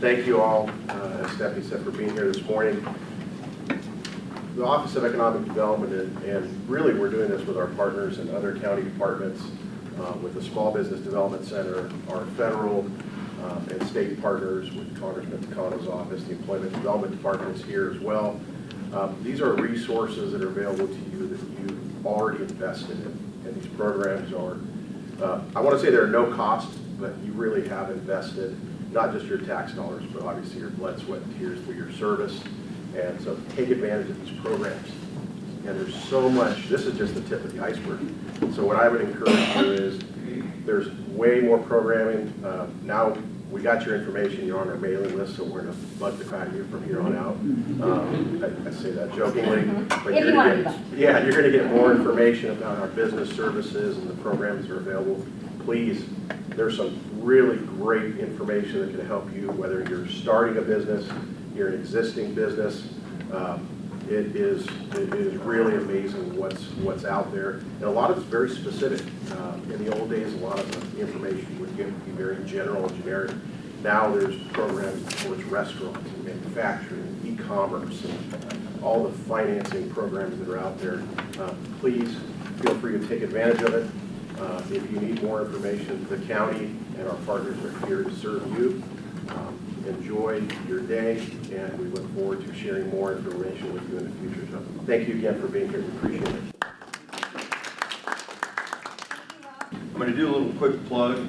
Thank you all, as Stephanie said, for being here this morning. The Office of Economic Development, and really we're doing this with our partners and other county departments, with the Small Business Development Center, our federal and state partners with Congressman Takano's office, the Employment Development Department is here as well. These are resources that are available to you that you've already invested in, and these programs are, I want to say they're no cost, but you really have invested not just your tax dollars, but obviously your blood, sweat, and tears through your service. And so take advantage of these programs. And there's so much, this is just the tip of the iceberg. So what I would encourage you is, there's way more programming. Now we got your information, you're on our mailing list, so we're gonna bug the crap out of you from here on out. I say that jokingly. But you're gonna get more information about our business services and the programs that are available. Please, there's some really great information that can help you, whether you're starting a business, you're an existing business. It is really amazing what's out there, and a lot of it's very specific. In the old days, a lot of the information would be very general and generic. Now there's programs towards restaurants and manufacturing, e-commerce, and all the financing programs that are out there. Please feel free to take advantage of it. If you need more information, the county and our partners are here to serve you. Enjoy your day, and we look forward to sharing more information with you in the future. So thank you again for being here. We appreciate it. I'm going to do a little quick plug.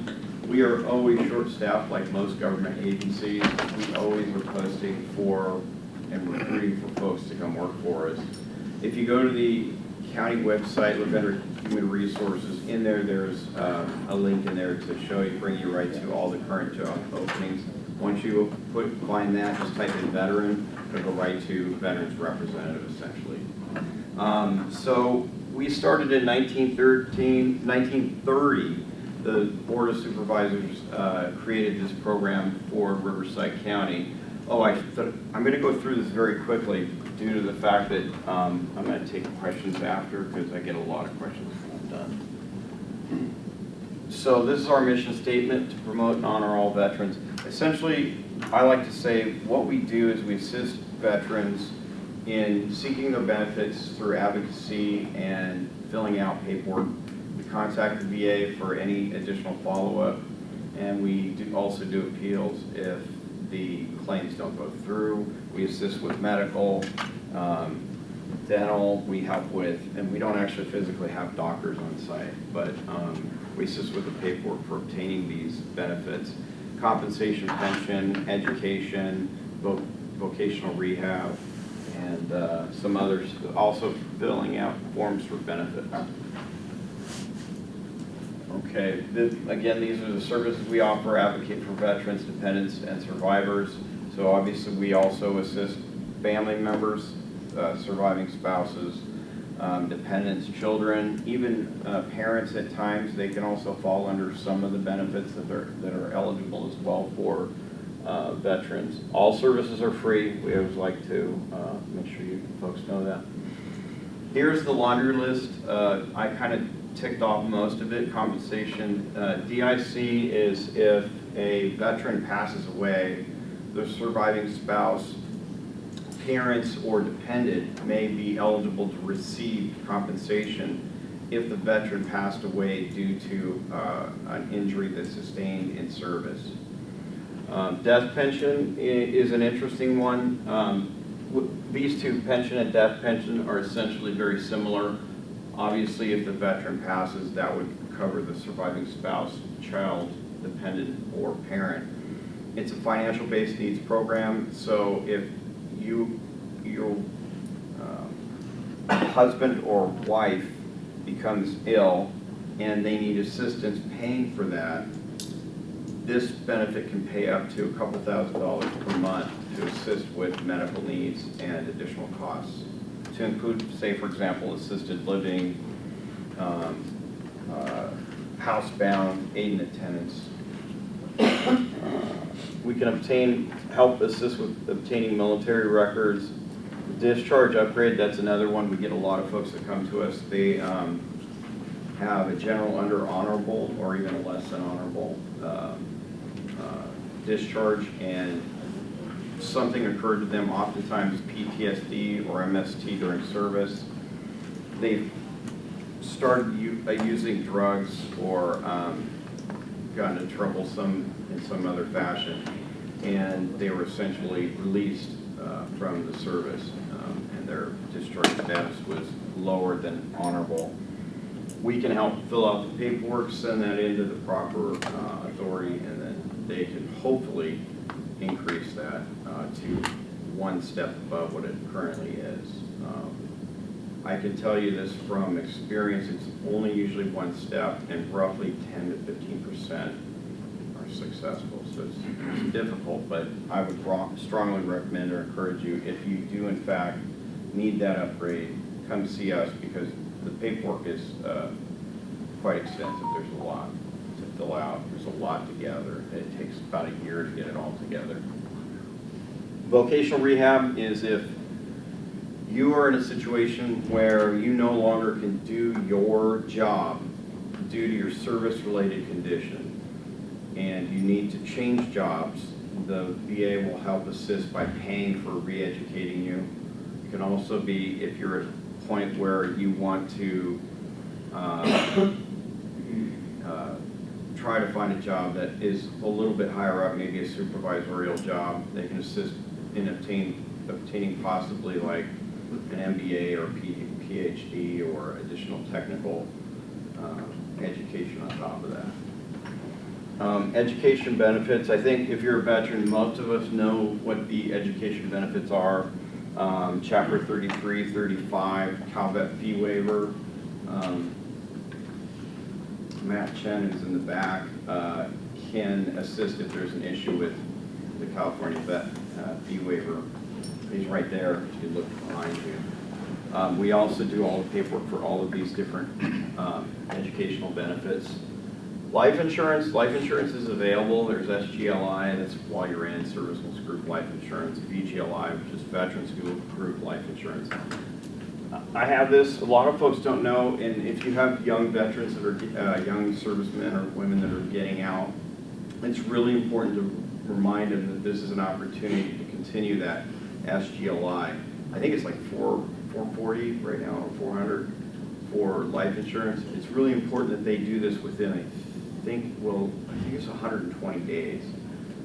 We are always short-staffed like most government agencies. We always are posting for and recruiting for folks to come work for us. If you go to the county website, look under Human Resources, in there, there's a link in there to bring you right to all the current job openings. Once you find that, just type in veteran, it'll go right to veterans representative, essentially. So we started in 1930. The Board of Supervisors created this program for Riverside County. Oh, I'm going to go through this very quickly due to the fact that I'm going to take questions after, because I get a lot of questions when I'm done. So this is our mission statement: to promote and honor all veterans. Essentially, I like to say what we do is we assist veterans in seeking their benefits through advocacy and filling out paperwork. We contact the VA for any additional follow-up, and we also do appeals if the claims don't go through. We assist with medical, dental, we help with, and we don't actually physically have doctors on site, but we assist with the paperwork for obtaining these benefits. Compensation, pension, education, vocational rehab, and some others. Also filling out forms for benefits. Okay, again, these are the services we offer: advocate for veterans, dependents, and survivors. So obviously we also assist family members, surviving spouses, dependents, children, even parents at times. They can also fall under some of the benefits that are eligible as well for veterans. All services are free. We always like to make sure you folks know that. Here's the laundry list. I kind of ticked off most of it. Compensation. DIC is if a veteran passes away, the surviving spouse, parents, or dependent may be eligible to receive compensation if the veteran passed away due to an injury that's sustained in service. Death pension is an interesting one. These two, pension and death pension, are essentially very similar. Obviously, if the veteran passes, that would cover the surviving spouse, child, dependent, or parent. It's a financial-based needs program, so if your husband or wife becomes ill and they need assistance paying for that, this benefit can pay up to a couple $1,000s per month to assist with medical needs and additional costs, to include, say, for example, assisted living, housebound, aid and attendance. We can help assist with obtaining military records. Discharge upgrade, that's another one. We get a lot of folks that come to us. They have a general under honorable or even a less than honorable discharge and something occurred to them, oftentimes PTSD or MST during service, they've started using drugs or gotten in trouble in some other fashion, and they were essentially released from the service, and their discharge status was lower than honorable. We can help fill out the paperwork, send that into the proper authority, and then they can hopefully increase that to one step above what it currently is. I can tell you this from experience, it's only usually one step, and roughly 10 to 15% are successful. So it's difficult, but I would strongly recommend or encourage you, if you do in fact need that upgrade, come see us, because the paperwork is quite extensive. There's a lot to fill out. There's a lot to gather. It takes about a year to get it all together. Vocational rehab is if you are in a situation where you no longer can do your job due to your service-related condition, and you need to change jobs. The VA will help assist by paying for re-educating you. It can also be if you're at a point where you want to try to find a job that is a little bit higher up, maybe a supervisorial job. They can assist in obtaining possibly like an MBA or PhD or additional technical education on top of that. Education benefits, I think if you're a veteran, most of us know what the education benefits are. Chapter 33, 35, CalVet fee waiver. Matt Chen, who's in the back, can assist if there's an issue with the California vet fee waiver. He's right there, you can look behind you. We also do all the paperwork for all of these different educational benefits. Life insurance is available. There's SGLI, that's while you're in servicemen's group life insurance, VGLI, which is Veterans Group Life Insurance. I have this, a lot of folks don't know, and if you have young veterans that are young servicemen or women that are getting out, it's really important to remind them that this is an opportunity to continue that SGLI. I think it's like $440 right now, or $400 for life insurance. It's really important that they do this within, I think it's 120 days.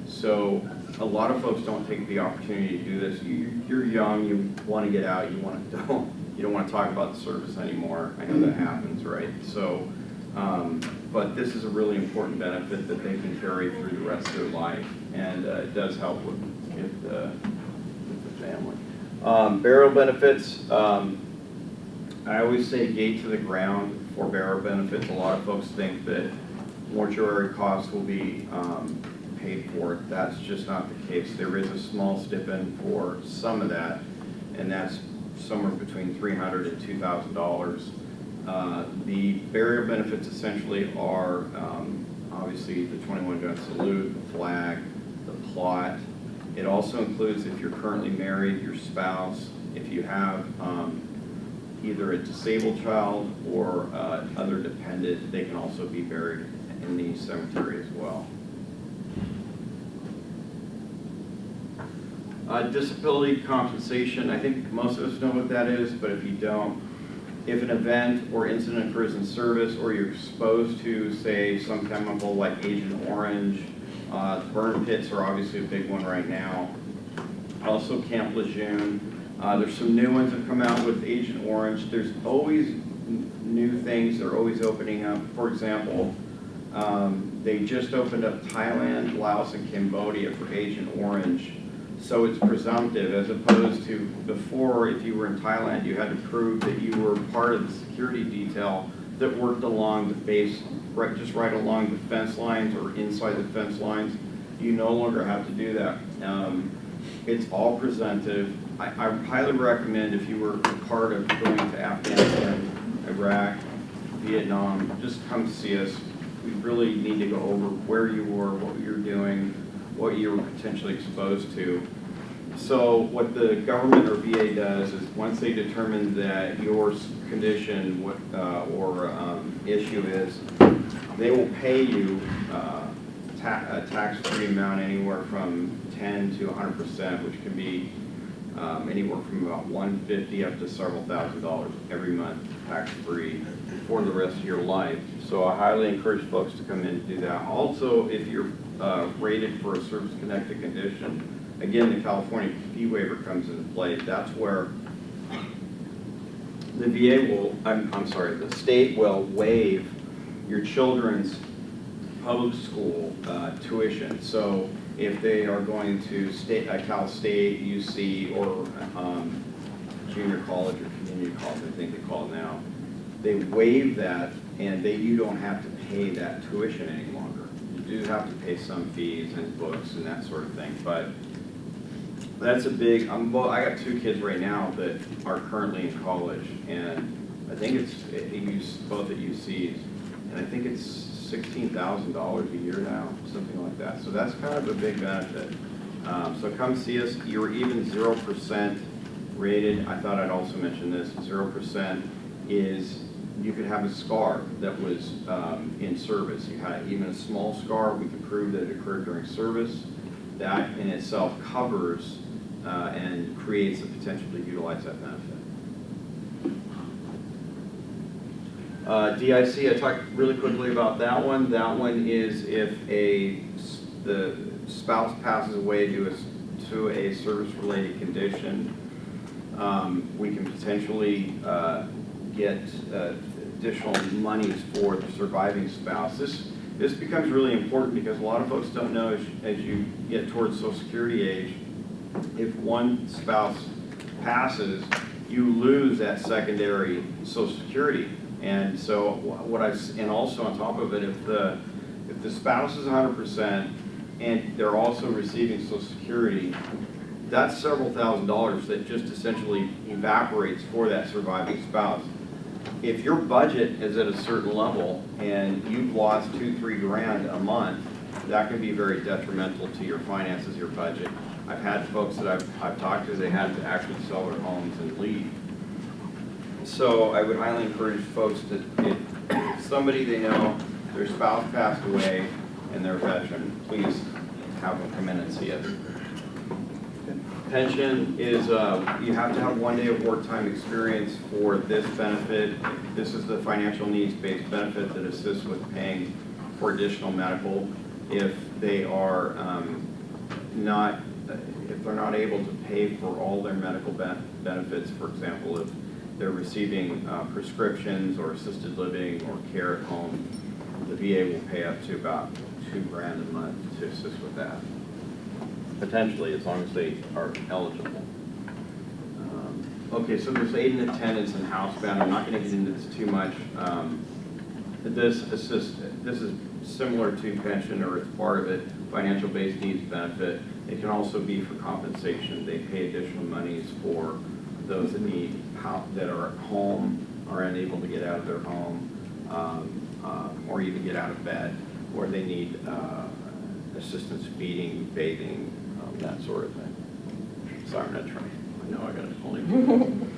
So a lot of folks don't take the opportunity to do this. You're young, you want to get out, you don't want to talk about the service anymore. I know that happens, right? So, but this is a really important benefit that they can carry through the rest of their life, and it does help with the family. Burial benefits, I always say gate to the ground for burial benefits. A lot of folks think that mortuary costs will be paid for. That's just not the case. There is a small stipend for some of that, and that's somewhere between $300 and $2,000. The burial benefits essentially are obviously the 21-gun salute, the flag, the plot. It also includes if you're currently married, your spouse, if you have either a disabled child or other dependent, they can also be buried in the cemetery as well. Disability compensation, I think most of us know what that is, but if you don't, if an event or incident occurs in service or you're exposed to, say, some chemical like Agent Orange, burn pits are obviously a big one right now. Also Camp Lejeune. There's some new ones that come out with Agent Orange. There's always new things that are always opening up. For example, they just opened up Thailand, Laos, and Cambodia for Agent Orange. So it's presumptive, as opposed to before, if you were in Thailand, you had to prove that you were part of the security detail that worked along the base, just right along the fence lines or inside the fence lines. You no longer have to do that. It's all presumptive. I highly recommend, if you were part of going to Afghanistan, Iraq, Vietnam, just come see us. We really need to go over where you were, what you're doing, what you were potentially exposed to. So what the government or VA does is once they determine that your condition or issue is, they will pay you a tax-free amount anywhere from 10 to 100%, which can be anywhere from about $150 up to several $1,000s every month, tax-free for the rest of your life. So I highly encourage folks to come in and do that. Also, if you're rated for a service-connected condition, again, the California fee waiver comes into play. That's where the VA will, I'm sorry, the state will waive your children's public school tuition. So if they are going to Cal State, UC, or junior college or community college, I think they call it now, they waive that, and you don't have to pay that tuition any longer. You do have to pay some fees and books and that sort of thing, but that's a big, I got 2 kids right now that are currently in college, and I think it's both at UCs, and I think it's $16,000 a year now, something like that. So that's kind of a big benefit. So come see us. You're even 0% rated. I thought I'd also mention this. 0% is you could have a scar that was in service. You had even a small scar. We can prove that it occurred during service. That in itself covers and creates the potential to utilize that benefit. DIC, I talked really quickly about that one. That one is if the spouse passes away due to a service-related condition, we can potentially get additional monies for the surviving spouse. This becomes really important because a lot of folks don't know as you get towards Social Security age, if one spouse passes, you lose that secondary Social Security. And so and also on top of it, if the spouse is 100% and they're also receiving Social Security, that's several $1,000s that just essentially evaporates for that surviving spouse. If your budget is at a certain level and you've lost $2-3 grand a month, that can be very detrimental to your finances, your budget. I've had folks that I've talked to, they had to actually sell their homes and leave. So I would highly encourage folks to, if somebody they know, their spouse passed away and they're a veteran, please have them come in and see us. Pension is, you have to have 1 day of work time experience for this benefit. This is the financial needs-based benefit that assists with paying for additional medical if they are if they're not able to pay for all their medical benefits. For example, if they're receiving prescriptions or assisted living or care at home, the VA will pay up to about $2 grand a month to assist with that. Potentially, as long as they are eligible. Okay, so there's aid and attendance and housebound. I'm not going to get into this too much. This is similar to pension, or it's part of it, financial-based needs benefit. It can also be for compensation. They pay additional monies for those that that are at home, are unable to get out of their home, or even get out of bed, or they need assistance feeding, bathing, that sort of thing. Sorry, I'm not trying. I know I got to only do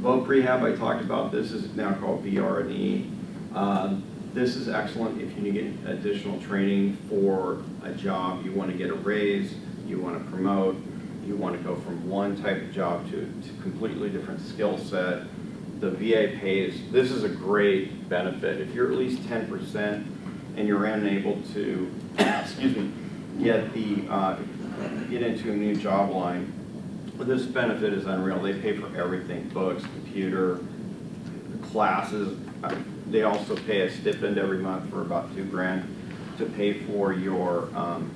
Voc rehab, I talked about. This is now called VR&E. This is excellent if you need to get additional training for a job. You want to get a raise, you want to promote, you want to go from one type of job to completely different skill set. The VA pays. This is a great benefit. If you're at least 10% and you're unable to, excuse me, get into a new job line, this benefit is unreal. They pay for everything: books, computer, classes. They also pay a stipend every month for about $2 grand to pay for your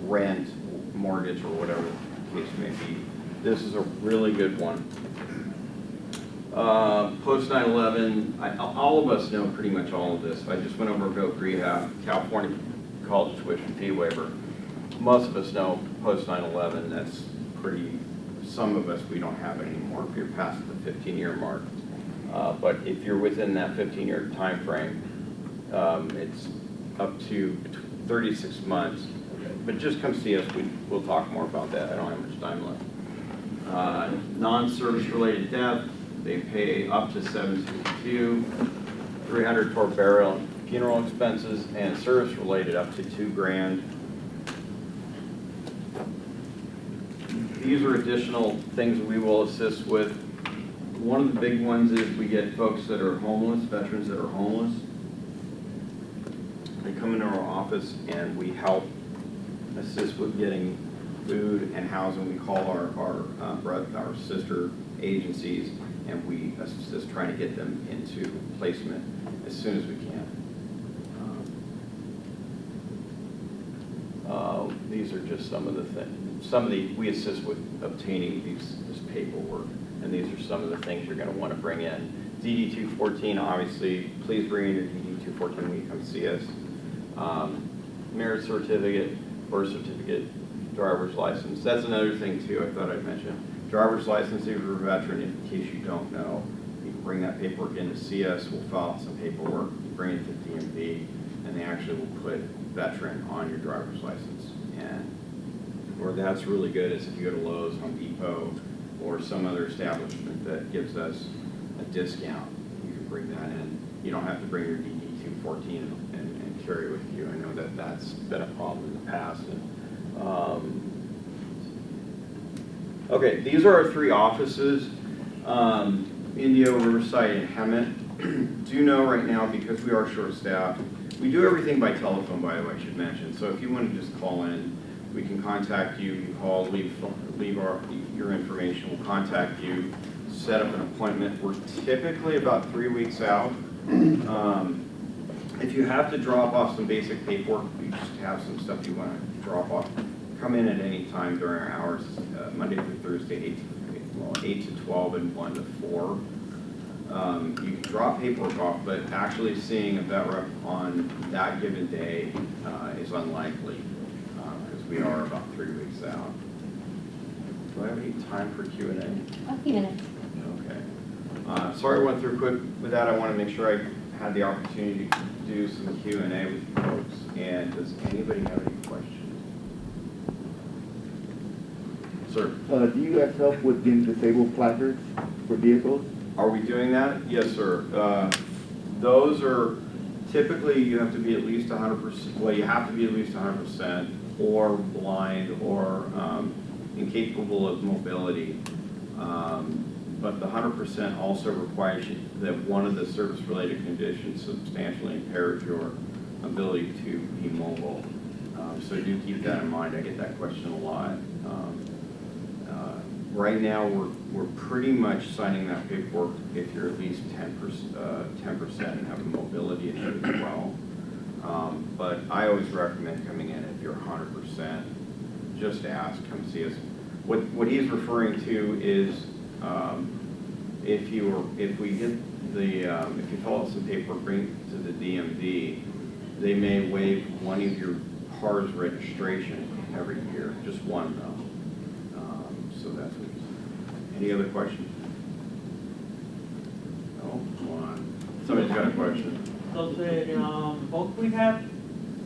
rent, mortgage, or whatever the case may be. This is a really good one. Post 9/11, all of us know pretty much all of this. I just went over Voc rehab, California college tuition fee waiver. Most of us know post 9/11. That's pretty. Some of us we don't have it anymore if you're past the 15-year mark. But if you're within that 15-year time frame, it's up to 36 months. But just come see us. We'll talk more about that. I don't have much time left. Non-service related death, they pay up to $762, $300 toward burial and funeral expenses, and service related up to $2 grand. these are additional things we will assist with. One of the big ones is we get folks that are homeless, veterans that are homeless. They come into our office and we help assist with getting food and housing. We call our sister agencies, and we assist trying to get them into placement as soon as we can. These are just some of the things. We assist with obtaining this paperwork, and these are some of the things you're going to want to bring in. DD 214, obviously, please bring in your DD 214 when you come see us. Marriage certificate, birth certificate, driver's license. That's another thing too I thought I'd mention. Driver's license, if you're a veteran, in case you don't know, you can bring that paperwork in to see us. We'll fill out some paperwork, bring it to DMV, and they actually will put veteran on your driver's license. And where that's really good is if you go to Lowe's, Home Depot, or some other establishment that gives us a discount, you can bring that in. You don't have to bring your DD 214 and carry it with you. I know that that's been a problem in the past. Okay, these are our 3 offices, Indio, Riverside, and Hemet. Do know right now, because we are short-staffed, we do everything by telephone, by the way, I should mention. So if you want to just call in, we can contact you. You call, leave your information. We'll contact you, set up an appointment. We're typically about 3 weeks out. If you have to drop off some basic paperwork, you just have some stuff you want to drop off, come in at any time during our hours, Monday through Thursday, 8 to 12 and 1 to 4. You can drop paperwork off, but actually seeing a vet rep on that given day is unlikely, because we are about 3 weeks out. Do I have any time for Q&A? A few minutes. Okay. Sorry I went through quick with that. I want to make sure I had the opportunity to do some Q&A with you folks. And does anybody have any questions? Sir? Do you guys help with getting disabled placards for vehicles? Are we doing that? Yes, sir. Those are typically, you have to be at least 100%, well, you have to be at least 100% or blind or incapable of mobility. But the 100% also requires that one of the service-related conditions substantially impairs your ability to be mobile. So do keep that in mind. I get that question a lot. Right now, we're pretty much signing that paperwork if you're at least 10% and have a mobility issue as well. But I always recommend coming in if you're 100%. Just ask, come see us. What he's referring to is if you fill out some paperwork, bring it to the DMV, they may waive one of your car's registration every year, just one though. So that's what he's saying. Any other questions? No? Come on. Somebody's got a question. Does the book we have,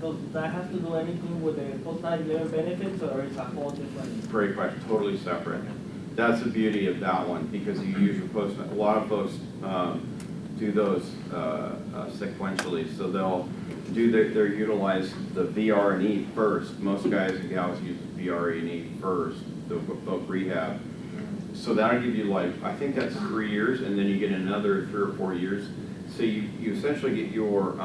does that have to do anything with the post-9/11 benefits, or is that whole different? Great question. Totally separate. That's the beauty of that one, because you use your post. A lot of folks do those sequentially, so they'll utilize the VR&E first. Most guys and gals use VR&E first, the voc rehab. So that'll give you, like, I think that's 3 years, and then you get another 3 or 4 years. So you essentially get your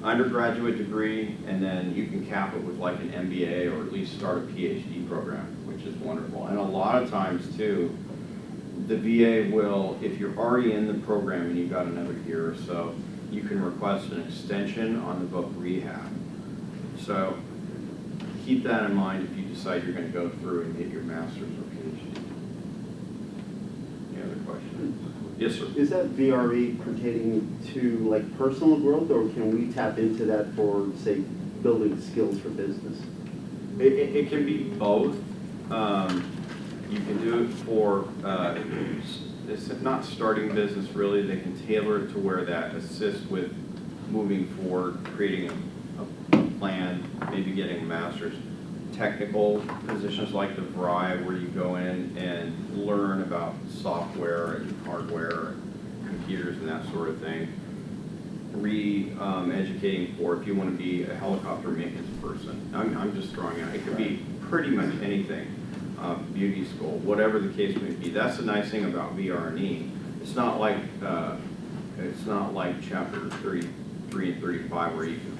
undergraduate degree, and then you can cap it with like an MBA or at least start a PhD program, which is wonderful. And a lot of times too, the VA will, if you're already in the program and you've got another year or so, you can request an extension on the voc rehab. So keep that in mind if you decide you're going to go through and get your master's or PhD. Any other questions? Yes, sir. Is that VRE pertaining to like personal growth, or can we tap into that for, say, building skills for business? It can be both. You can do it for, it's not starting business really. They can tailor it to where that assists with moving forward, creating a plan, maybe getting a master's. Technical positions like the VRI, where you go in and learn about software and hardware and computers and that sort of thing. Educating for if you want to be a helicopter maintenance person. I'm just throwing out, it could be pretty much anything. beauty school, whatever the case may be. That's the nice thing about VRE. It's not like chapter 33 and 35 where you can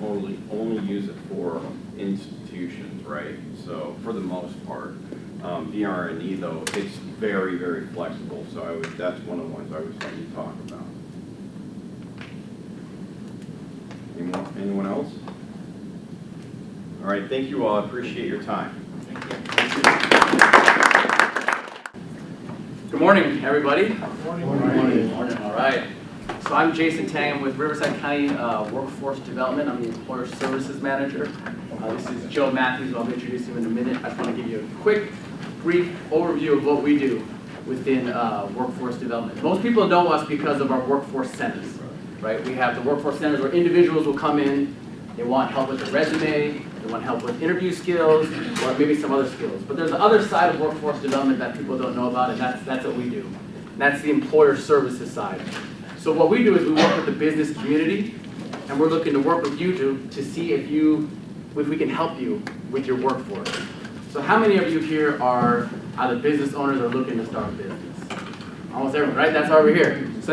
only use it for institutions, right? So for the most part, VRE though, it's very, very flexible. So that's one of the ones I was going to talk about. Anyone else? All right, thank you all. I appreciate your time. Good morning, everybody. Morning. All right. So I'm Jason Tang. I'm with Riverside County Workforce Development. I'm the Employer Services Manager. This is Joe Matthews, who I'll introduce him in a minute. I just want to give you a quick, brief overview of what we do within workforce development. Most people know us because of our workforce centers, right? We have the workforce centers where individuals will come in, they want help with their resume, they want help with interview skills, or maybe some other skills. But there's the other side of workforce development that people don't know about, and that's what we do. And that's the employer services side. So what we do is we work with the business community, and we're looking to work with you to see if we can help you with your workforce. So how many of you here are either business owners or looking to start a business? Almost everyone, right? That's why we're here. So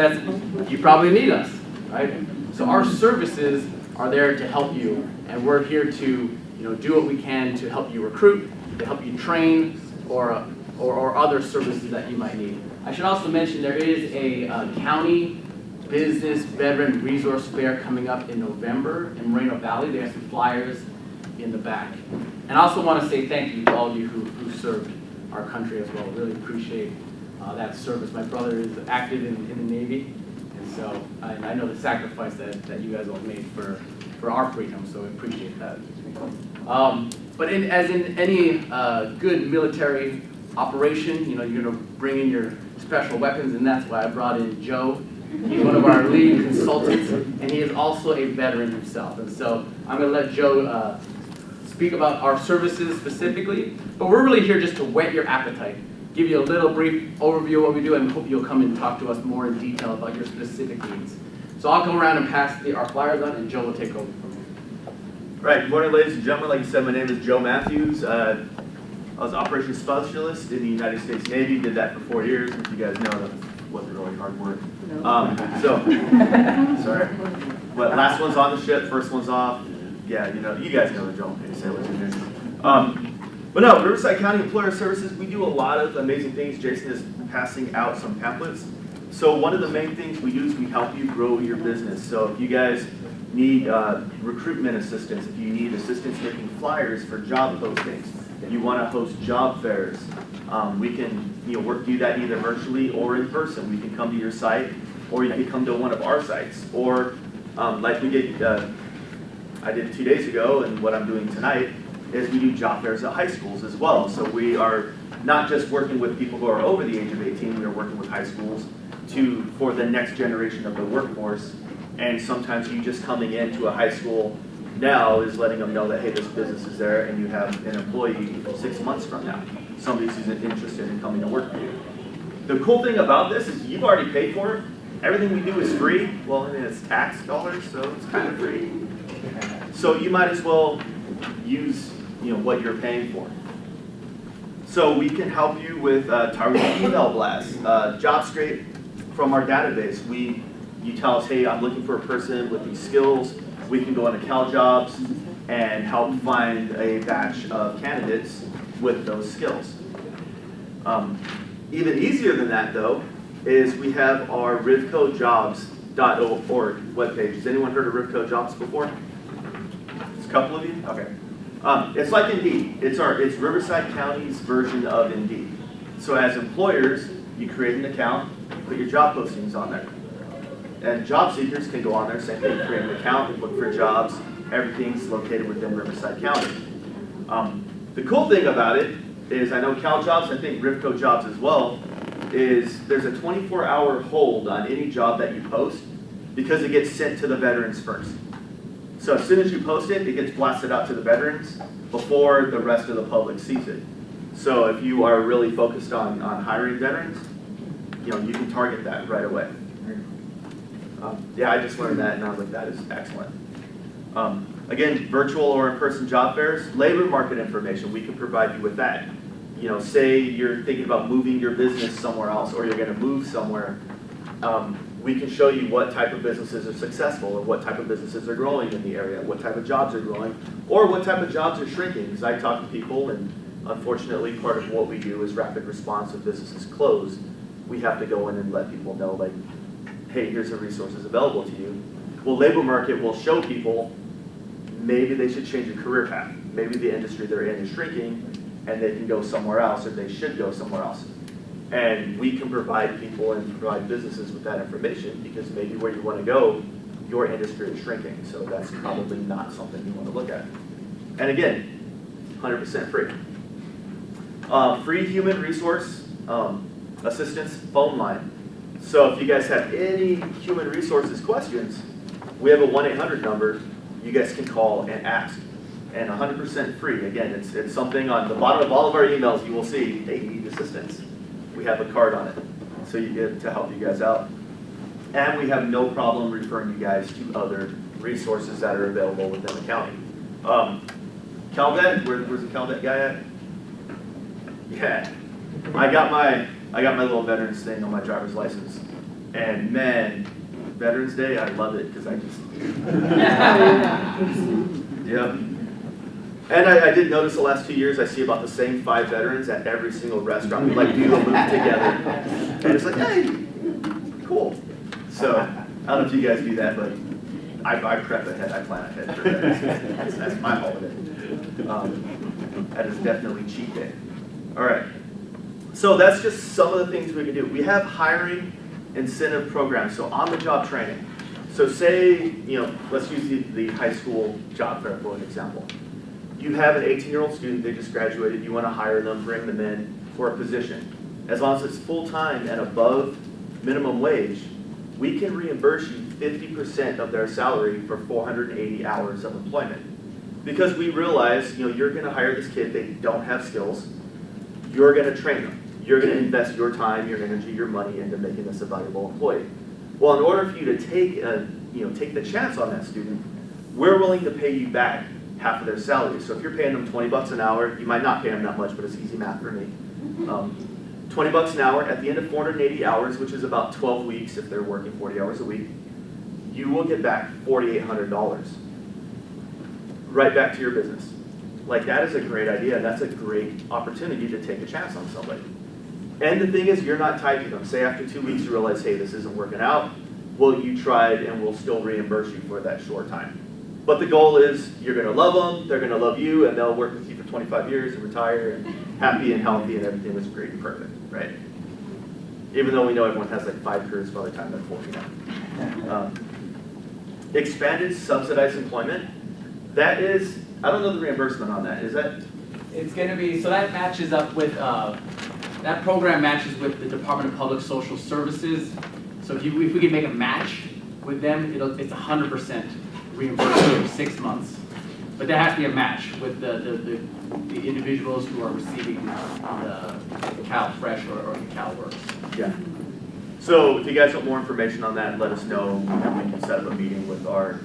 you probably need us, right? So our services are there to help you, and we're here to do what we can to help you recruit, to help you train, or other services that you might need. I should also mention there is a county business veteran resource fair coming up in November in Moreno Valley. They have some flyers in the back. And I also want to say thank you to all of you who served our country as well. Really appreciate that service. My brother is active in the Navy, and so I know the sacrifice that you guys all made for our freedom, so I appreciate that. But as in any good military operation, you're going to bring in your special weapons, and that's why I brought in Joe. He's one of our lead consultants, and he is also a veteran himself. And so I'm going to let Joe speak about our services specifically, but we're really here just to whet your appetite, give you a little brief overview of what we do, and hope you'll come and talk to us more in detail about your specific needs. So I'll go around and pass our flyers on, and Joe will take over from here. Right, good morning, ladies and gentlemen. Like you said, my name is Joe Matthews. I was operations specialist in the United States Navy. Did that for 4 years. If you guys know, that wasn't really hard work. Sorry. But last one's on the ship, first one's off. Yeah, you guys know the drill. Hey, sailors in here. But no, Riverside County Employer Services, we do a lot of amazing things. Jason is passing out some pamphlets. So one of the main things we do is we help you grow your business. So if you guys need recruitment assistance, if you need assistance making flyers for job postings, if you want to host job fairs, we can do that either virtually or in person. We can come to your site, or you can come to one of our sites, or like we did, I did 2 days ago, and what I'm doing tonight is we do job fairs at high schools as well. So we are not just working with people who are over the age of 18, we are working with high schools for the next generation of the workforce. And sometimes you just coming into a high school now is letting them know that, hey, this business is there, and you have an employee 6 months from now. Somebody who's interested in coming to work for you. The cool thing about this is you've already paid for it. Everything we do is free. Well, I mean, it's tax dollars, so it's kind of free. So you might as well use what you're paying for. So we can help you with targeted email blasts, job scrape from our database. You tell us, hey, I'm looking for a person with these skills. We can go on to CalJobs and help find a batch of candidates with those skills. Even easier than that, though, is we have our rivcojobs.org webpage. Has anyone heard of Rivco Jobs before? It's a couple of you? Okay. It's like Indeed. It's Riverside County's version of Indeed. So as employers, you create an account, you put your job postings on there. And job seekers can go on there, same thing, create an account, look for jobs. Everything's located within Riverside County. The cool thing about it is, I know CalJobs, I think Rivco Jobs as well, is there's a 24-hour hold on any job that you post because it gets sent to the veterans first. So as soon as you post it, it gets blasted out to the veterans before the rest of the public sees it. So if you are really focused on hiring veterans, you can target that right away. Yeah, I just learned that, and I was like, that is excellent. Again, virtual or in-person job fairs, labor market information, we can provide you with that. you know, say you're thinking about moving your business somewhere else, or you're gonna move somewhere, we can show you what type of businesses are successful, or what type of businesses are growing in the area, what type of jobs are growing, or what type of jobs are shrinking. Because I talk to people, and unfortunately, part of what we do is rapid response when businesses close. We have to go in and let people know, like, hey, here's the resources available to you. Well, labor market will show people maybe they should change a career path. Maybe the industry they're in is shrinking, and they can go somewhere else, or they should go somewhere else. And we can provide people and provide businesses with that information, because maybe where you want to go, your industry is shrinking. So that's probably not something you want to look at. And again, 100% free. Free human resource assistance phone line. So if you guys have any human resources questions, we have a 1-800 number you guys can call and ask. And 100% free. Again, it's something on the bottom of all of our emails you will see, they need assistance. We have a card on it, so you get to help you guys out. And we have no problem referring you guys to other resources that are available within the county. CalVet, where's the CalVet guy at? Yeah, I got my little veterans thing on my driver's license, and man, Veterans Day, I love it because I just, yeah. And I did notice the last 2 years, I see about the same 5 veterans at every single restaurant. We like do the loop together. And it's like, hey, cool. So, I don't know if you guys do that, but I prep ahead, I plan ahead for that. That's my holiday. That is definitely cheat day. All right. So that's just some of the things we can do. We have hiring incentive programs, so on-the-job training. So say, you know, let's use the high school job fair for an example. You have an 18-year-old student, they just graduated, you want to hire them, bring them in for a position. As long as it's full-time and above minimum wage, we can reimburse you 50% of their salary for 480 hours of employment. Because we realize, you know, you're going to hire this kid, they don't have skills, you're going to train them. You're going to invest your time, your energy, your money into making this a valuable employee. Well, in order for you to take the chance on that student, we're willing to pay you back half of their salary. So if you're paying them $20 an hour, you might not pay them that much, but it's easy math for me. $20 an hour at the end of 480 hours, which is about 12 weeks if they're working 40 hours a week, you will get back $4,800 right back to your business. Like, that is a great idea. That's a great opportunity to take a chance on somebody. And the thing is, you're not tied to them. Say after 2 weeks you realize, hey, this isn't working out. Well, you tried, and we'll still reimburse you for that short time. But the goal is you're going to love them, they're going to love you, and they'll work with you for 25 years and retire and happy and healthy and everything was great and perfect, right? Even though we know everyone has like 5 careers by the time they're 40 now. Expanded subsidized employment. That is, I don't know the reimbursement on that. Is that? It's going to be, so that matches up with, that program matches with the Department of Public Social Services. So if we can make a match with them, it's 100% reimbursement for 6 months. But there has to be a match with the individuals who are receiving the Cal Fresh or the Cal Works. Yeah. So if you guys want more information on that, let us know, and we can set up a meeting with our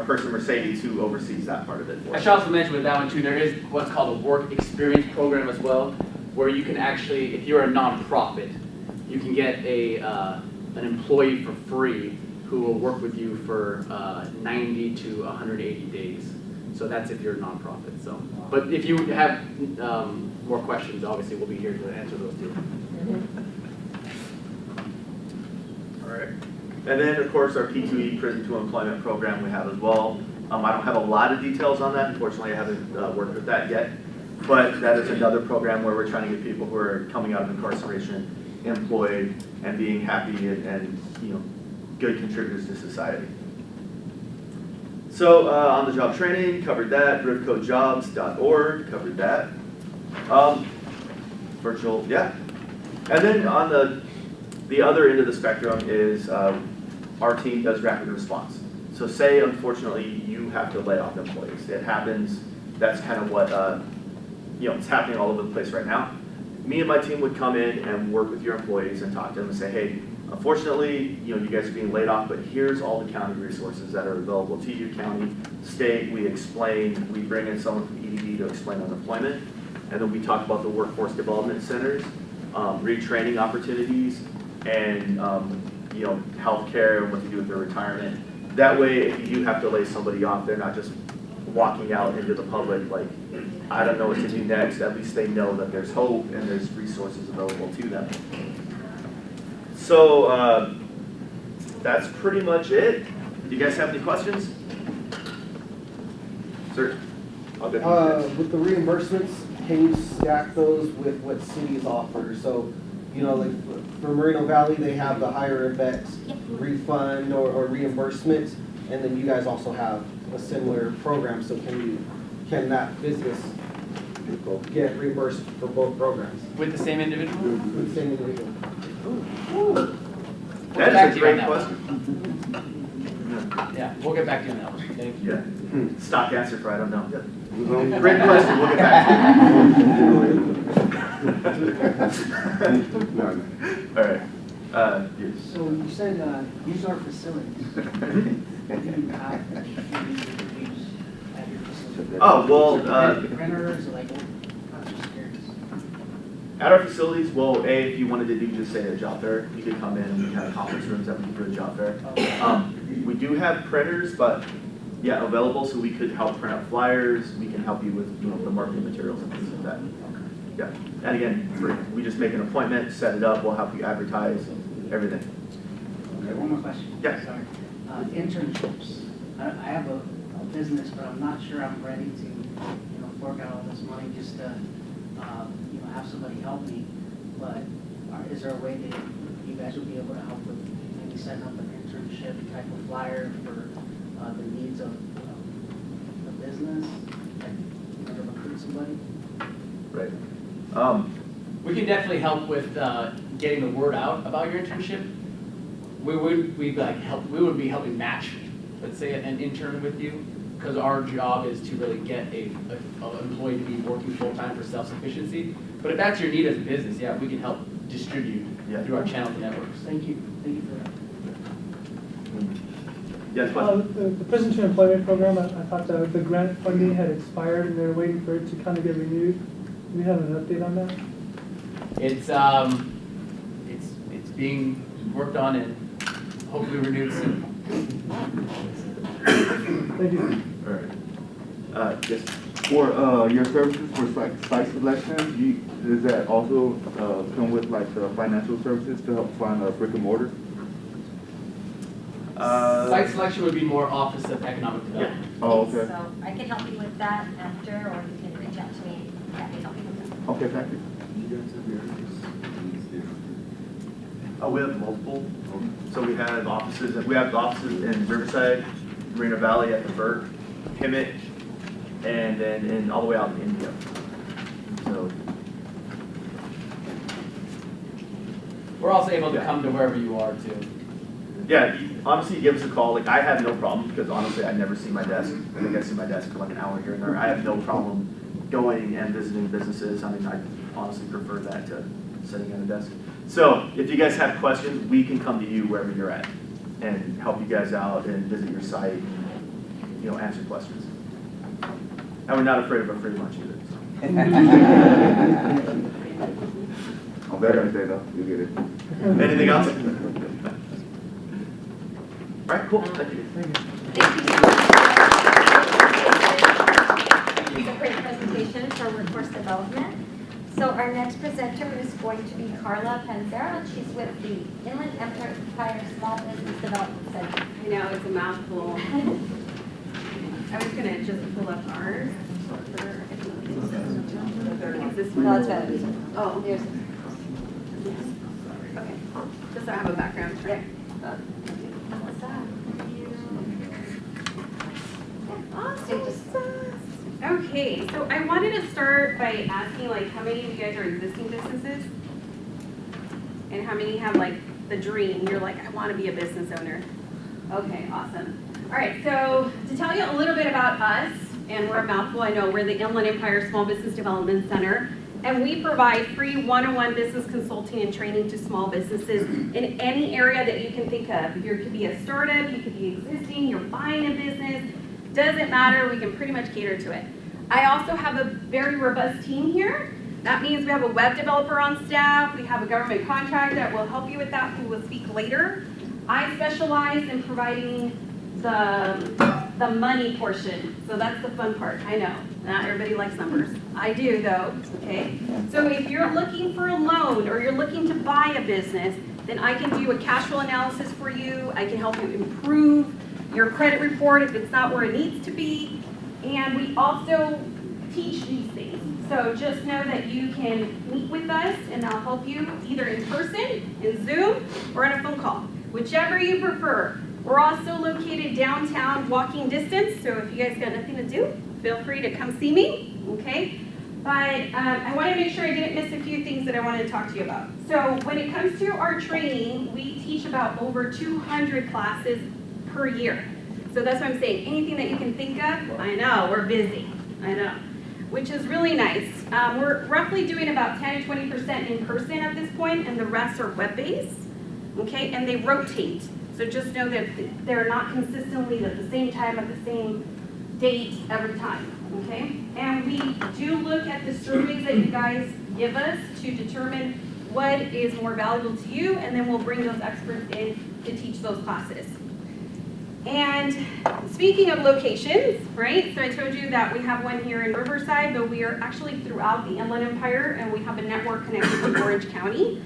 person Mercedes who oversees that part of it. I should also mention with that one too, there is what's called a work experience program as well, where you can actually, if you're a nonprofit, you can get an employee for free who will work with you for 90 to 180 days. So that's if you're a nonprofit. So, but if you have more questions, obviously we'll be here to answer those too. All right. And then, of course, our P2E, Prison to Employment program we have as well. I don't have a lot of details on that. Unfortunately, I haven't worked with that yet. But that is another program where we're trying to get people who are coming out of incarceration employed and being happy and you know, good contributors to society. So on-the-job training, covered that. rivcojobs.org, covered that. Virtual, yeah. And then on the other end of the spectrum is our team does rapid response. So say, unfortunately, you have to lay off employees. It happens. That's kind of what, you know, it's happening all over the place right now. Me and my team would come in and work with your employees and talk to them and say, hey, unfortunately, you know, you guys are being laid off, but here's all the county resources that are available to you, county, state. We explain, we bring in someone from EDD to explain unemployment. And then we talk about the workforce development centers, retraining opportunities, and healthcare and what to do with their retirement. That way, if you do have to lay somebody off, they're not just walking out into the public like, I don't know what to do next. At least they know that there's hope and there's resources available to them. So that's pretty much it. Do you guys have any questions? Sir? I'll go to you next. With the reimbursements, can you stack those with what cities offer? So, like for Moreno Valley, they have the higher index refund or reimbursement, and then you guys also have a similar program. So can that business get reimbursed for both programs? With the same individual? With the same individual? That is a great question. Yeah, we'll get back to you on that one. Thank you. Yeah. Stock answer for I don't know. Great question. We'll get back to you. All right. Yes. So you said use our facilities. What do you have that you use at your facility? Oh, well, Printers, like, I'm just curious. at our facilities, well, if you wanted to do just say a job fair, you could come in and we have conference rooms that we can do a job fair. We do have printers, but yeah, available, so we could help print out flyers. We can help you with the marketing materials and things like that. Yeah, and again, we just make an appointment, set it up. We'll help you advertise everything. Okay, one more question. Yeah. Sorry. Internships. I have a business, but I'm not sure I'm ready to, fork out all this money just to, have somebody help me. But is there a way that you guys would be able to help with maybe setting up an internship type of flyer for the needs of the business, like, to recruit somebody? Right. We can definitely help with getting the word out about your internship. We would be helping match, let's say, an intern with you, because our job is to really get an employee to be working full-time for self-sufficiency. But if that's your need as a business, yeah, we can help distribute through our channels and networks. Thank you for that. Yes, The Prison to Employment Program, I thought the grant funding had expired and they're waiting for it to kind of get renewed. Do we have an update on that? It's being worked on and hopefully renewed soon. Thank you. all right. Yes. For your services for site selection, does that also come with like the financial services to help find a brick and mortar? Site selection would be more Office of Economic Development. Oh, okay. So I can help you with that after, or you can reach out to me. I can help you with that. Okay, thank you. We have multiple. So we have offices in Riverside, Moreno Valley at the Vert, Hemet, and then all the way out in India. So We're also able to come to wherever you are too. yeah, honestly, give us a call. Like I have no problem because honestly, I never see my desk. I think I see my desk for like an hour here and there. I have no problem going and visiting businesses. I mean, I honestly prefer that to sitting at a desk. So if you guys have questions, we can come to you wherever you're at and help you guys out and visit your site and, answer questions. And we're not afraid of a free lunch either. So. On Veterans Day though, you get it. Anything else? All right, cool. Thank you. Thank you so much. It's a great presentation for workforce development. So our next presenter is going to be Carla Panzera, and she's with the Inland Empire Small Business Development Center. I know, it's a mouthful. I was gonna just pull up ours. Is this one? No, it's better. Oh, Here's okay. Just so I have a background. Right? what's that? Awesome. Okay, so I wanted to start by asking how many of you guys are existing businesses? And how many have the dream? You're like, I want to be a business owner. Okay, awesome. All right, so to tell you a little bit about us, and we're a mouthful, I know, we're the Inland Empire Small Business Development Center, and we provide free one-on-one business consulting and training to small businesses in any area that you can think of. You could be a startup, you could be existing, you're buying a business, doesn't matter, we can pretty much cater to it. I also have a very robust team here. That means we have a web developer on staff, we have a government contractor that will help you with that, who will speak later. I specialize in providing the money portion, so that's the fun part. I know, not everybody likes numbers. I do though, okay? So if you're looking for a loan or you're looking to buy a business, then I can do a cash flow analysis for you. I can help you improve your credit report if it's not where it needs to be. And we also teach these things. So just know that you can meet with us and I'll help you either in person, in Zoom, or on a phone call, whichever you prefer. We're also located downtown, walking distance, so if you guys got nothing to do, feel free to come see me, okay? But I want to make sure I didn't miss a few things that I wanted to talk to you about. So when it comes to our training, we teach about over 200 classes per year. So that's what I'm saying. Anything that you can think of, I know, we're busy. I know. Which is really nice. We're roughly doing about 10 to 20% in person at this point, and the rest are web-based, okay? And they rotate. So just know that they're not consistently at the same time, at the same date every time, okay? And we do look at the surveys that you guys give us to determine what is more valuable to you, and then we'll bring those experts in to teach those classes. And speaking of locations, right? So I told you that we have one here in Riverside, but we are actually throughout the Inland Empire, and we have a network connected to Orange County.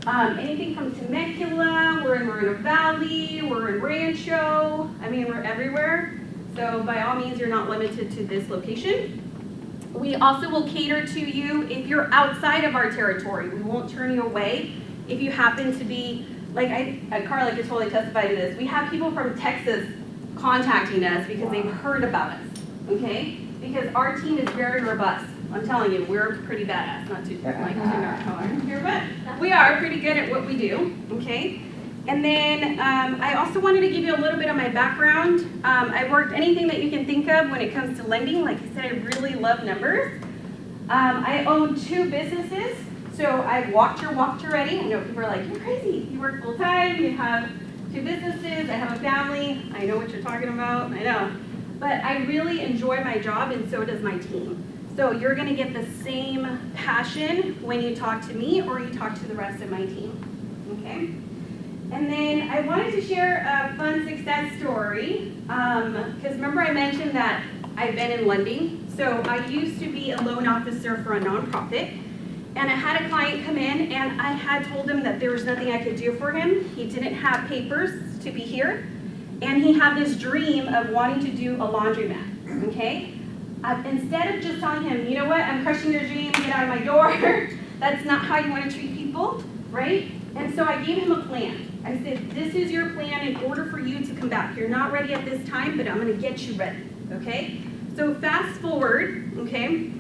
Anything from Temecula, we're in Moreno Valley, we're in Rancho, I mean, we're everywhere. So by all means, you're not limited to this location. We also will cater to you if you're outside of our territory. We won't turn you away if you happen to be, like Carla could totally testify to this. We have people from Texas contacting us because they've heard about us, okay? Because our team is very robust. I'm telling you, we're pretty badass, not to like to our color here, but we are pretty good at what we do, okay? And then I also wanted to give you a little bit of my background. I've worked anything that you can think of when it comes to lending. Like I said, I really love numbers. I own 2 businesses, so I've walked your walk already. I know people are like, you're crazy. You work full time, you have 2 businesses, I have a family. I know what you're talking about, I know. But I really enjoy my job, and so does my team. So you're gonna get the same passion when you talk to me or you talk to the rest of my team, okay? And then I wanted to share a fun success story, because remember I mentioned that I've been in lending. So I used to be a loan officer for a nonprofit, and I had a client come in and I had told him that there was nothing I could do for him. He didn't have papers to be here, and he had this dream of wanting to do a laundromat, okay? Instead of just telling him, you know what, I'm crushing your dream, get out of my door, that's not how you want to treat people, right? And so I gave him a plan. I said, this is your plan in order for you to come back. You're not ready at this time, but I'm going to get you ready, okay? So fast forward, okay,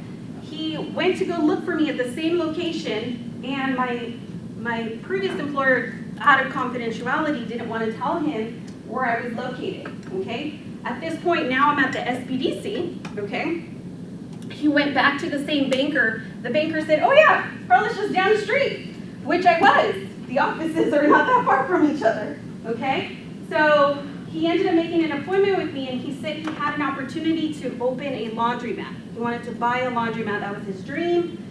he went to go look for me at the same location, and my previous employer, out of confidentiality, didn't want to tell him where I was located, okay? At this point, now I'm at the SBDC, okay? He went back to the same banker. The banker said, oh yeah, Carla's just down the street, which I was. The offices are not that far from each other, okay? So he ended up making an appointment with me, and he said he had an opportunity to open a laundromat. He wanted to buy a laundromat, that was his dream.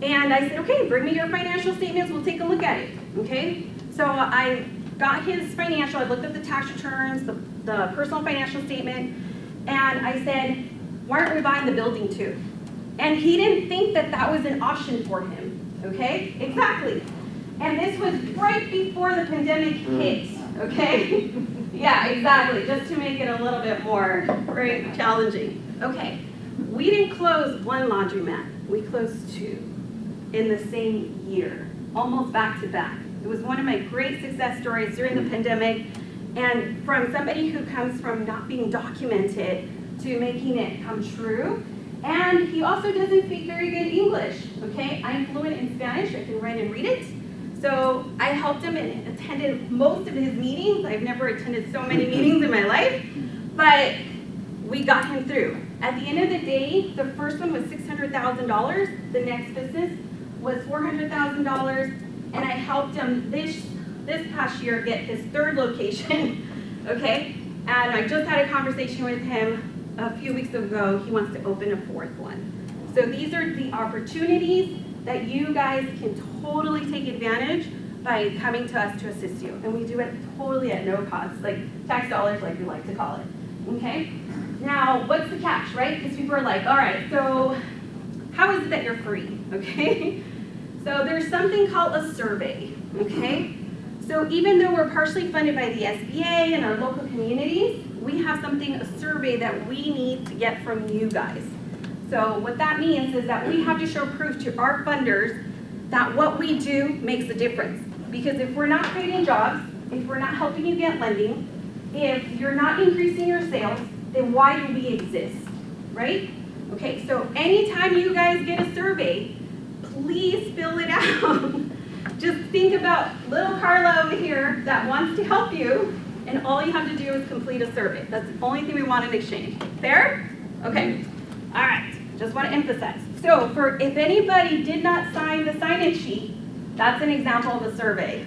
And I said, okay, bring me your financial statements, we'll take a look at it, okay? So I got his financial, I looked at the tax returns, the personal financial statement, and I said, why aren't we buying the building too? And he didn't think that that was an option for him, okay? Exactly. And this was right before the pandemic hit, okay? Yeah, exactly, just to make it a little bit more, right, challenging. Okay, we didn't close one laundromat, we closed 2 in the same year, almost back to back. It was one of my great success stories during the pandemic, and from somebody who comes from not being documented to making it come true. And he also doesn't speak very good English, okay? I'm fluent in Spanish, I can write and read it. So I helped him and attended most of his meetings. I've never attended so many meetings in my life, but we got him through. At the end of the day, the first one was $600,000. The next business was $400,000, and I helped him this past year get his 3rd location, okay? And I just had a conversation with him a few weeks ago, he wants to open a 4th one. So these are the opportunities that you guys can totally take advantage by coming to us to assist you. And we do it totally at no cost, like tax dollars, like we like to call it, okay? Now, what's the catch, right? Because people are like, all right, so how is it that you're free, okay? So there's something called a survey, okay? So even though we're partially funded by the SBA and our local communities, we have something, a survey that we need to get from you guys. So what that means is that we have to show proof to our funders that what we do makes a difference. Because if we're not creating jobs, if we're not helping you get lending, if you're not increasing your sales, then why do we exist, right? Okay, so anytime you guys get a survey, please fill it out. Just think about little Carla over here that wants to help you, and all you have to do is complete a survey. That's the only thing we want in exchange. Fair? Okay. All right. Just want to emphasize. So if anybody did not sign the sign-in sheet, that's an example of a survey.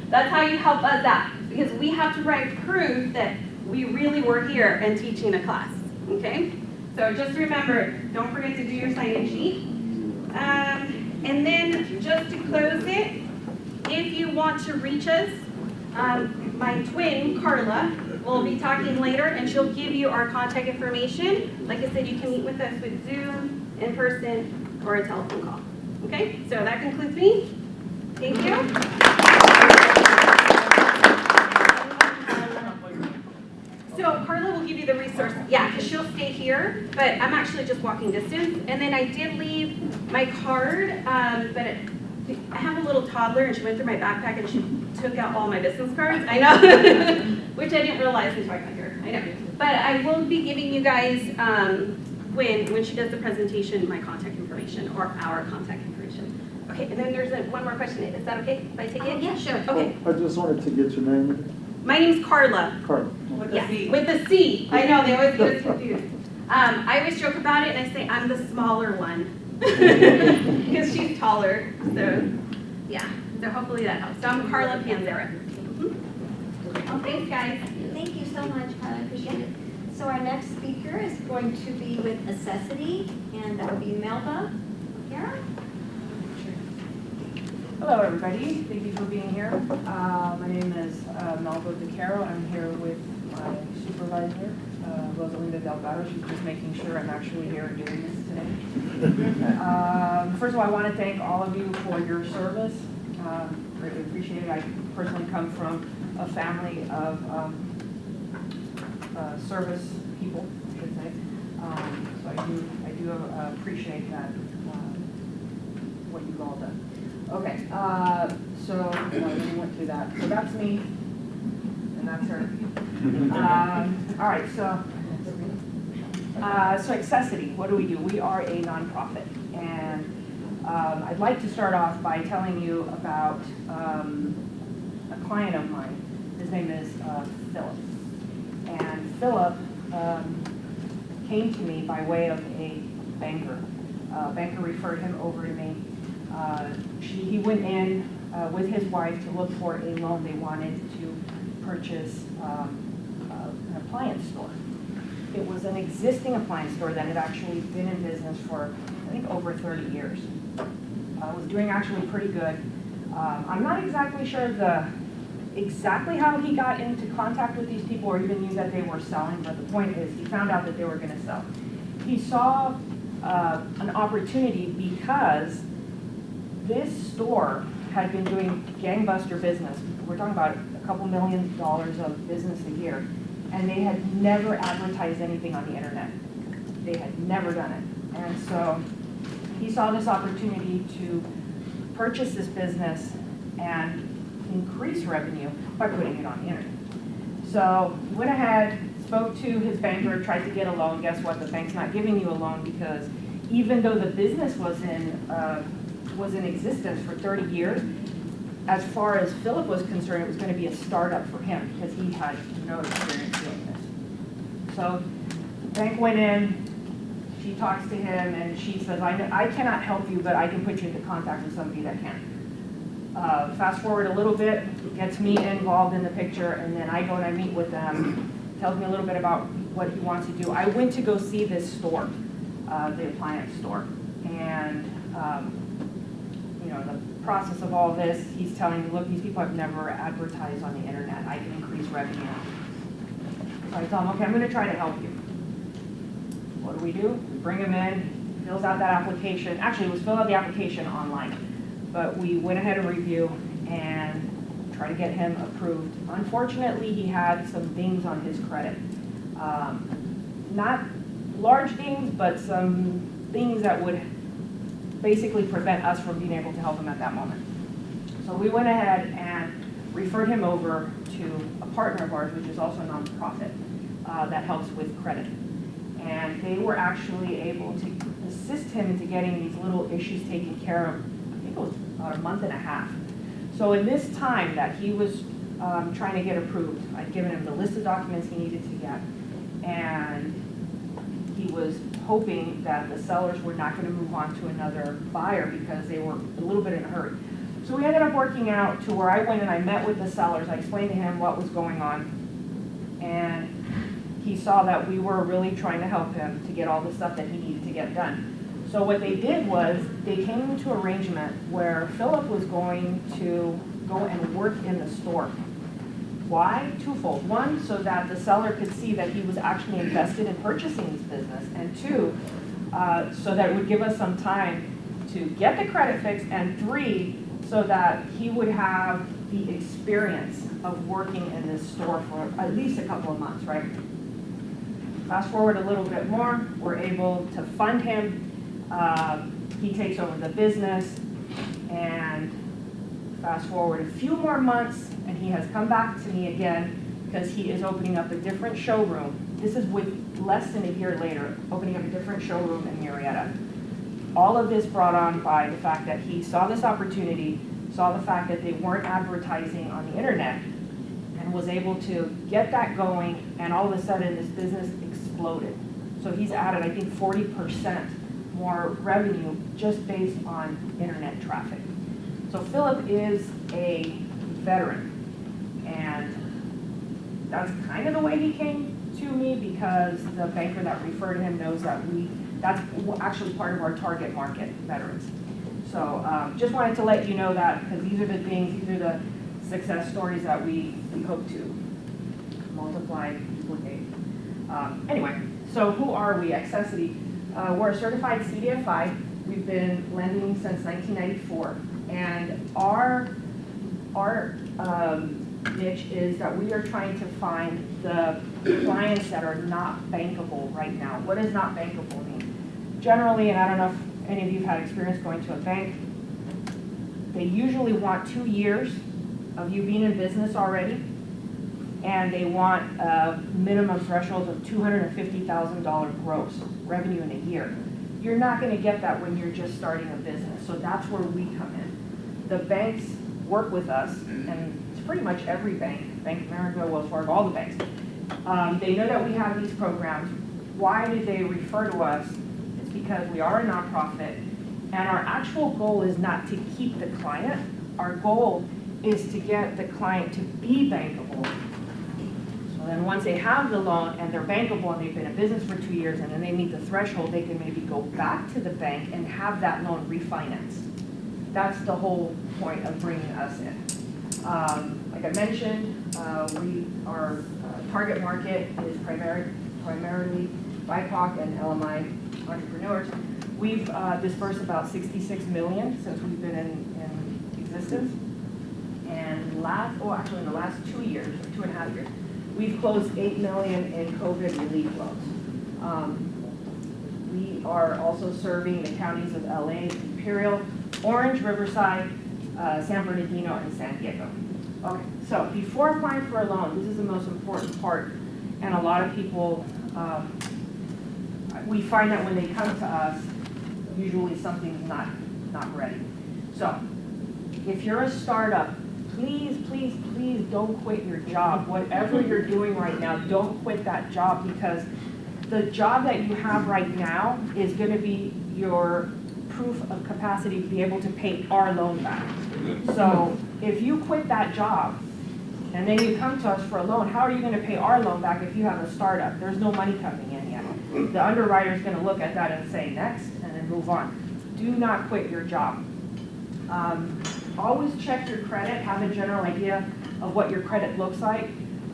That's how you help us out, because we have to write proof that we really were here and teaching a class. Okay? So just remember, don't forget to do your sign-in sheet. And then just to close it, if you want to reach us, my twin, Carla, will be talking later, and she'll give you our contact information. Like I said, you can meet with us with Zoom, in person, or a telephone call. Okay, so that concludes me. Thank you. So Carla will give you the resource, yeah, because she'll stay here, but I'm actually just walking distance. And then I did leave my card, but I have a little toddler, and she went through my backpack and she took out all my business cards. I know, which I didn't realize until I got here. I know, but I will be giving you guys when she does the presentation my contact information or our contact information. Okay, and then there's one more question. Is that okay if I take it? Yeah, sure. Okay. I just wanted to get your name. My name's Carla. Carla. Yeah, with the C. I know, they always get us confused. I always joke about it and I say I'm the smaller one because she's taller. So, yeah. So hopefully that helps. So I'm Carla Panzera. Oh, thanks, guys. Thank you so much, Carla. I appreciate it. So our next speaker is going to be with Necessity, and that will be Melba. Kara? Hello, everybody. Thank you for being here. My name is Melba DeCaro. I'm here with my supervisor, Rosalinda Delgado. She's just making sure I'm actually here and doing this today. First of all, I want to thank all of you for your service. Greatly appreciate it. I personally come from a family of service people, I should say. So I do appreciate that, what you've all done. Okay, so we went through that. So that's me, and that's her. All right, so Accessity, what do? We are a nonprofit, and I'd like to start off by telling you about a client of mine. His name is Philip, and Philip came to me by way of a banker. Banker referred him over to me. He went in with his wife to look for a loan. They wanted to purchase an appliance store. It was an existing appliance store that had actually been in business for, I think, over 30 years. Was doing actually pretty good. I'm not exactly sure exactly how he got into contact with these people or even knew that they were selling, but the point is he found out that they were going to sell. He saw an opportunity because this store had been doing gangbuster business. We're talking about a couple $1 million of business a year, and they had never advertised anything on the internet. They had never done it. And so he saw this opportunity to purchase this business and increase revenue by putting it on the internet. So he went ahead, spoke to his banker, tried to get a loan. Guess what? The bank's not giving you a loan because even though the business was in existence for 30 years, as far as Philip was concerned, it was going to be a startup for him because he had no experience doing this. So the bank went in, she talks to him, and she says, I cannot help you, but I can put you into contact with somebody that can. Fast forward a little bit, gets me involved in the picture, and then I go and I meet with them, tells me a little bit about what he wants to do. I went to go see this store, the appliance store, and you know, the process of all this, he's telling me, look, these people have never advertised on the internet. I can increase revenue. So I tell him, okay, I'm going to try to help you. What do? We bring him in, fills out that application. Actually, it was fill out the application online, but we went ahead and review and try to get him approved. Unfortunately, he had some dings on his credit. Not large dings, but some things that would basically prevent us from being able to help him at that moment. So we went ahead and referred him over to a partner of ours, which is also a nonprofit that helps with credit. And they were actually able to assist him into getting these little issues taken care of, I think it was about a month and a half. So in this time that he was trying to get approved, I'd given him the list of documents he needed to get, and he was hoping that the sellers were not going to move on to another buyer because they were a little bit in a hurry. So we ended up working out to where I went and I met with the sellers. I explained to him what was going on, and he saw that we were really trying to help him to get all the stuff that he needed to get done. So what they did was they came into arrangement where Philip was going to go and work in the store. Why? Twofold. One, so that the seller could see that he was actually invested in purchasing this business, and two, so that it would give us some time to get the credit fixed, and three, so that he would have the experience of working in this store for at least a couple of months, right? Fast forward a little bit more, we're able to fund him. He takes over the business, and fast forward a few more months, and he has come back to me again because he is opening up a different showroom. This is with less than a year later, opening up a different showroom in Murrieta. All of this brought on by the fact that he saw this opportunity, saw the fact that they weren't advertising on the internet, and was able to get that going, and all of a sudden this business exploded. So he's added, I think, 40% more revenue just based on internet traffic. So Philip is a veteran, and that's kind of the way he came to me because the banker that referred him knows that that's actually part of our target market, veterans. So just wanted to let you know that because these are the things, these are the success stories that we hope to multiply, duplicate. Anyway, so who are we? Accessity. We're a certified CDFI. We've been lending since 1994, and our niche is that we are trying to find the clients that are not bankable right now. What does not bankable mean? Generally, and I don't know if any of you have had experience going to a bank, they usually want 2 years of you being in business already, and they want minimum thresholds of $250,000 gross revenue in a year. You're not going to get that when you're just starting a business, so that's where we come in. The banks work with us, and it's pretty much every bank, Bank of America, Wells Fargo, all the banks. They know that we have these programs. Why did they refer to us? It's because we are a nonprofit, and our actual goal is not to keep the client. Our goal is to get the client to be bankable. So then once they have the loan and they're bankable and they've been in business for 2 years and then they meet the threshold, they can maybe go back to the bank and have that loan refinanced. That's the whole point of bringing us in. Like I mentioned, our target market is primarily BIPOC and LMI entrepreneurs. We've dispersed about $66 million since we've been in existence. And in the last 2 years, or 2.5 years, we've closed $8 million in COVID relief loans. We are also serving the counties of LA, Imperial, Orange, Riverside, San Bernardino, and San Diego. Okay, so before applying for a loan, this is the most important part, and a lot of people, we find that when they come to us, usually something's not ready. So if you're a startup, please, please, please don't quit your job. Whatever you're doing right now, don't quit that job, because the job that you have right now is going to be your proof of capacity to be able to pay our loan back. So if you quit that job and then you come to us for a loan, how are you gonna pay our loan back if you have a startup? There's no money coming in yet. The underwriter's gonna look at that and say, next, and then move on. Do not quit your job. Always check your credit, have a general idea of what your credit looks like.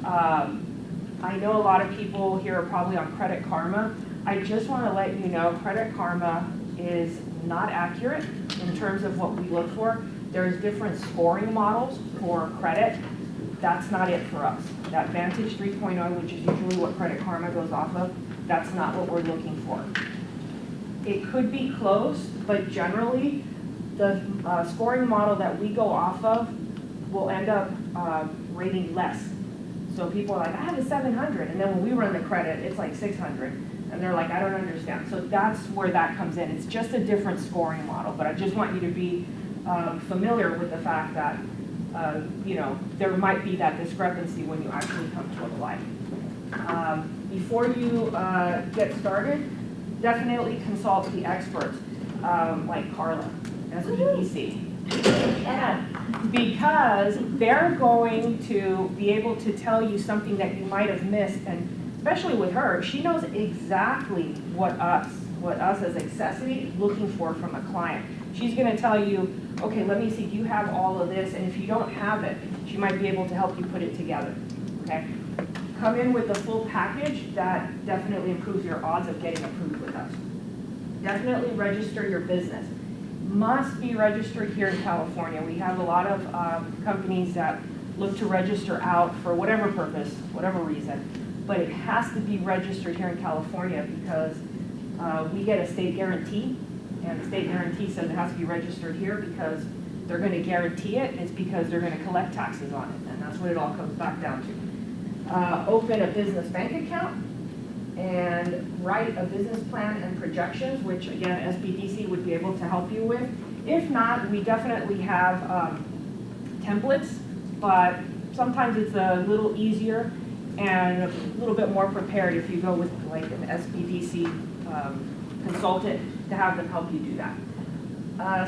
I know a lot of people here are probably on Credit Karma. I just want to let you know Credit Karma is not accurate in terms of what we look for. There's different scoring models for credit. That's not it for us. That Vantage 3.0, which is usually what Credit Karma goes off of, that's not what we're looking for. It could be close, but generally the scoring model that we go off of will end up rating less. So people are like, I have a 700, and then when we run the credit, it's like 600. And they're like, I don't understand. So that's where that comes in. It's just a different scoring model, but I just want you to be familiar with the fact that, you know, there might be that discrepancy when you actually come to apply. Before you get started, definitely consult the experts, like Carla, SBDC. Because they're going to be able to tell you something that you might have missed, and especially with her, she knows exactly what us as Accessity is looking for from a client. She's gonna tell you, okay, let me see, do you have all of this? And if you don't have it, she might be able to help you put it together, okay? Come in with the full package, that definitely improves your odds of getting approved with us. Definitely register your business. Must be registered here in California. We have a lot of companies that look to register out for whatever purpose, whatever reason, but it has to be registered here in California because we get a state guarantee, and the state guarantee says it has to be registered here because they're going to guarantee it. It's because they're going to collect taxes on it, and that's what it all comes back down to. Open a business bank account and write a business plan and projections, which again, SBDC would be able to help you with. If not, we definitely have templates, but sometimes it's a little easier and a little bit more prepared if you go with like an SBDC consultant to have them help you do that.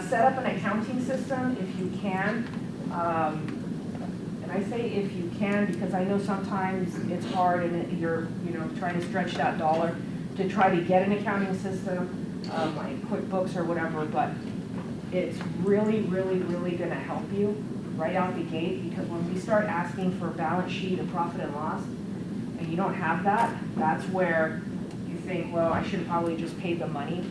Set up an accounting system if you can. And I say if you can because I know sometimes it's hard and you're trying to stretch that dollar to try to get an accounting system like QuickBooks or whatever, but it's really, really, really going to help you right out the gate because when we start asking for a balance sheet of profit and loss and you don't have that, that's where you think, well, I should have probably just paid the money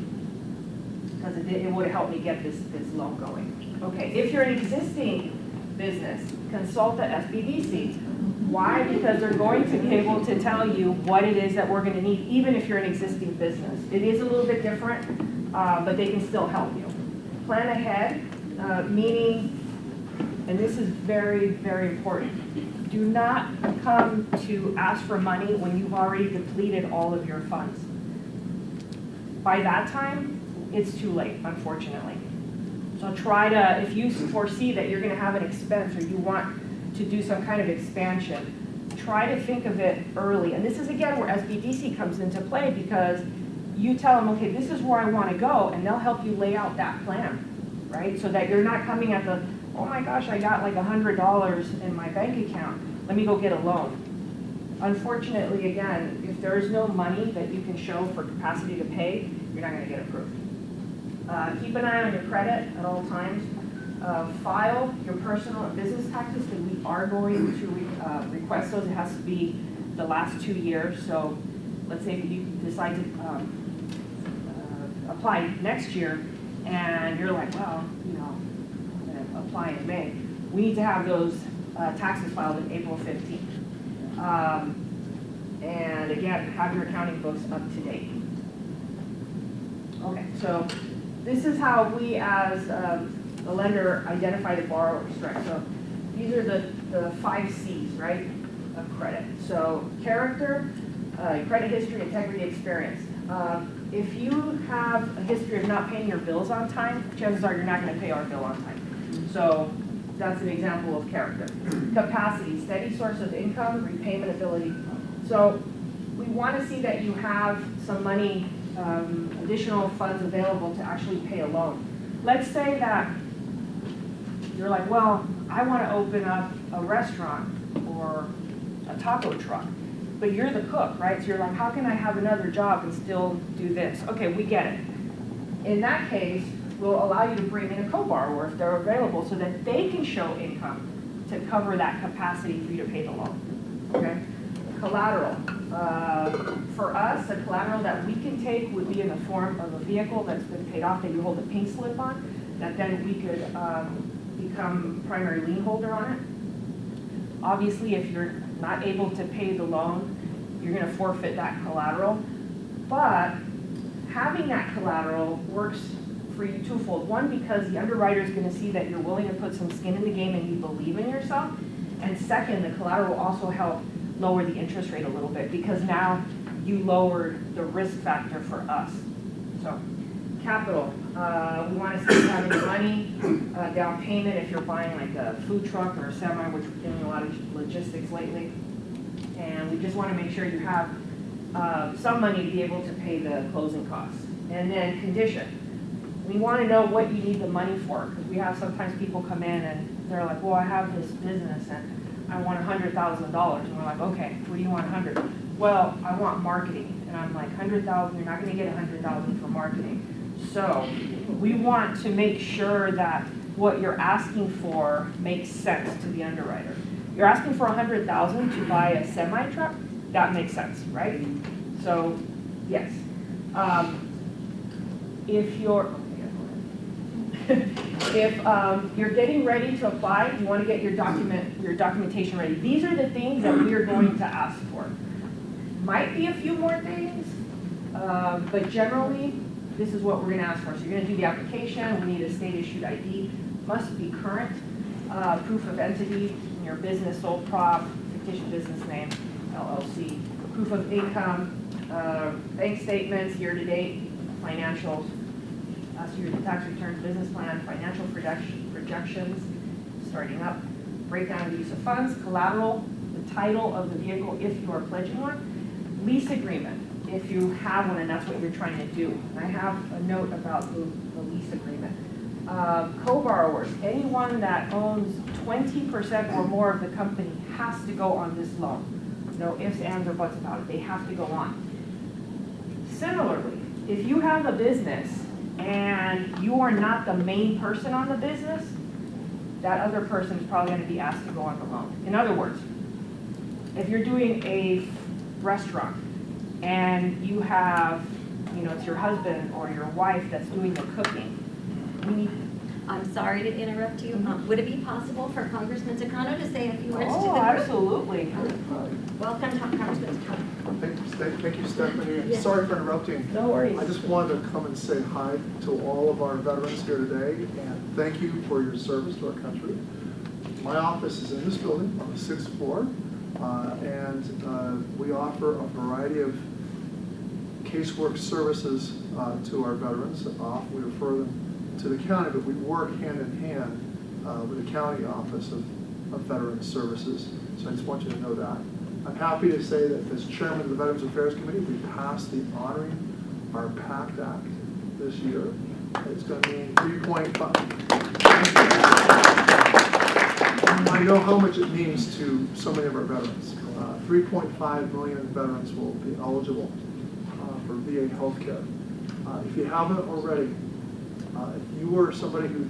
because it would have helped me get this loan going. Okay, if you're an existing business, consult the SBDC. Why? Because they're going to be able to tell you what it is that we're going to need, even if you're an existing business. It is a little bit different, but they can still help you. Plan ahead, meaning, and this is very, very important, do not come to ask for money when you've already depleted all of your funds. By that time, it's too late, unfortunately. So try to, if you foresee that you're going to have an expense or you want to do some kind of expansion, try to think of it early. And this is again where SBDC comes into play because you tell them, okay, this is where I want to go, and they'll help you lay out that plan, right? So that you're not coming at the, oh my gosh, I got like $100 in my bank account. Let me go get a loan. Unfortunately, again, if there is no money that you can show for capacity to pay, you're not going to get approved. Keep an eye on your credit at all times. File your personal and business taxes because we are going to request those. It has to be the last 2 years. So let's say if you decide to apply next year and you're like, well, I'm going to apply in May. We need to have those taxes filed in April 15th. And again, have your accounting books up to date. Okay, so this is how we as a lender identify the borrower strength. So these are the 5 C's, right, of credit. So character, credit history, integrity, experience. If you have a history of not paying your bills on time, chances are you're not going to pay our bill on time. So that's an example of character. Capacity, steady source of income, repayment ability. So we want to see that you have some money, additional funds available to actually pay a loan. Let's say that you're like, well, I want to open up a restaurant or or a taco truck. But you're the cook, right? So you're like, how can I have another job and still do this? Okay, we get it. In that case, we'll allow you to bring in a co-borrower if they're available so that they can show income to cover that capacity for you to pay the loan, okay? Collateral. For us, a collateral that we can take would be in the form of a vehicle that's been paid off that you hold a pink slip on, that then we could become primary lien holder on it. Obviously, if you're not able to pay the loan, you're gonna forfeit that collateral. But having that collateral works for you twofold. One, because the underwriter is gonna see that you're willing to put some skin in the game and you believe in yourself. And second, the collateral will also help lower the interest rate a little bit because now you lowered the risk factor for us. So, capital, we want to save having money, down payment if you're buying like a food truck or a semi, which we're doing a lot of logistics lately. And we just want to make sure you have some money to be able to pay the closing costs. And then condition. We want to know what you need the money for because we have sometimes people come in and they're like, well, I have this business and I want $100,000. And we're like, okay, what do you want 100? Well, I want marketing. And I'm like, 100,000, you're not going to get 100,000 for marketing. So we want to make sure that what you're asking for makes sense to the underwriter. You're asking for 100,000 to buy a semi truck. That makes sense, right? So, yes. If you're if you're getting ready to apply, you want to get your documentation ready. These are the things that we are going to ask for. Might be a few more things, but generally, this is what we're going to ask for. So you're going to do the application. We need a state-issued ID. Must be current. Proof of entity, your business, sole prop, fictitious business name, LLC. Proof of income, bank statements, year-to-date, financials. So your tax returns, business plan, financial projections, starting up, breakdown of the use of funds, collateral, the title of the vehicle if you are pledging one, lease agreement if you have one and that's what you're trying to do. I have a note about the lease agreement. Co-borrowers, anyone that owns 20% or more of the company has to go on this loan. No ifs, ands, or buts about it. They have to go on. Similarly, if you have a business and you are not the main person on the business, that other person is probably going to be asked to go on the loan. In other words, if you're doing a restaurant and you have, it's your husband or your wife that's doing the cooking, I'm sorry to interrupt you. Would it be possible for Congressman Takano to say a few words to the group? Oh, absolutely. Welcome, Congressman Takano. Thank you, Stephanie. Yes. Sorry for interrupting. No worries. I just wanted to come and say hi to all of our veterans here today, and thank you for your service to our country. My office is in this building on the 6th floor, and we offer a variety of casework services to our veterans. We refer them to the county, but we work hand in hand with the county office of Veterans Services. So I just want you to know that. I'm happy to say that as chairman of the Veterans Affairs Committee, we passed the Honoring Our PACT Act this year. It's going to mean 3.5. I know how much it means to so many of our veterans. 3.5 million veterans will be eligible for VA health care. If you haven't already, if you were somebody who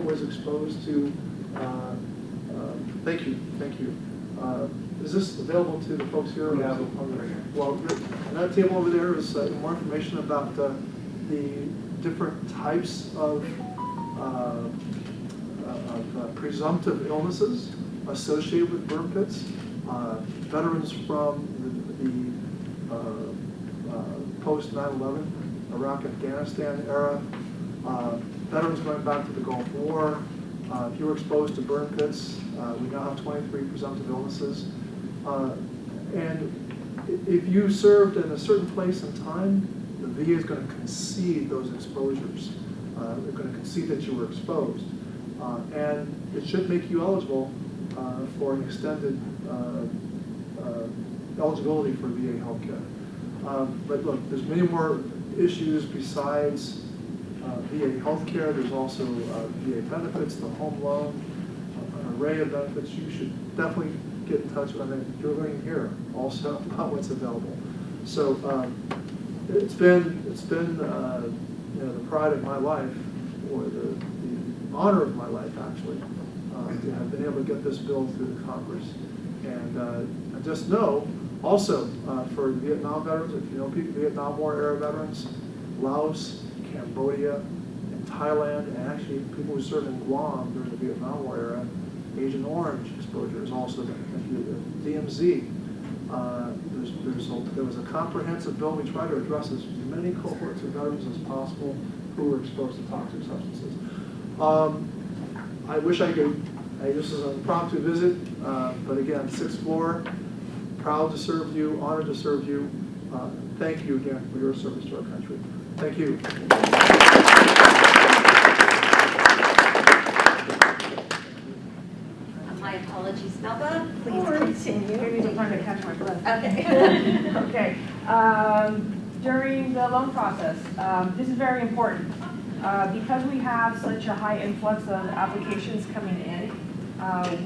was exposed to, thank you. Is this available to the folks here? Yeah. Well, on that table over there is more information about the different types of presumptive illnesses associated with burn pits. Veterans from the post 9/11 Iraq, Afghanistan era, veterans going back to the Gulf War. If you were exposed to burn pits, we now have 23 presumptive illnesses. And if you served in a certain place and time, the VA is going to concede those exposures. They're going to concede that you were exposed. And it should make you eligible for an extended eligibility for VA health care. But look, there's many more issues besides VA health care. There's also VA benefits, the home loan, an array of benefits. You should definitely get in touch with them, and you're going to hear also about what's available. So it's been you know, the pride of my life, or the honor of my life, actually, to have been able to get this bill through the Congress. And I just know, also, for Vietnam veterans, if you know people, Vietnam War era veterans, Laos, Cambodia, and Thailand, and actually people who served in Guam during the Vietnam War era, Agent Orange exposure is also DMZ. There was a comprehensive bill. We try to address as many cohorts of veterans as possible who were exposed to toxic substances. I wish I could, this is an impromptu visit, but again, 6th floor, proud to serve you, honored to serve you. Thank you again for your service to our country. Thank you. My apologies, Melba. Please continue. Maybe I'm trying to catch my breath. Okay. Okay. During the loan process, this is very important. Because we have such a high influx of applications coming in,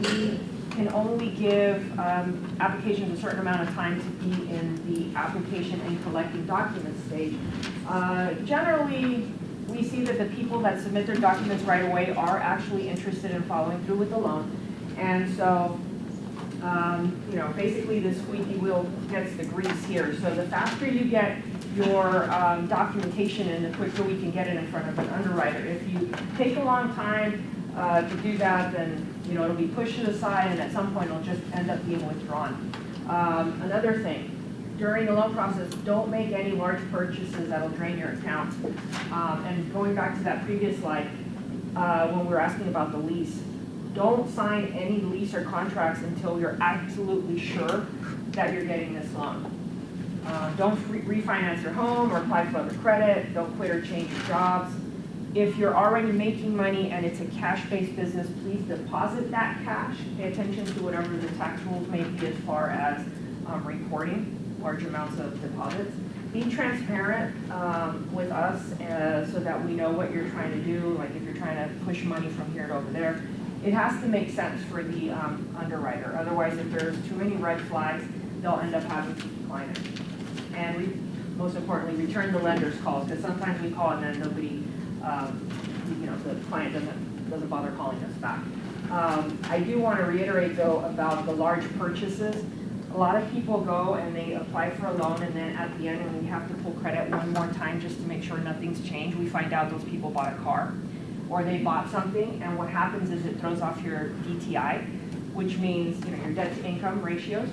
we can only give applications a certain amount of time to be in the application and collecting documents stage. Generally, we see that the people that submit their documents right away are actually interested in following through with the loan. And so, you know, basically the squeaky wheel gets the grease here. So the faster you get your documentation in, the quicker we can get it in front of an underwriter. If you take a long time to do that, then you know it'll be pushed to the side, and at some point it'll just end up being withdrawn. Another thing, during the loan process, don't make any large purchases that'll drain your account. And going back to that previous slide, when we were asking about the lease, don't sign any lease or contracts until you're absolutely sure that you're getting this loan. Don't refinance your home or apply for other credit. Don't quit or change your jobs. If you're already making money and it's a cash-based business, please deposit that cash. Pay attention to whatever the tax rules may be as far as reporting large amounts of deposits. Be transparent with us so that we know what you're trying to do, like if you're trying to push money from here to over there. It has to make sense for the underwriter. Otherwise, if there's too many red flags, they'll end up having to decline it. And most importantly, return the lender's calls, because sometimes we call and then nobody, you know, the client doesn't bother calling us back. I do want to reiterate though about the large purchases. A lot of people go and they apply for a loan, and then at the end when we have to pull credit one more time just to make sure nothing's changed, we find out those people bought a car or they bought something, and what happens is it throws off your DTI, which means, you know, your debt to income ratios.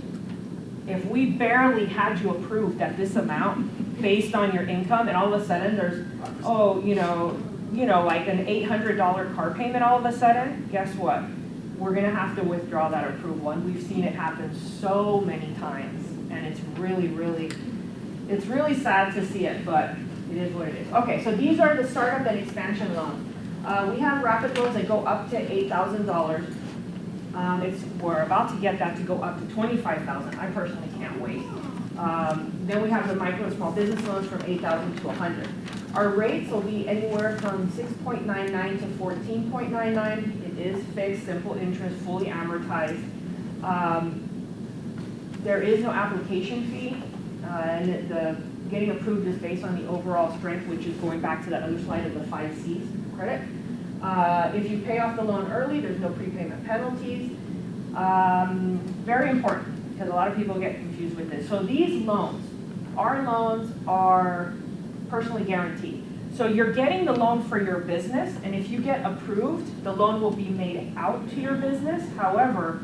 If we barely had you approved at this amount based on your income, and all of a sudden there's, oh, you know, like an $800 car payment all of a sudden, guess what? We're gonna have to withdraw that approval, and we've seen it happen so many times, and it's really, it's really sad to see it, but it is what it is. Okay, so these are the startup and expansion loans. We have rapid loans that go up to $8,000. We're about to get that to go up to $25,000. I personally can't wait. Then we have the micro and small business loans from $8,000 to $100,000. Our rates will be anywhere from 6.99 to 14.99. It is fixed, simple interest, fully amortized. There is no application fee, and the getting approved is based on the overall strength, which is going back to that other slide of the 5 C's credit. If you pay off the loan early, there's no prepayment penalties. Very important, because a lot of people get confused with this. So these loans, our loans are personally guaranteed. So you're getting the loan for your business, and if you get approved, the loan will be made out to your business. However,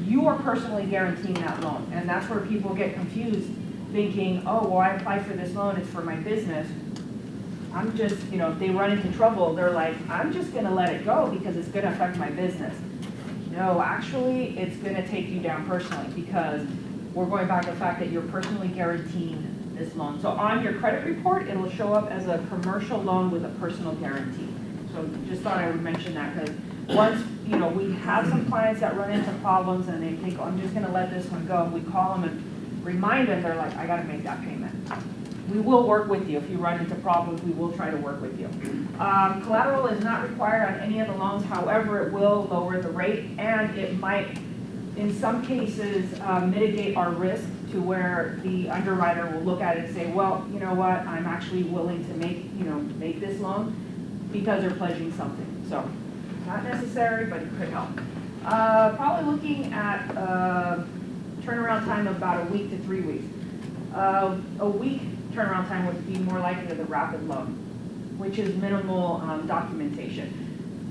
you are personally guaranteeing that loan, and that's where people get confused, thinking, oh, well, I applied for this loan, it's for my business. I'm just, you know, if they run into trouble, they're like, I'm just gonna let it go because it's gonna affect my business. No, actually, it's gonna take you down personally, because we're going back to the fact that you're personally guaranteeing this loan. So on your credit report, it'll show up as a commercial loan with a personal guarantee. So just thought I would mention that, because once, you know, we have some clients that run into problems and they think, oh, I'm just gonna let this one go, and we call them and remind them, they're like, I gotta make that payment. We will work with you. If you run into problems, we will try to work with you. Collateral is not required on any of the loans. However, it will lower the rate, and it might in some cases, mitigate our risk to where the underwriter will look at it and say, well, you know what, I'm actually willing to make this loan because they're pledging something. So, not necessary, but it could help. Probably looking at turnaround time of about a week to 3 weeks. A week turnaround time would be more likely to the rapid loan, which is minimal documentation.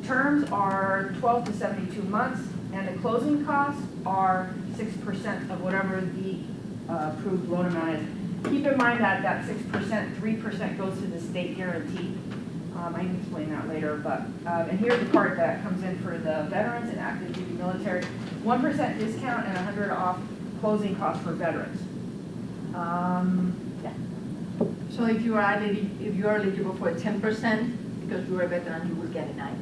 Terms are 12 to 72 months, and the closing costs are 6% of whatever the approved loan amount is. Keep in mind that that 6%, 3% goes to the state guarantee. I can explain that later, but, and here's the part that comes in for the veterans and active duty military. 1% discount and 100 off closing costs for veterans. Yeah. So if you are eligible for 10%, because you are a veteran, you will get 9%.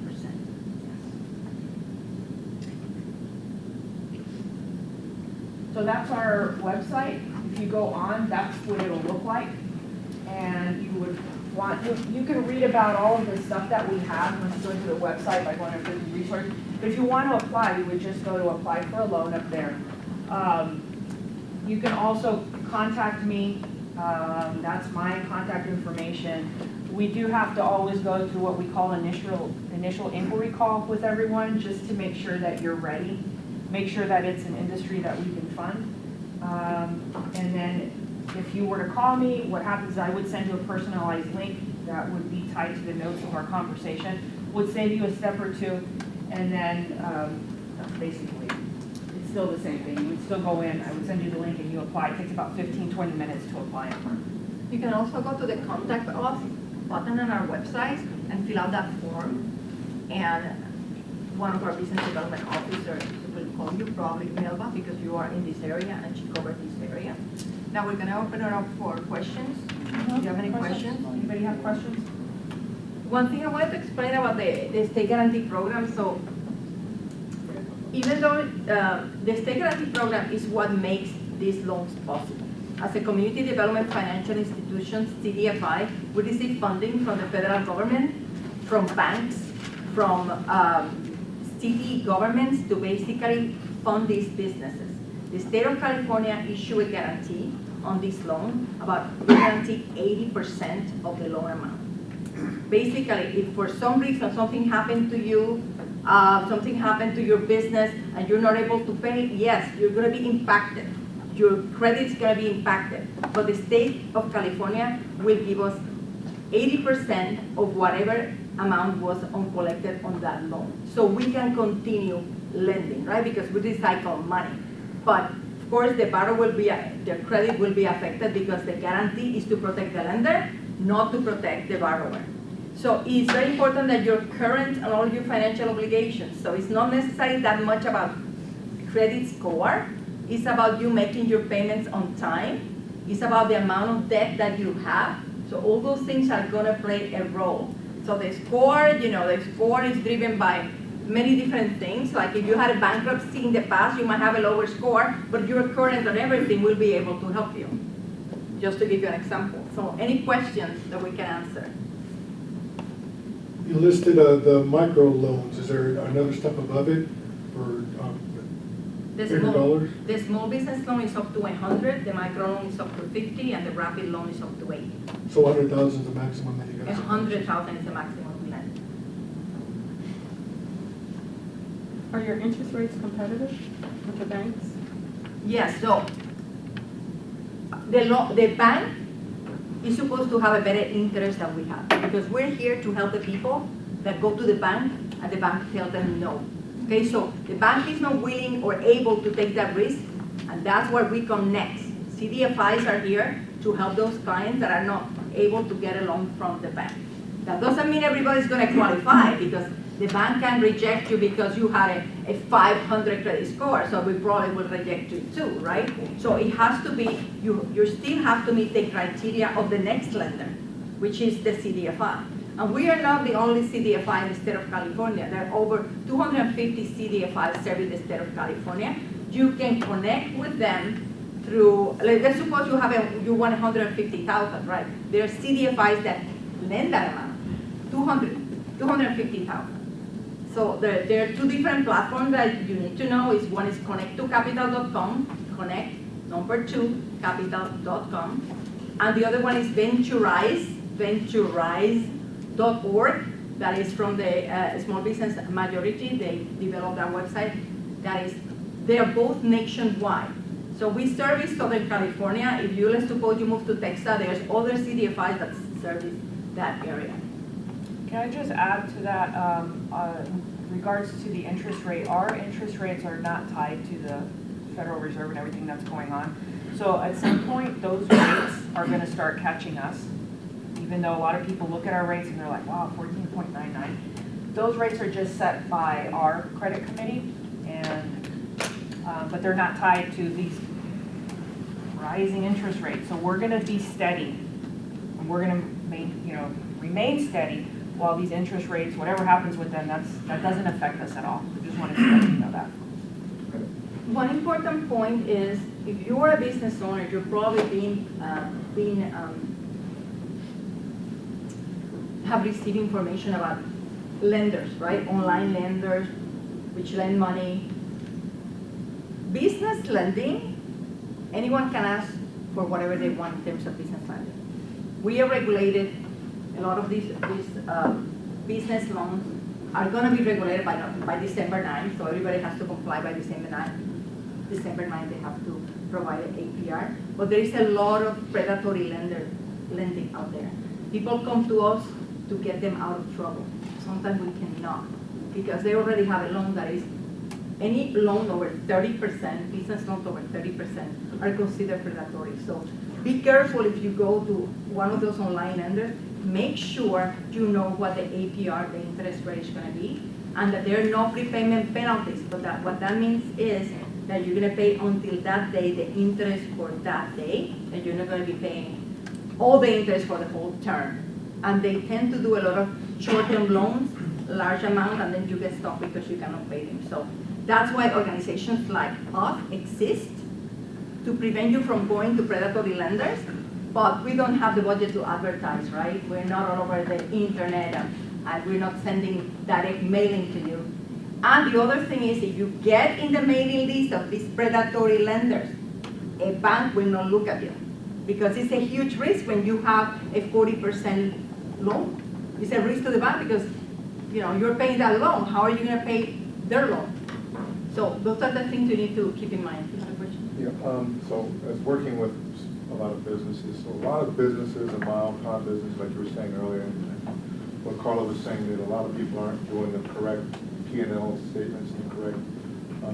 So that's our website. If you go on, that's what it'll look like. And you would want, you can read about all of the stuff that we have when you go to the website by going to the resource. But if you want to apply, you would just go to apply for a loan up there. You can also contact me. That's my contact information. We do have to always go through what we call initial inquiry call with everyone, just to make sure that you're ready. Make sure that it's an industry that we can fund. And then if you were to call me, what happens is I would send you a personalized link that would be tied to the notes of our conversation, would save you a step or two, and then basically it's still the same thing. You would still go in, I would send you the link and you apply. It takes about 15-20 minutes to apply it. You can also go to the contact us button on our website and fill out that form, and one of our business development officers will call you, probably Melba, because you are in this area and she covers this area. Now we're going to open it up for questions. Do you have any questions? Anybody have questions? One thing I wanted to explain about the state guarantee program. So even though the state guarantee program is what makes these loans possible, as a community development financial institution, CDFI, we receive funding from the federal government, from banks, from city governments to basically fund these businesses. The state of California issue a guarantee on this loan, we guarantee 80% of the loan amount. Basically, if for some reason something happened to you, something happened to your business and you're not able to pay, yes, you're going to be impacted. Your credit's going to be impacted. But the state of California will give us 80% of whatever amount was uncollected on that loan. So we can continue lending, right? Because we recycle money. But of course, the borrower will be, the credit will be affected because the guarantee is to protect the lender, not to protect the borrower. So it's very important that you're current on all your financial obligations. So it's not necessarily that much about credit score. It's about you making your payments on time. It's about the amount of debt that you have. So all those things are going to play a role. So the score, the score is driven by many different things. Like if you had a bankruptcy in the past, you might have a lower score, but your current on everything will be able to help you. Just to give you an example. So any questions that we can answer? You listed the micro loans. Is there another step above it for bigger dollars? The small business loan is up to 100, the micro loan is up to 50, and the rapid loan is up to 80. So 100,000 is the maximum that you guys? 100,000 is the maximum we lend. Are your interest rates competitive with the banks? Yes, so the bank is supposed to have a better interest than we have, because we're here to help the people that go to the bank and the bank tells them no. Okay, so the bank is not willing or able to take that risk, and that's where we come next. CDFIs are here to help those clients that are not able to get a loan from the bank. That doesn't mean everybody's going to qualify, because the bank can reject you because you had a 500 credit score, so we probably will reject you too, right? So it has to be, you still have to meet the criteria of the next lender, which is the CDFI. And we are not the only CDFI in the state of California. There are over 250 CDFIs serving the state of California. You can connect with them through, let's suppose you want 150,000, right? There are CDFIs that lend that amount, 250,000. So there are two different platforms that you need to know. One is connect2capital.com, connect2capital.com, and the other one is venturize.org. That is from the Small Business Majority. They developed that website. They are both nationwide. So we service Southern California. If you, let's suppose you move to Texas, there's other CDFIs that service that area. Can I just add to that, in regards to the interest rate, our interest rates are not tied to the Federal Reserve and everything that's going on. So at some point, those rates are gonna start catching us, even though a lot of people look at our rates and they're like, wow, 14.99. Those rates are just set by our credit committee, and but they're not tied to these rising interest rates. So we're gonna be steady, and we're gonna remain steady while these interest rates, whatever happens with them, that doesn't affect us at all. I just wanted to let you know that. One important point is, if you are a business owner, you're probably have received information about lenders, right? Online lenders, which lend money. Business lending, anyone can ask for whatever they want in terms of business lending. We are regulated. A lot of these business loans are going to be regulated by December 9th, so everybody has to comply by December 9th. December 9th, they have to provide an APR. But there is a lot of predatory lending out there. People come to us to get them out of trouble. Sometimes we cannot, because they already have a loan that is, any loan over 30%, business loans over 30% are considered predatory. So be careful if you go to one of those online lenders. Make sure you know what the APR, the interest rate is going to be, and that there are no prepayment penalties. But what that means is that you're going to pay until that day the interest for that day, and you're not going to be paying all the interest for the whole term. And they tend to do a lot of short-term loans, large amount, and then you get stuck because you cannot pay them. So that's why organizations like us exist, to prevent you from going to predatory lenders. But we don't have the budget to advertise, right? We're not all over the internet, and we're not sending direct mailing to you. And the other thing is, if you get in the mailing list of these predatory lenders, a bank will not look at you, because it's a huge risk when you have a 40% loan. It's a risk to the bank because you're paying that loan. How are you going to pay their loan? So those are the things you need to keep in mind. Yeah, so as working with a lot of businesses, so a lot of businesses and mom-and-pop businesses, like you were saying earlier, and what Carla was saying, that a lot of people aren't doing the correct P&L statements and the correct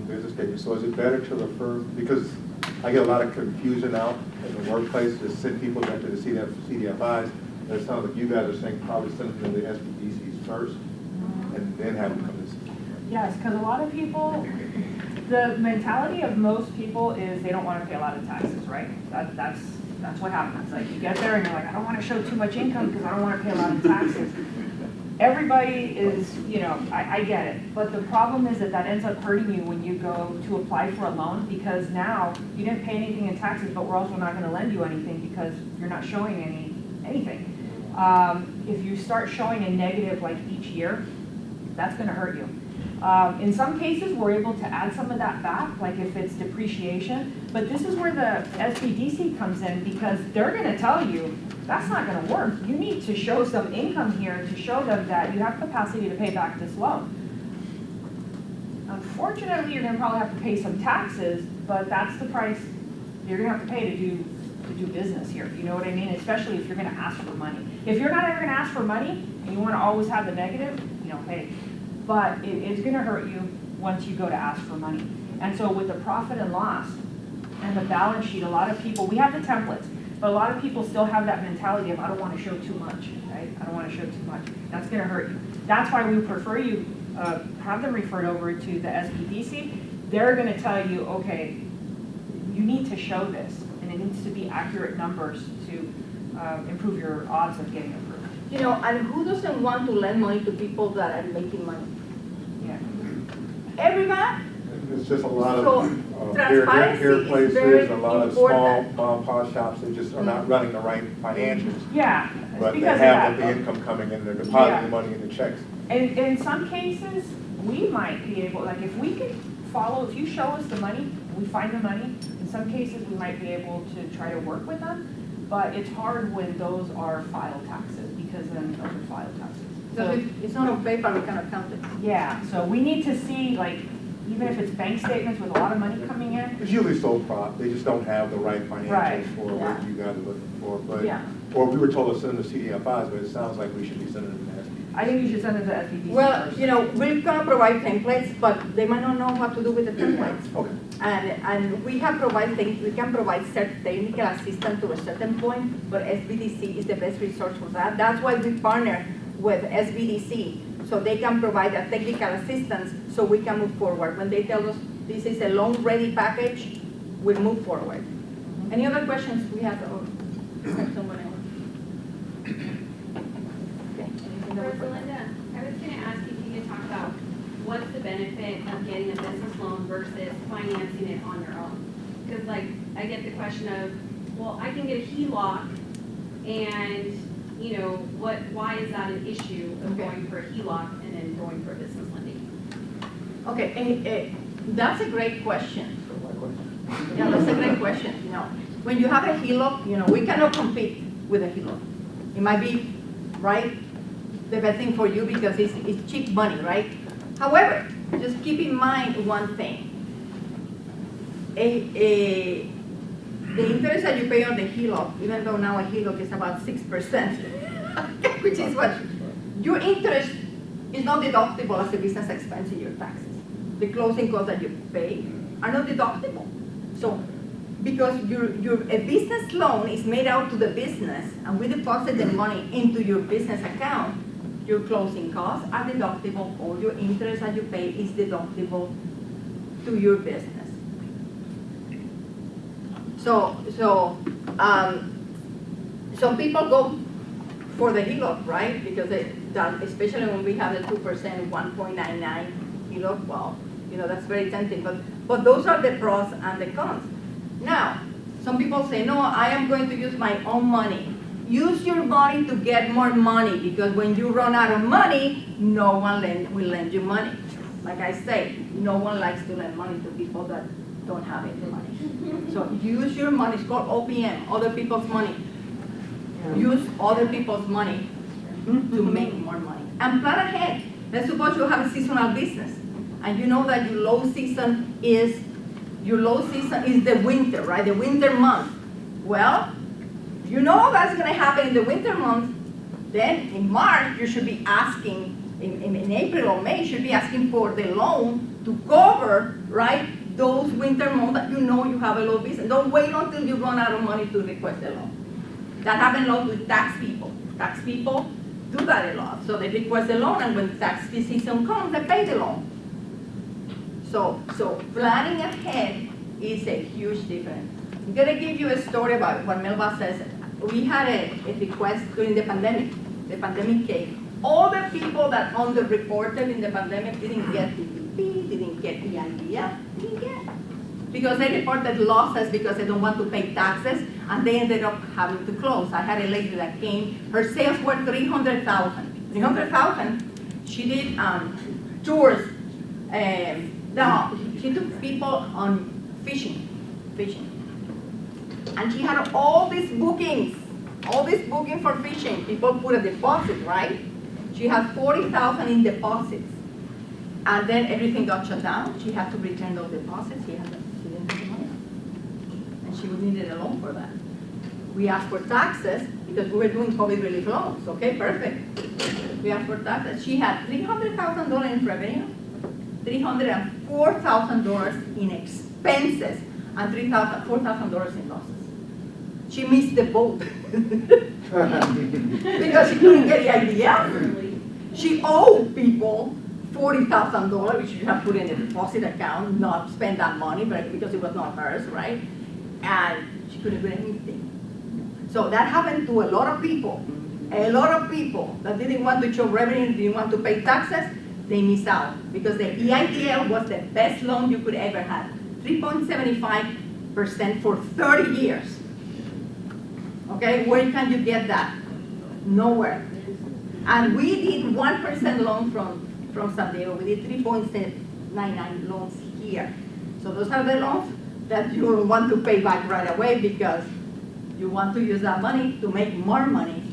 business statements. So is it better to refer, because I get a lot of confusion out in the workplace, to send people back to the CDFIs, and it sounds like you guys are saying probably send them to the SBDCs first, and then have them come to the Yes, because a lot of people, the mentality of most people is they don't want to pay a lot of taxes, right? That's what happens. Like, you get there and you're like, I don't want to show too much income because I don't want to pay a lot of taxes. Everybody is, I get it. But the problem is that ends up hurting you when you go to apply for a loan, because now you didn't pay anything in taxes, but we're also not going to lend you anything because you're not showing anything. If you start showing a negative like each year, that's going to hurt you. In some cases, we're able to add some of that back, like if it's depreciation, but this is where the SBDC comes in, because they're going to tell you, that's not going to work. You need to show some income here to show them that you have capacity to pay back this loan. Unfortunately, you're going to probably have to pay some taxes, but that's the price you're going to have to pay to do business here. You know what I mean? Especially if you're going to ask for money. If you're not ever going to ask for money, and you want to always have the negative, hey, but it's going to hurt you once you go to ask for money. And so with the profit and loss and the balance sheet, a lot of people, we have the templates, but a lot of people still have that mentality of, I don't want to show too much, right? I don't want to show too much. That's going to hurt you. That's why we prefer you have them referred over to the SBDC. They're going to tell you, okay, you need to show this, and it needs to be accurate numbers to improve your odds of getting approved. And who doesn't want to lend money to people that are making money? Yeah. Everybody. It's just a lot of transparency peer is places, very a lot of small mom-and-pop shops that just are not running the right financials. Yeah. But they have the income coming in, they're depositing money in the checks. And in some cases, we might be able, like if we can follow, if you show us the money, we find the money, in some cases we might be able to try to work with them, but it's hard when those are file taxes, because then those are file taxes. So it's not on paper, we cannot count it. Yeah, so we need to see, like, even if it's bank statements with a lot of money coming in. It's usually sole prop, they just don't have the right Right, financials for yeah. what you guys are looking for, but, Yeah. or we were told to send them to CDFIs, but it sounds like we should be sending them to SBDs. I think you should send it to SBDC Well, first. you know, we're gonna provide templates, but they might not know what to do with the templates. Okay. And we have provided, we can provide certain technical assistance to a certain point, but SBDC is the best resource for that. That's why we partner with SBDC, so they can provide a technical assistance so we can move forward. When they tell us this is a loan-ready package, we'll move forward. Any other questions we have? Someone else? Okay, anything that we forgot? Rosalinda, I was gonna ask if you could talk about what's the benefit of getting a business loan versus financing it on your own? Because like, I get the question of, well, I can get a HELOC and, you know, why is that an issue of Okay. going for a HELOC and then going for business lending? Okay, that's a great question. Yeah, that's a great question. You know, when you have a HELOC, you know, we cannot compete with a HELOC. It might be, right, the best thing for you because it's cheap money, right? However, just keep in mind one thing. The interest that you pay on the HELOC, even though now a HELOC is about 6%, which is what, your interest is not deductible as a business expense in your taxes. The closing costs that you pay are not deductible. So, because a business loan is made out to the business and we deposit the money into your business account, your closing costs are deductible, all your interest that you pay is deductible to your business. So some people go for the HELOC, right? Because especially when we have the 2%, 1.99 HELOC, well, you know, that's very tempting. But those are the pros and the cons. Now, some people say, no, I am going to use my own money. Use your money to get more money, because when you run out of money, no one will lend you money. Like I say, no one likes to lend money to people that don't have any money. So use your money. It's called OPM, other people's money. Use other people's money to make more money. And plan ahead. Let's suppose you have a seasonal business, and you know that your low season is the winter, right? The winter month. Well, you know that's going to happen in the winter month. Then in March, you should be asking, in April or May, you should be asking for the loan to cover, right, those winter months that you know you have a low business. Don't wait until you run out of money to request a loan. That happens a lot with tax people. Tax people do that a lot. So they request a loan, and when tax season comes, they pay the loan. So planning ahead is a huge difference. I'm gonna give you a story about what Melba says. We had a request during the pandemic. The pandemic came. All the people that underreported in the pandemic didn't get PPP, didn't get EIDL, didn't get. Because they reported losses because they don't want to pay taxes, and they ended up having to close. I had a lady that came, her sales were $300,000. $300,000, she did tours. Now, she took people on fishing. And she had all these bookings for fishing. People put a deposit, right? She had 40,000 in deposits. And then everything got shut down. She had to return those deposits. She didn't have the money. And she needed a loan for that. We asked for taxes because we were doing COVID relief loans. Okay, perfect. We asked for taxes. She had $300,000 in revenue, $304,000 in expenses, and $4,000 in losses. She missed the boat because she couldn't get the idea. She owed people $40,000, which she had put in a deposit account, not spend that money, but because it was not hers, right? And she couldn't do anything. So that happened to a lot of people. A lot of people that didn't want to show revenue, didn't want to pay taxes, they missed out because the EIDL was the best loan you could ever have. 3.75% for 30 years. Okay, where can you get that? Nowhere. And we did 1% loan from from San Diego. We did 3.99 loans here. So those are the loans that you want to pay back right away because you want to use that money to make more money.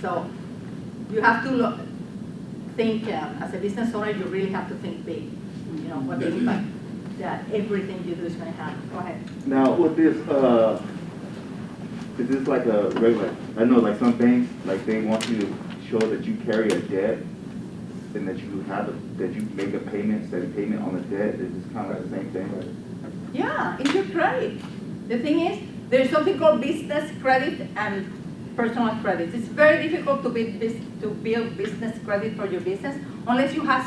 So you have to think, as a business owner, you really have to think big. You know, what the impact that everything you do is going to have. Go ahead. Now, with this, is this like a regular, I know like some banks, like they want you to show that you carry a debt and that you have, that you make a payment, set a payment on the debt. Is this kind of like the same thing? Yeah, it's your credit. The thing is, there's something called business credit and personal credit. It's very difficult to build business credit for your business unless you have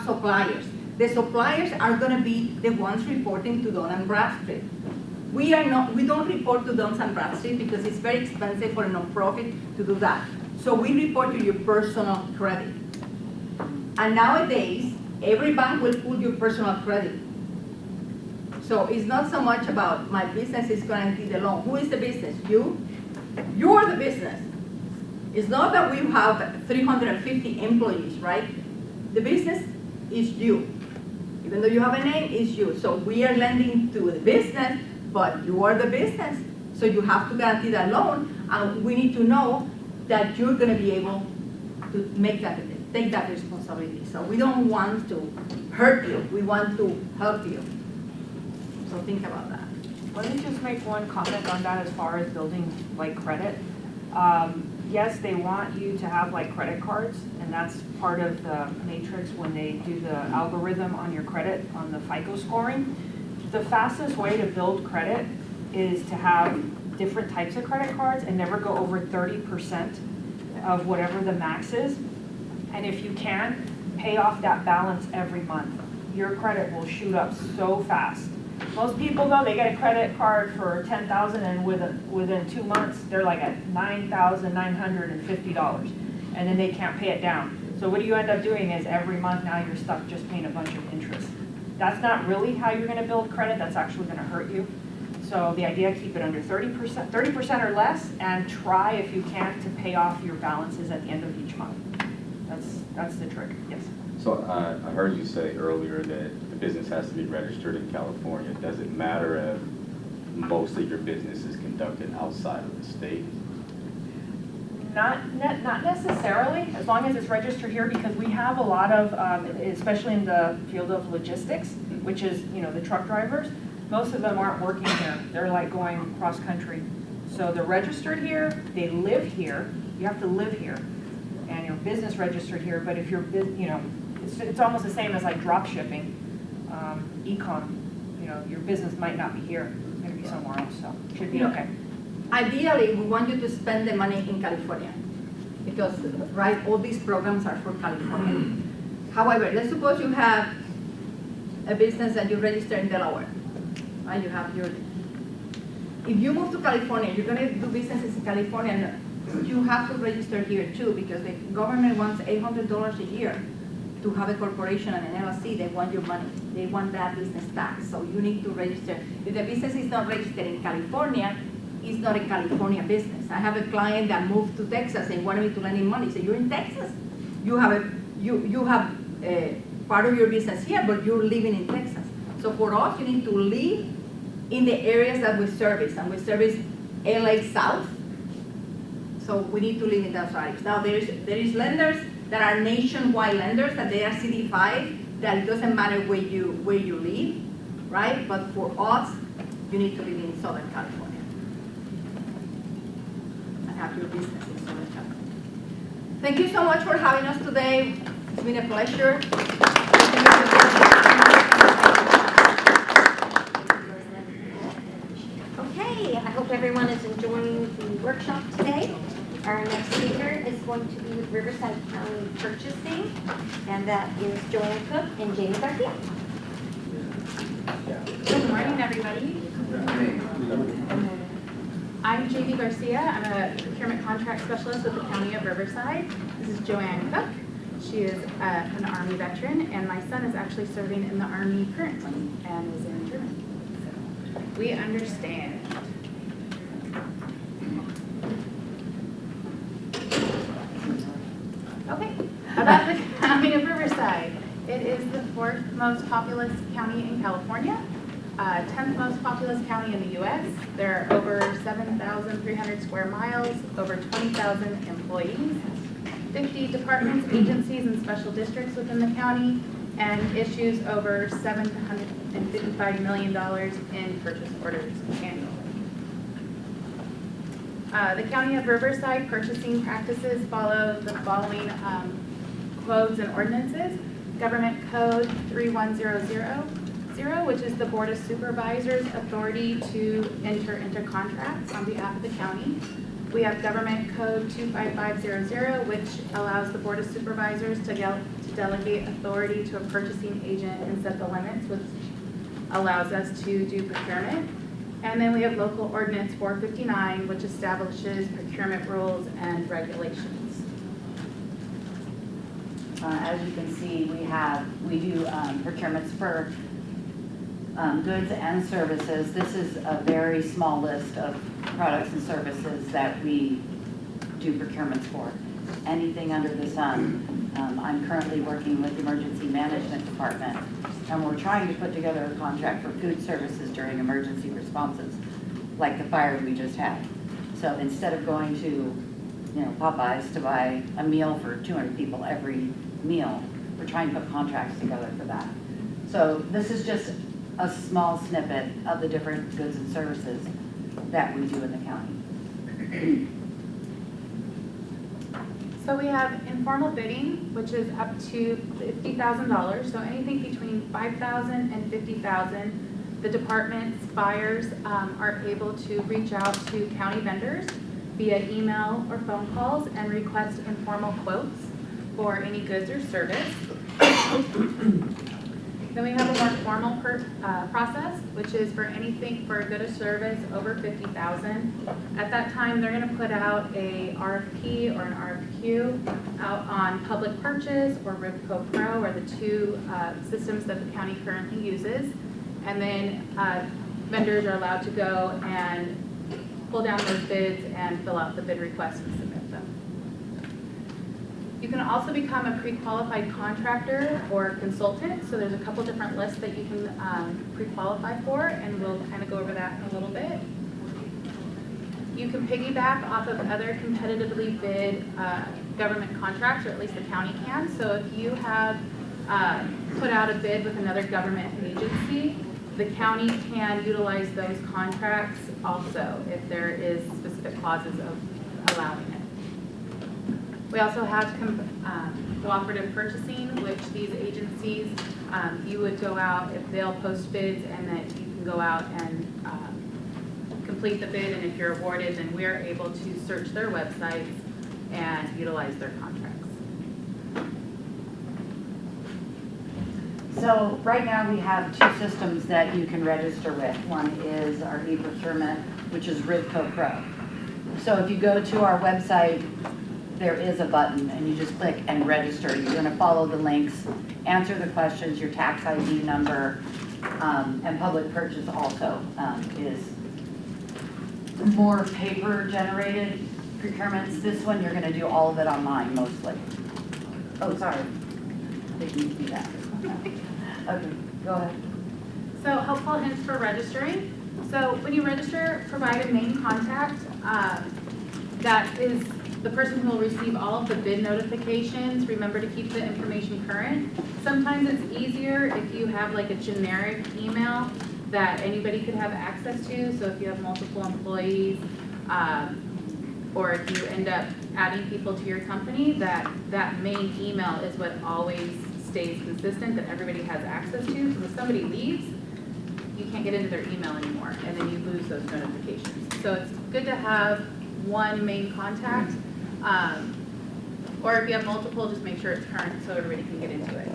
suppliers. The suppliers are going to be the ones reporting to Dun & Bradstreet. We don't report to Dun & Bradstreet because it's very expensive for a nonprofit to do that. So we report to your personal credit. And nowadays, every bank will pull your personal credit. So it's not so much about my business is guaranteed the loan. Who is the business? You? You are the business. It's not that we have 350 employees, right? The business is you. Even though you have a name, it's you. So we are lending to the business, but you are the business. So you have to guarantee that loan, and we need to know that you're going to be able to take that responsibility. So we don't want to hurt you. We want to help you. So think about that. Let me just make one comment on that as far as building like credit. Yes, they want you to have like credit cards, and that's part of the matrix when they do the algorithm on your credit, on the FICO scoring. The fastest way to build credit is to have different types of credit cards and never go over 30% of whatever the max is. And if you can, pay off that balance every month. Your credit will shoot up so fast. Most people, though, they get a credit card for $10,000 and within 2 months, they're like at $9,950, and then they can't pay it down. So what you end up doing is every month now you're stuck just paying a bunch of interest. That's not really how you're going to build credit. That's actually going to hurt you. So the idea, keep it under 30% or less, and try if you can to pay off your balances at the end of each month. That's the trick. Yes. So I heard you say earlier that the business has to be registered in California. Does it matter if most of your business is conducted outside of the state? Not necessarily, as long as it's registered here, because we have a lot of, especially in the field of logistics, which is, the truck drivers, most of them aren't working here. They're like going cross country. So they're registered here, they live here, you have to live here, and your business registered here, but if you're, it's almost the same as like drop shipping, e-com, your business might not be here, it's gonna be somewhere else, so it should be okay. Ideally, we want you to spend the money in California because, right, all these programs are for California. However, let's suppose you have a business that you register in Delaware, right? You have your, if you move to California, you're going to do businesses in California, you have to register here too because the government wants $800 a year to have a corporation and an LLC. They want your money. They want that business tax. So you need to register. If the business is not registered in California, it's not a California business. I have a client that moved to Texas and wanted me to lend him money. So you're in Texas. You have part of your business here, but you're living in Texas. So for us, you need to live in the areas that we service, and we service LA South. So we need to live in those areas. Now there is lenders that are nationwide lenders that they are CD5. That it doesn't matter where you live, right? But for us, you need to live in Southern California. Have your business in Southern California. Thank you so much for having us today. It's been a pleasure. Okay, I hope everyone is enjoying the workshop today. Our next speaker is going to be with Riverside County Purchasing, and that is Joanne Cook and Jamie Garcia. Good morning, everybody. I'm Jamie Garcia. I'm a procurement contract specialist with the County of Riverside. This is Joanne Cook. She is an Army veteran, and my son is actually serving in the Army currently and is in Germany. So we understand. Okay, about the It is the 4th most populous county in California, 10th most populous county in the US. There are over 7,300 square miles, over 20,000 employees, 50 departments, agencies, and special districts within the county, and issues over $755 million in purchase orders annually. The County of Riverside purchasing practices follow the following codes and ordinances. Government Code 31000, which is the Board of Supervisors' authority to enter into contracts on behalf of the county. We have Government Code 25500, which allows the Board of Supervisors to delegate authority to a purchasing agent and set the limits, which allows us to do procurement. And then we have Local Ordinance 459, which establishes procurement rules and regulations. As you can see, we do procurements for goods and services. This is a very small list of products and services that we do procurements for. Anything under the sun. I'm currently working with the Emergency Management Department, and we're trying to put together a contract for food services during emergency responses, like the fire we just had. So instead of going to, Popeyes to buy a meal for 200 people every meal, we're trying to put contracts together for that. So this is just a small snippet of the different goods and services that we do in the county. So we have informal bidding, which is up to $50,000. So anything between $5,000 and $50,000, the department's buyers are able to reach out to county vendors via email or phone calls and request informal quotes for any goods or service. Then we have a more formal process, which is for anything for a good or service over $50,000. At that time, they're going to put out a RFP or an RFQ out on Public Purchase or Riverside Pro, are the two systems that the county currently uses. And then vendors are allowed to go and pull down those bids and fill out the bid requests and submit them. You can also become a pre-qualified contractor or consultant. So there's a couple different lists that you can pre-qualify for, and we'll kind of go over that in a little bit. You can piggyback off of other competitively bid government contracts, or at least the county can. So if you have put out a bid with another government agency, the county can utilize those contracts also if there is specific clauses of allowing it. We also have cooperative purchasing, which these agencies, you would go out, if they'll post bids, and that you can go out and complete the bid, and if you're awarded, then we're able to search their websites and utilize their contracts. So right now we have two systems that you can register with. One is our e-procurement, which is Riverside Pro. So if you go to our website, there is a button and you just click and register. You're going to follow the links, answer the questions, your tax ID number, and Public Purchase also is more paper generated procurements. This one you're going to do all of it online mostly. Oh, sorry. Didn't need to be that. Okay, go ahead. So helpful hints for registering. So when you register, provide a main contact that is the person who will receive all of the bid notifications. Remember to keep the information current. Sometimes it's easier if you have like a generic email that anybody could have access to. So if you have multiple employees, or if you end up adding people to your company, that main email is what always stays consistent, that everybody has access to. So if somebody leaves, you can't get into their email anymore, and then you lose those notifications. So it's good to have one main contact, or if you have multiple, just make sure it's current so everybody can get into it.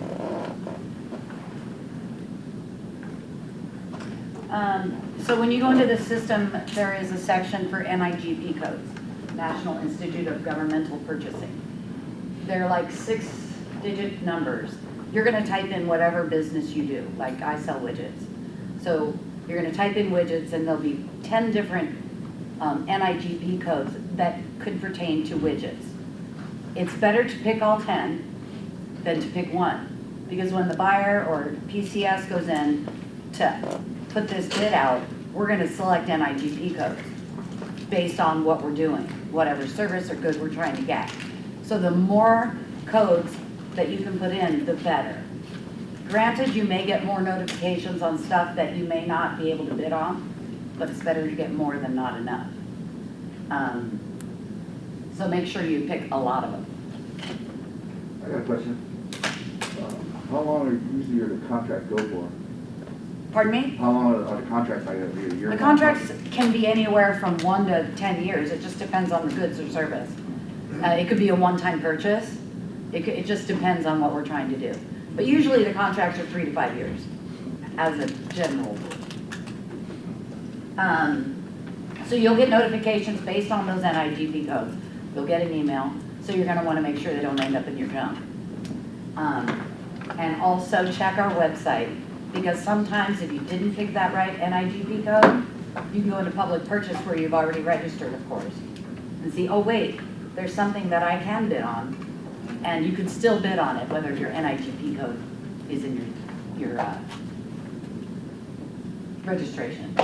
So when you go into the system, there is a section for NIGP codes, National Institute of Governmental Purchasing. They're like 6-digit numbers. You're going to type in whatever business you do, like I sell widgets. So you're going to type in widgets, and there'll be 10 different NIGP codes that could pertain to widgets. It's better to pick all 10 than to pick one Because when the buyer or PCS goes in to put this bid out, we're gonna select NIGP codes based on what we're doing, whatever service or good we're trying to get. So the more codes that you can put in, the better. Granted, you may get more notifications on stuff that you may not be able to bid on, but it's better to get more than not enough. So make sure you pick a lot of them. I got a question. How long are usually the contract go for? Pardon me? How long are the contracts like a year? The contracts can be anywhere from 1 to 10 years. It just depends on the goods or service. It could be a one-time purchase. It just depends on what we're trying to do. But usually the contracts are 3 to 5 years as a general rule. So you'll get notifications based on those NIGP codes. You'll get an email, so you're gonna wanna make sure they don't end up in your junk. And also check our website, because sometimes if you didn't pick that right NIGP code, you can go into public purchase where you've already registered, of course, and see, oh wait, there's something that I can bid on, and you can still bid on it, whether your NIGP code is in your registration.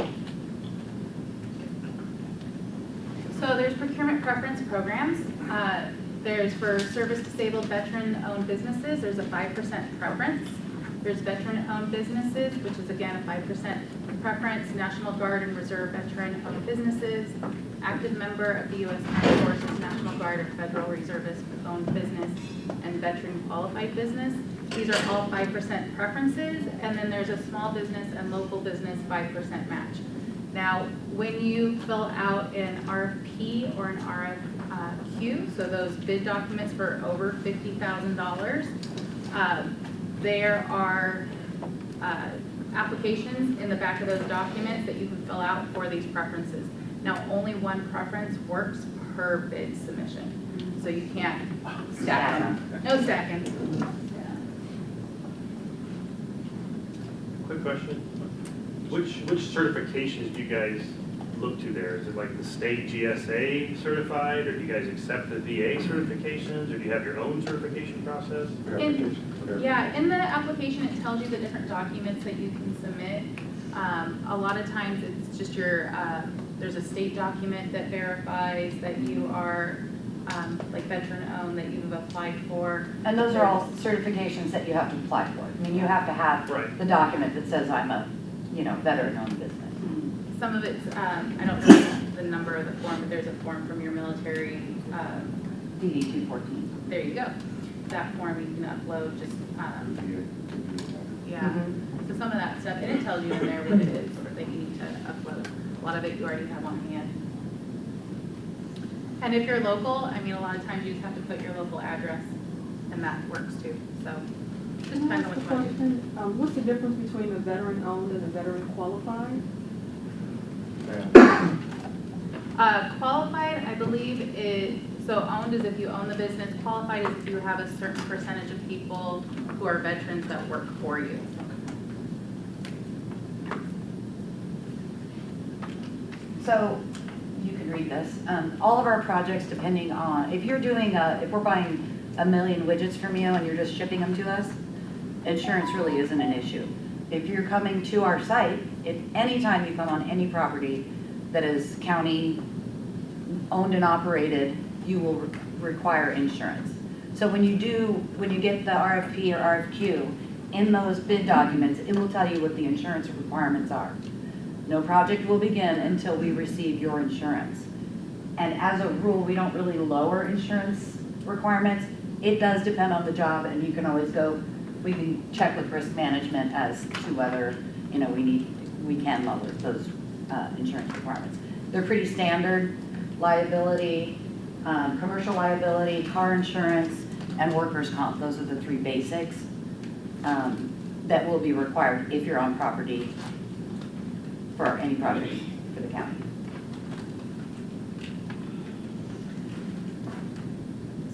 So there's procurement preference programs. There's for service-disabled veteran-owned businesses, there's a 5% preference. There's veteran-owned businesses, which is again a 5% preference. National Guard and Reserve veteran-owned businesses. Active member of the U.S. Armed Forces, National Guard, or Federal Reservist-owned business, and veteran qualified business. These are all 5% preferences, and then there's a small business and local business 5% match. Now, when you fill out an RFP or an RFQ, so those bid documents for over $50,000, there are applications in the back of those documents that you can fill out for these preferences. Now, only one preference works per bid submission, so you can't stack them. No stacking. Quick question. Which certifications do you guys look to there? Is it like the state GSA certified, or do you guys accept the VA certifications, or do you have your own certification process? Yeah, in the application, it tells you the different documents that you can submit. A lot of times, it's just your, there's a state document that verifies that you are like veteran-owned, that you've applied for. And those are all certifications that you have to apply for. I mean, you have to have the document that says I'm a, veteran-owned business. Some of it's, I don't know the number of the form, but there's a form from your military. DD 214. There you go. That form you can upload just, yeah. So some of that stuff, and it tells you in there what it is that you need to upload. A lot of it you already have on hand. And if you're local, I mean, a lot of times you just have to put your local address, and that works too. So just depends on what you want to do. What's the difference between a veteran-owned and a veteran qualified? Qualified, I believe, is, so owned is if you own the business. Qualified is if you have a certain percentage of people who are veterans that work for you. So you can read this. All of our projects, depending on, if you're doing if we're buying 1 million widgets from you and you're just shipping them to us, insurance really isn't an issue. If you're coming to our site, if anytime you come on any property that is county owned and operated, you will require insurance. So when you get the RFP or RFQ, in those bid documents, it will tell you what the insurance requirements are. No project will begin until we receive your insurance. And as a rule, we don't really lower insurance requirements. It does depend on the job, and you can always go, we can check with risk management as to whether, we can lower those insurance requirements. They're pretty standard: liability, commercial liability, car insurance, and workers' comp. Those are the 3 basics that will be required if you're on property for any project for the county.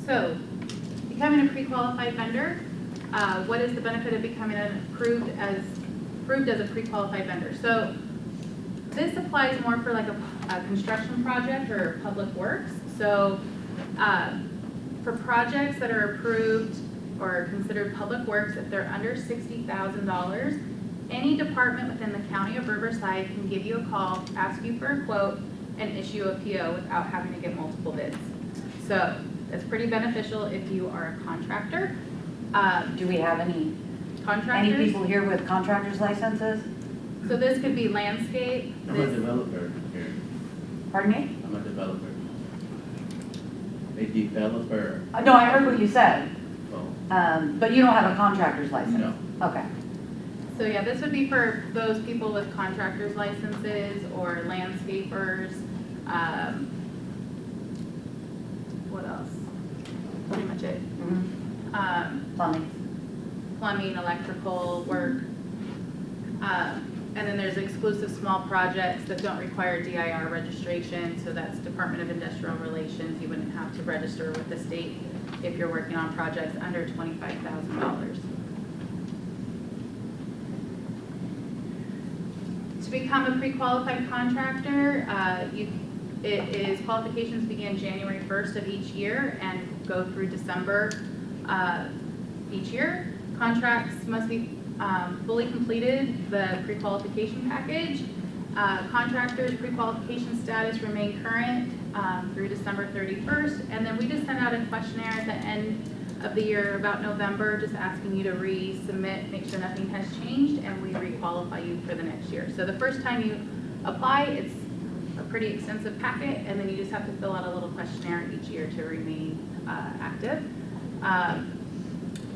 So, becoming a pre-qualified vendor, what is the benefit of becoming approved as a pre-qualified vendor? So, this applies more for like a construction project or public works. So, for projects that are approved or considered public works if they're under $60,000. Any department within the county of Riverside can give you a call, ask you for a quote, and issue a PO without having to get multiple bids. So it's pretty beneficial if you are a contractor. Do we have any Contractors? Any people here with contractor's licenses? So this could be landscape. I'm a developer here. Pardon me? I'm a developer. A developer. No, I heard what you said. Oh. But you don't have a contractor's license? No. Okay. So yeah, this would be for those people with contractor's licenses or landscapers. What else? Pretty much it. Plumbing, electrical work. And then there's exclusive small projects that don't require DIR registration. So that's Department of Industrial Relations. You wouldn't have to register with the state if you're working on projects under $25,000. To become a pre-qualified contractor, it is qualifications begin January 1st of each year and go through December each year. Contracts must be fully completed, the pre-qualification package. Contractors' pre-qualification status remain current through December 31st, and then we just send out a questionnaire at the end of the year, about November, just asking you to resubmit, make sure nothing has changed, and we re-qualify you for the next year. So the first time you apply, it's a pretty extensive packet, and then you just have to fill out a little questionnaire each year to remain active.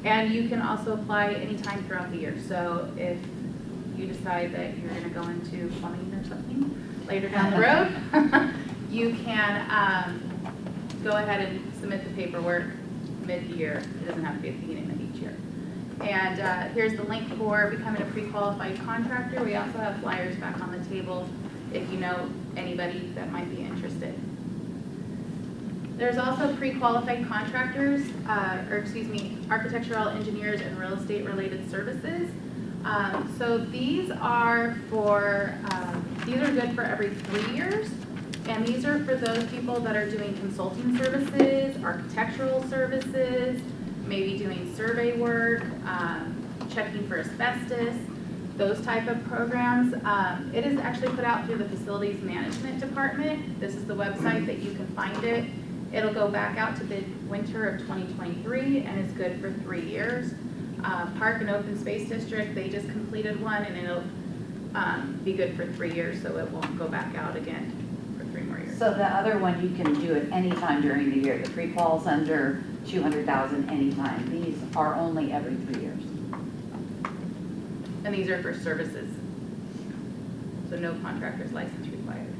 And you can also apply anytime throughout the year. So if you decide that you're gonna go into plumbing or something later down the road, you can go ahead and submit the paperwork mid-year. It doesn't have to be at the beginning of each year. And here's the link for becoming a pre-qualified contractor. We also have flyers back on the table if you know anybody that might be interested. There's also pre-qualified contractors, architectural engineers and real estate related services. So these are good for every 3 years. And these are for those people that are doing consulting services, architectural services, maybe doing survey work, checking for asbestos, those type of programs. It is actually put out through the Facilities Management Department. This is the website that you can find it. It'll go back out to the winter of 2023 and is good for 3 years. Park and Open Space District, they just completed one and it'll be good for 3 years, so it won't go back out again for 3 more years. So the other one, you can do it anytime during the year. The pre-qual's under 200,000 anytime. These are only every 3 years. And these are for services. So no contractor's license required.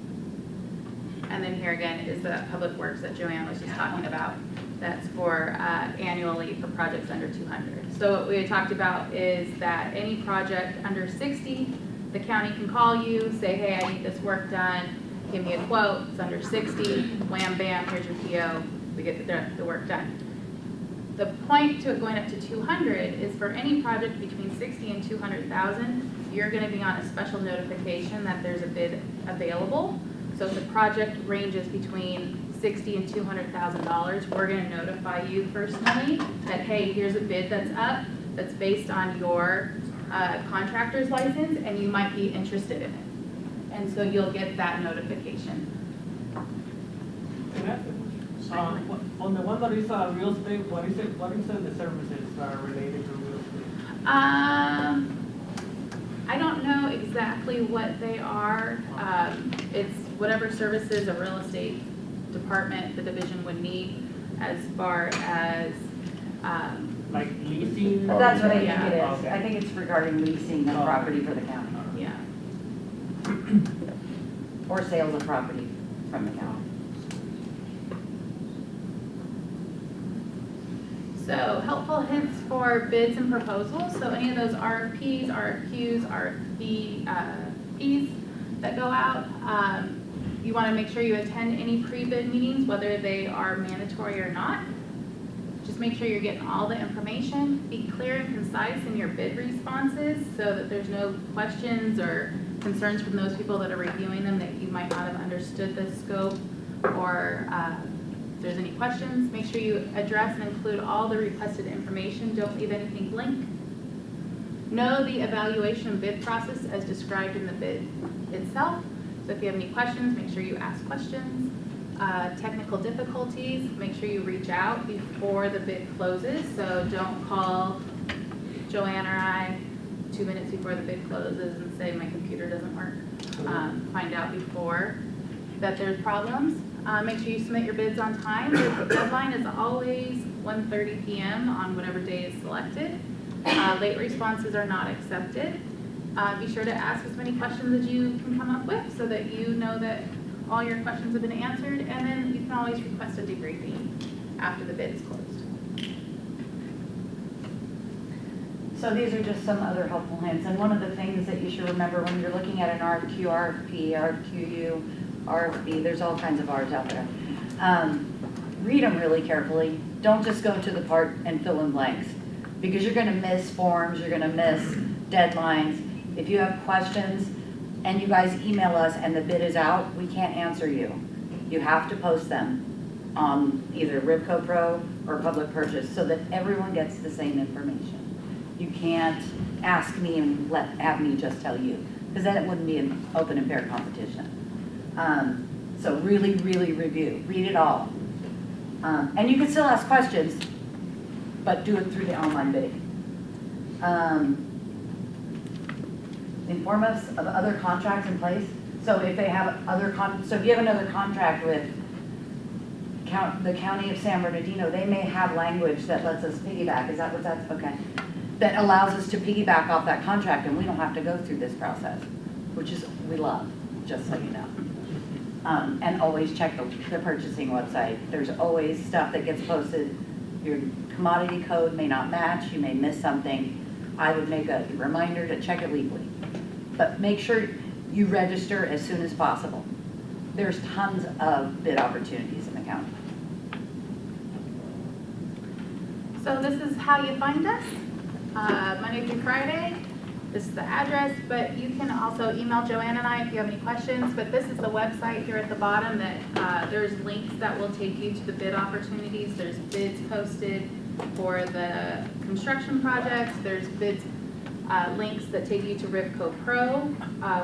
And then here again is the Public Works that Joanne was just talking about. That's for annually for projects under 200. So what we had talked about is that any project under 60, the county can call you, say, hey, I need this work done, give me a quote, it's under 60, wham, bam, here's your PO, we get the work done. The point to it going up to 200 is for any project between 60 and 200,000, you're gonna be on a special notification that there's a bid available. So if the project ranges between $60,000 and $200,000, we're gonna notify you personally that, hey, here's a bid that's up, that's based on your contractor's license, and you might be interested in it. And so you'll get that notification. On the one that is real estate, what is the services that are related to real estate? I don't know exactly what they are. It's whatever services a real estate department, the division would need as far as like leasing? That's what I think it is. Okay. I think it's regarding leasing the property for the county. Yeah. Or sales of property from the county. So helpful hints for bids and proposals. So any of those RFPs, RFQs, RFPs that go out, you want to make sure you attend any pre-bid meetings, whether they are mandatory or not. Just make sure you're getting all the information. Be clear and concise in your bid responses so that there's no questions or concerns from those people that are reviewing them that you might not have understood the scope or If there's any questions, make sure you address and include all the requested information. Don't leave anything blank. Know the evaluation and bid process as described in the bid itself. So if you have any questions, make sure you ask questions. Technical difficulties, make sure you reach out before the bid closes. So don't call Joanne or I 2 minutes before the bid closes and say my computer doesn't work. Find out before that there's problems. Make sure you submit your bids on time. The deadline is always 1:30 p.m. on whatever day is selected. Late responses are not accepted. Be sure to ask as many questions as you can come up with so that you know that all your questions have been answered, and then you can always request a debriefing after the bid is closed. So these are just some other helpful hints, and one of the things that you should remember when you're looking at an RFQ, RFP, RFQU, RFB, there's all kinds of R's out there. Read them really carefully. Don't just go to the part and fill in blanks, because you're gonna miss forms, you're gonna miss deadlines. If you have questions and you guys email us and the bid is out, we can't answer you. You have to post them on either Rivco Pro or Public Purchase so that everyone gets the same information. You can't ask me and have me just tell you, because then it wouldn't be an open and fair competition. So really, really review, read it all. And you can still ask questions, but do it through the online bidding. Inform us of other contracts in place. So if they have so if you have another contract with the County of San Bernardino, they may have language that lets us piggyback. Is that what that's, okay. That allows us to piggyback off that contract and we don't have to go through this process, which is, we love, just so you know. And always check the purchasing website. There's always stuff that gets posted. Your commodity code may not match, you may miss something. I would make a reminder to check it weekly. But make sure you register as soon as possible. There's tons of bid opportunities in the county. So this is how you find us, Monday through Friday. This is the address, but you can also email Joanne and I if you have any questions. But this is the website here at the bottom that there's links that will take you to the bid opportunities. There's bids posted for the construction projects. There's bids, links that take you to Rivco Pro,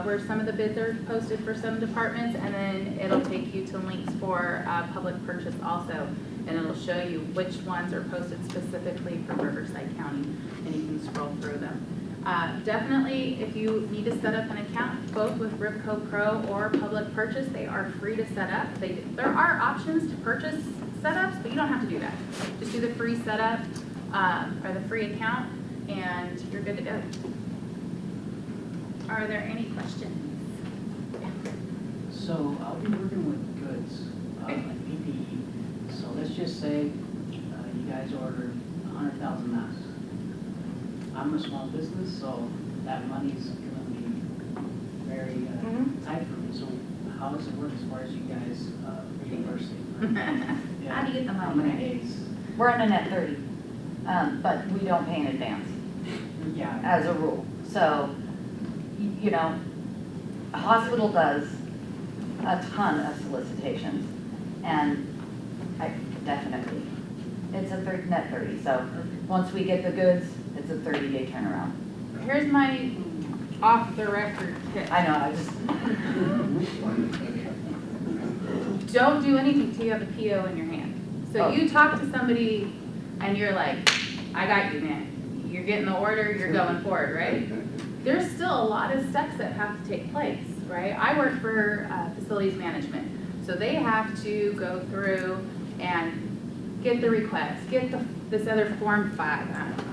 where some of the bids are posted for some departments, and then it'll take you to links for public purchase also. And it'll show you which ones are posted specifically for Riverside County, and you can scroll through them. Definitely, if you need to set up an account, both with Rivco Pro or Public Purchase, they are free to set up. There are options to purchase setups, but you don't have to do that. Just do the free setup or the free account, and you're good to go. Are there any questions? So I'll be working with goods, like PPE. So let's just say you guys ordered 100,000 masks. I'm a small business, so that money's gonna be very tight for me. So how does it work as far as you guys reimbursing? How do you get the money? How many days? We're on a net 30, but we don't pay in advance. Yeah. As a rule. So, you know, a hospital does a ton of solicitations, and definitely, it's a net 30. So once we get the goods, it's a 30-day turnaround. Here's my off-the-record tip. I know, I just... Don't do anything till you have a PO in your hand. So you talk to somebody and you're like, I got you, man. You're getting the order, you're going forward, right? There's still a lot of steps that have to take place, right? I work for facilities management. So they have to go through and get the request, get this other Form 5, I don't know,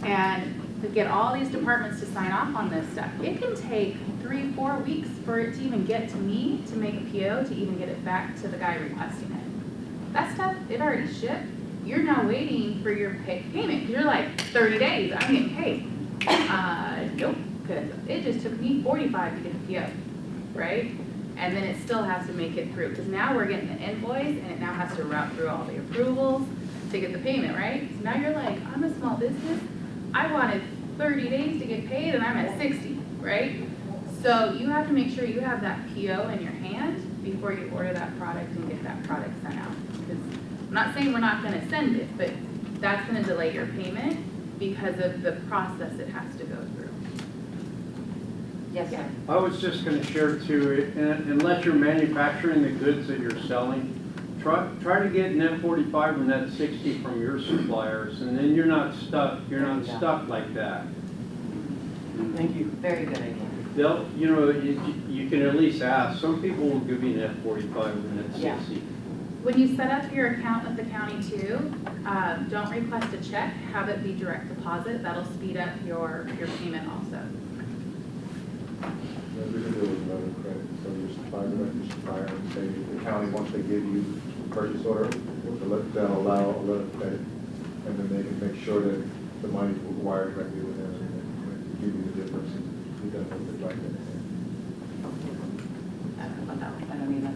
and to get all these departments to sign off on this stuff. It can take 3-4 weeks for it to even get to me to make a PO to even get it back to the guy requesting it. That stuff, it already shipped. You're now waiting for your payment. You're like, 30 days, I'm getting paid. Nope, because it just took me 45 to get the PO, right? And then it still has to make it through, because now we're getting the invoice, and it now has to route through all the approvals to get the payment, right? So now you're like, I'm a small business. I wanted 30 days to get paid, and I'm at 60, right? So you have to make sure you have that PO in your hand before you order that product and get that product sent out. Because I'm not saying we're not gonna send it, but that's gonna delay your payment because of the process it has to go through. Yes, sir. I was just gonna share too, unless you're manufacturing the goods that you're selling, try to get net 45 or net 60 from your suppliers, and then you're not stuck like that. Thank you. Very good idea. They'll, you can at least ask. Some people will give you net 45 or net 60. Yeah. When you set up your account with the county too, don't request a check, have it be direct deposit. That'll speed up your payment also. Yeah, we can deal with letter of credit, so your supplier, direct your supplier, and say, the county, once they give you a purchase order, they'll allow a letter of credit, and then they can make sure that the money's wired directly with them, and give you the difference, and you don't have to write that. I don't even.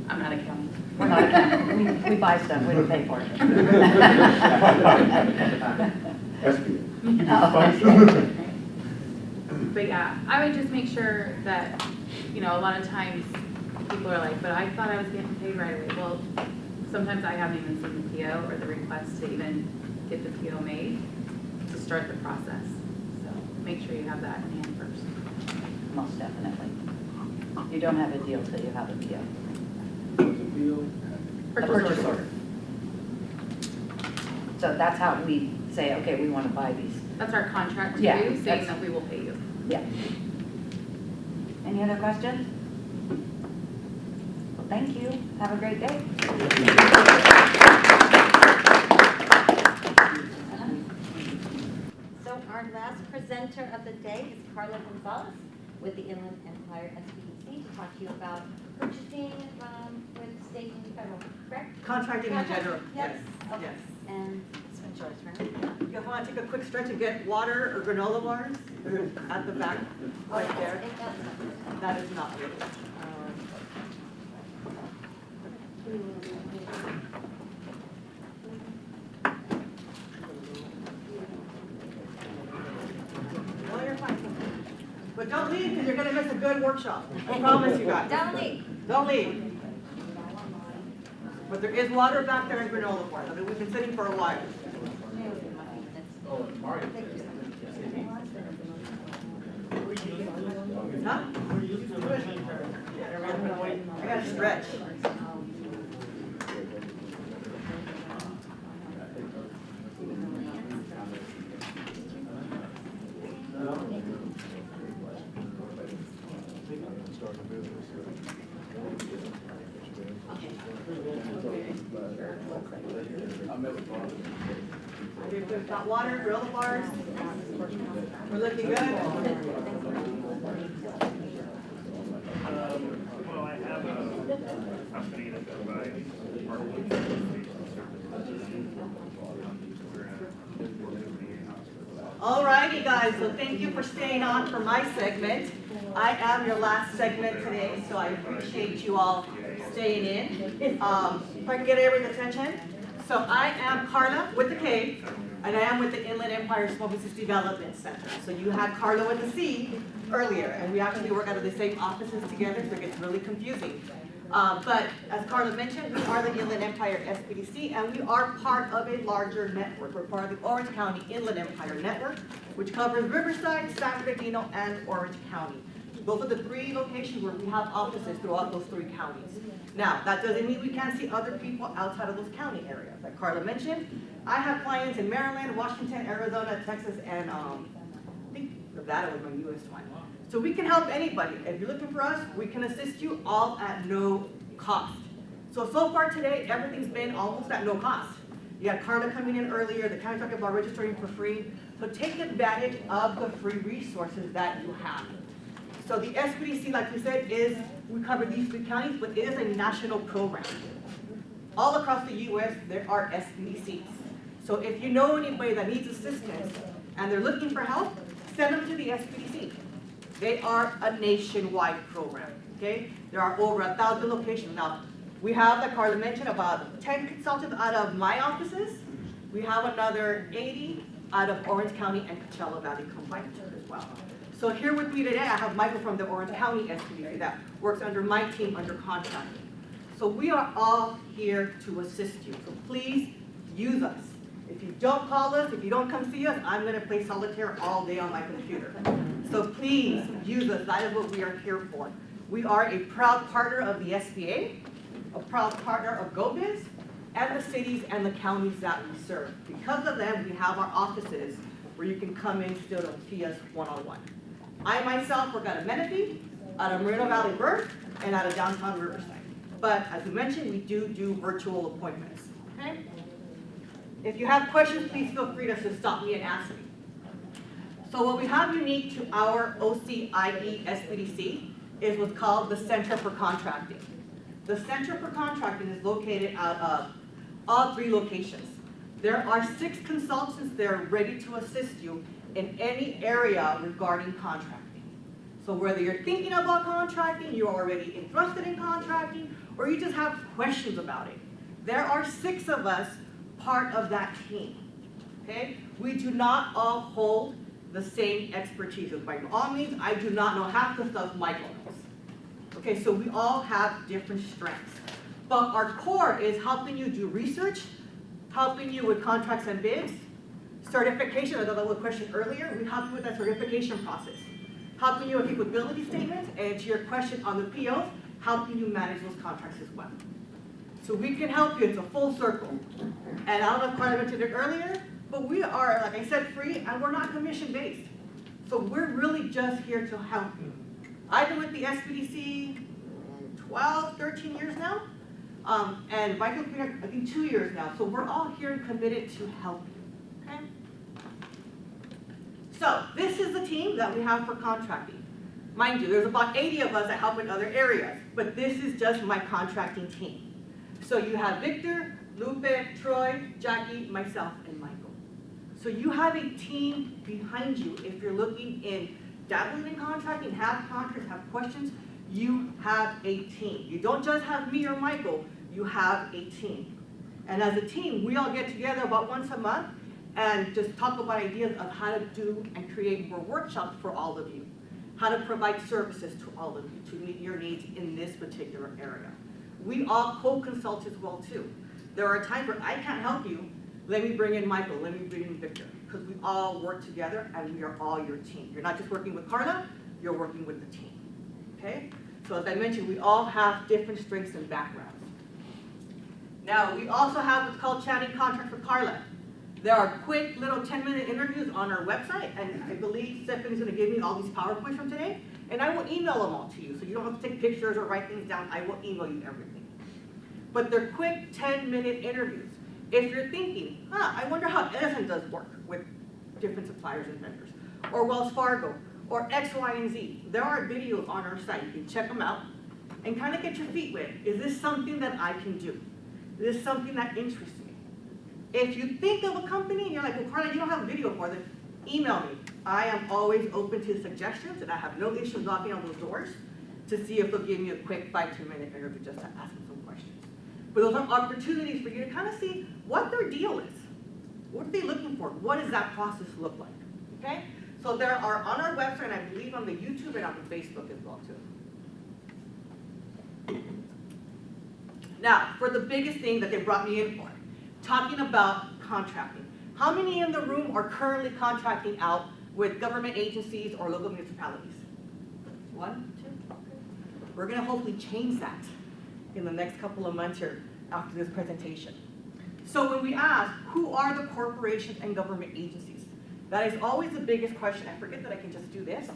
I'm not accounting. We're not accounting. We buy stuff, we don't pay for it. SBA. But yeah, I would just make sure that, a lot of times people are like, but I thought I was getting paid right away. Well, sometimes I haven't even seen the PO or the request to even get the PO made to start the process. So make sure you have that in hand first. Most definitely. You don't have a deal till you have a PO. A purchase order. So that's how we say, okay, we want to buy these. That's our contract to Yeah, you, saying that we will pay you. Yeah. Any other questions? Well, thank you. Have a great day. So our last presenter of the day is Carla Gonzalez with the Inland Empire SBDC to talk to you about purchasing with state and federal, correct? Contracting in general, Yes. yes, Okay. yes. And it's been Joy's turn. You want to take a quick stretch and get water or granola bars? They're at the back, right there. That is not really. Well, you're fine. But don't leave because you're going to miss a good workshop. I promise you guys. Don't leave. Don't leave. But there is water back there and granola bars. I mean, we've been sitting for a while. Huh? I gotta stretch. We've got water, granola bars. We're looking good. Well, I have a company that provides All righty, guys, so thank you for staying on for my segment. I am your last segment today, so I appreciate you all staying in. If I can get everyone's attention. So I am Carla with the K, and I am with the Inland Empire Small Business Development Center. So you had Carla with the C earlier, and we actually work out of the same offices together, so it gets really confusing. But as Carla mentioned, we are the Inland Empire SBDC, and we are part of a larger network. We're part of the Orange County Inland Empire Network, which covers Riverside, San Bernardino, and Orange County. Those are the 3 locations where we have offices throughout those 3 counties. Now, that doesn't mean we can't see other people outside of those county areas. Like Carla mentioned, I have clients in Maryland, Washington, Arizona, Texas, and I think Nevada was my newest one. So we can help anybody. If you're looking for us, we can assist you all at no cost. So far today, everything's been almost at no cost. You had Carla coming in earlier, the county talking about registering for free. So take advantage of the free resources that you have. So the SBDC, like we said, we cover these 3 counties, but it is a national program. All across the U.S., there are SBDCs. So if you know anybody that needs assistance and they're looking for help, send them to the SBDC. They are a nationwide program, okay? There are over 1,000 locations. Now, we have, like Carla mentioned, about 10 consultants out of my offices. We have another 80 out of Orange Coachella Valley combined as well. So here with me today, I have Michael from the Orange County SPDC that works under my team under contracting. So we are all here to assist you, so please use us. If you don't call us, if you don't come see us, I'm gonna play solitaire all day on my computer. So please use us, that is what we are here for. We are a proud partner of the SBA, a proud partner of GoBiz, and the cities and the counties that we serve. Because of them, we have our offices where you can come in still to see us one-on-one. I myself work out of Menifee, out of Moreno Valley Birth, and out of downtown Riverside. But as we mentioned, we do virtual appointments, okay? If you have questions, please feel free to just stop me and ask me. So what we have unique to our OCIE SPDC is what's called the Center for Contracting. The Center for Contracting is located out of all 3 locations. There are 6 consultants there ready to assist you in any area regarding contracting. So whether you're thinking about contracting, you're already interested in contracting, or you just have questions about it, there are 6 of us part of that team, okay? We do not all hold the same expertise. By all means, I do not know half the stuff Michael knows. Okay, so we all have different strengths. But our core is helping you do research, helping you with contracts and bids, certification, another little question earlier, we help you with that certification process. Helping you with capability statements, and to your question on the POs, helping you manage those contracts as well. So we can help you, it's a full circle. And I don't know if Carla mentioned it earlier, but we are, like I said, free, and we're not commission-based. So we're really just here to help you. I've been with the SPDC 12, 13 years now, and Michael's been here, I think, 2 years now. So we're all here and committed to help you, okay? So this is the team that we have for contracting. Mind you, there's about 80 of us that help in other areas, but this is just my contracting team. So you have Victor, Lupe, Troy, Jackie, myself, and Michael. So you have a team behind you if you're looking in dabbling in contracting, have contracts, have questions, you have a team. You don't just have me or Michael, you have a team. And as a team, we all get together about once a month and just talk about ideas of how to do and create more workshops for all of you. How to provide services to all of you to meet your needs in this particular area. We all co-consult as well too. There are times where I can't help you, let me bring in Michael, let me bring in Victor, because we all work together and we are all your team. You're not just working with Carla, you're working with the team, okay? So as I mentioned, we all have different strengths and backgrounds. Now, we also have what's called Chatting Contracts with Carla. There are quick little 10-minute interviews on our website, and I believe Stephanie's gonna give me all these PowerPoints from today, and I will email them all to you, so you don't have to take pictures or write things down, I will email you everything. But they're quick 10-minute interviews. If you're thinking, I wonder how Edison does work with different suppliers and vendors, or Wells Fargo, or X, Y, and Z, there are videos on our site. You can check them out and kind of get your feet wet. Is this something that I can do? Is this something that interests me? If you think of a company and you're like, well, Carla, you don't have a video for them, email me. I am always open to suggestions, and I have no issue knocking on those doors to see if they'll give me a quick 5 to 10-minute interview just to ask them some questions. But those are opportunities for you to kind of see what their deal is. What are they looking for? What does that process look like? Okay? So there are on our website, and I believe on the YouTube and on the Facebook as well too. Now, for the biggest thing that they brought me in for, talking about contracting. How many in the room are currently contracting out with government agencies or local municipalities? 1, 2, okay. We're gonna hopefully change that in the next couple of months here after this presentation. So when we ask, who are the corporations and government agencies? That is always the biggest question. I forget that I can just do this,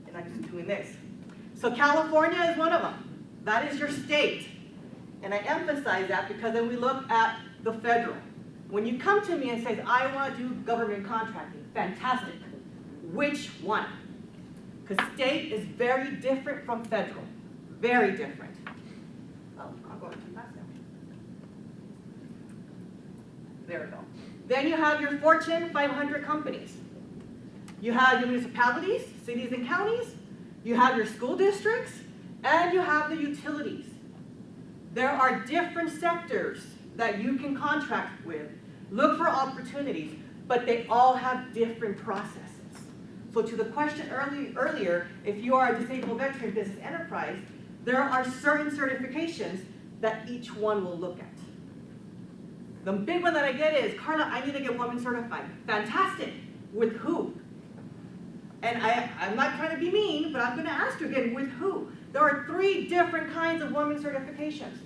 and I'm just doing this. So California is one of them. That is your state. And I emphasize that because then we look at the federal. When you come to me and say, I want to do government contracting, fantastic. Which one? Because state is very different from federal. Very different. Oh, I'm going too fast now. There we go. Then you have your Fortune 500 companies. You have your municipalities, cities and counties. You have your school districts, and you have the utilities. There are different sectors that you can contract with. Look for opportunities, but they all have different processes. So to the question earlier, if you are a disabled veteran business enterprise, there are certain certifications that each one will look at. The big one that I get is, Carla, I need to get woman certified. Fantastic. With who? And I'm not trying to be mean, but I'm going to ask you again, with who? There are 3 different kinds of women certifications.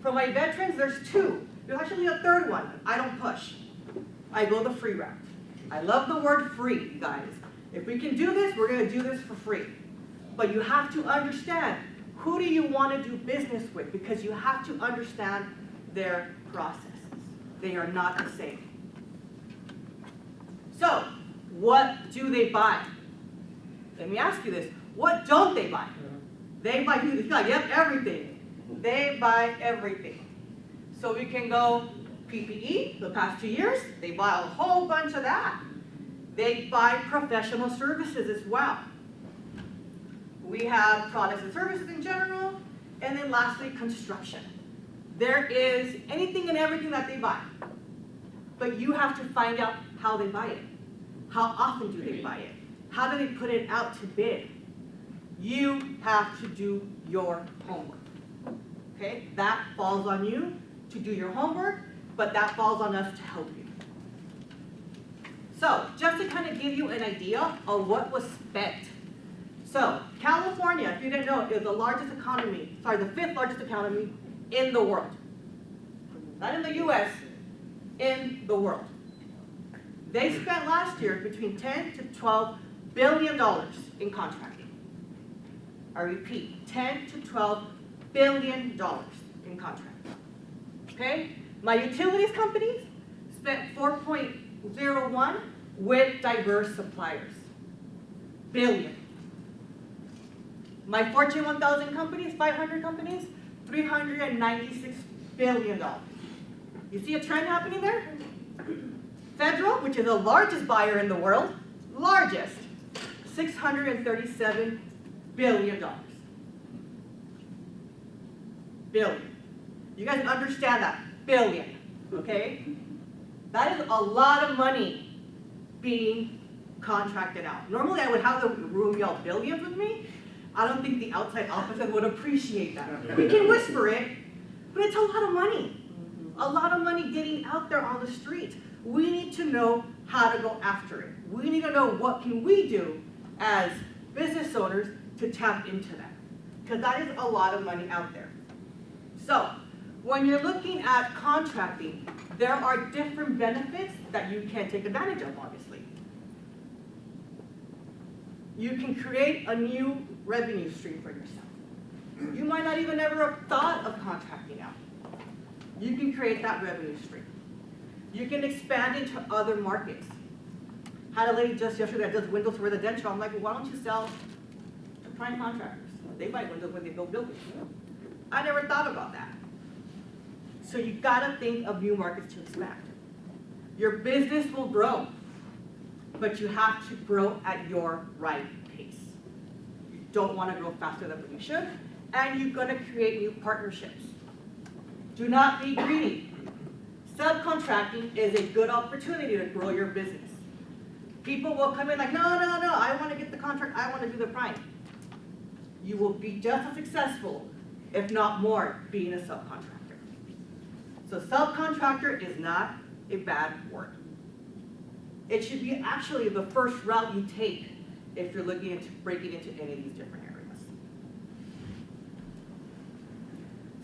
For my veterans, there's 2. There's actually a 3rd one. I don't push. I go the free route. I love the word free, guys. If we can do this, we're going to do this for free. But you have to understand, who do you want to do business with? Because you have to understand their processes. They are not the same. So, what do they buy? Let me ask you this. What don't they buy? They buy, yep, everything. They buy everything. So we can go PPE, the past 2 years, they buy a whole bunch of that. They buy professional services as well. We have products and services in general, and then lastly, construction. There is anything and everything that they buy. But you have to find out how they buy it. How often do they buy it? How do they put it out to bid? You have to do your homework. Okay? That falls on you to do your homework, but that falls on us to help you. So, just to kind of give you an idea of what was spent. So, California, if you didn't know, is the largest economy, sorry, the 5th largest economy in the world. Not in the US, in the world. They spent last year between $10 to $12 billion in contracting. I repeat, $10 to $12 billion in contracting. Okay? My utilities companies spent 4.01 with diverse suppliers. Billion. My Fortune 1000 companies, 500 companies, $396 billion. You see a trend happening there? Federal, which is the largest buyer in the world, largest, $637 billion. Billion. You guys understand that? Billion. Okay? That is a lot of money being contracted out. Normally I would have the room yell billions with me. I don't think the outside officer would appreciate that. We can whisper it, but it's a lot of money. A lot of money getting out there on the street. We need to know how to go after it. We need to know what can we do as business owners to tap into that. Because that is a lot of money out there. So, when you're looking at contracting, there are different benefits that you can take advantage of, obviously. You can create a new revenue stream for yourself. You might not even ever have thought of contracting out. You can create that revenue stream. You can expand into other markets. Had a lady just yesterday that does windows for residential. I'm like, well, why don't you sell to prime contractors? They buy windows when they build buildings. I never thought about that. So you gotta think of new markets to expand. Your business will grow, but you have to grow at your right pace. You don't wanna grow faster than you should, and you're gonna create new partnerships. Do not be greedy. Subcontracting is a good opportunity to grow your business. People will come in like, no, I want to get the contract, I want to do the prime. You will be just as successful, if not more, being a subcontractor. So subcontractor is not a bad word. It should be actually the first route you take if you're looking into breaking into any of these different areas.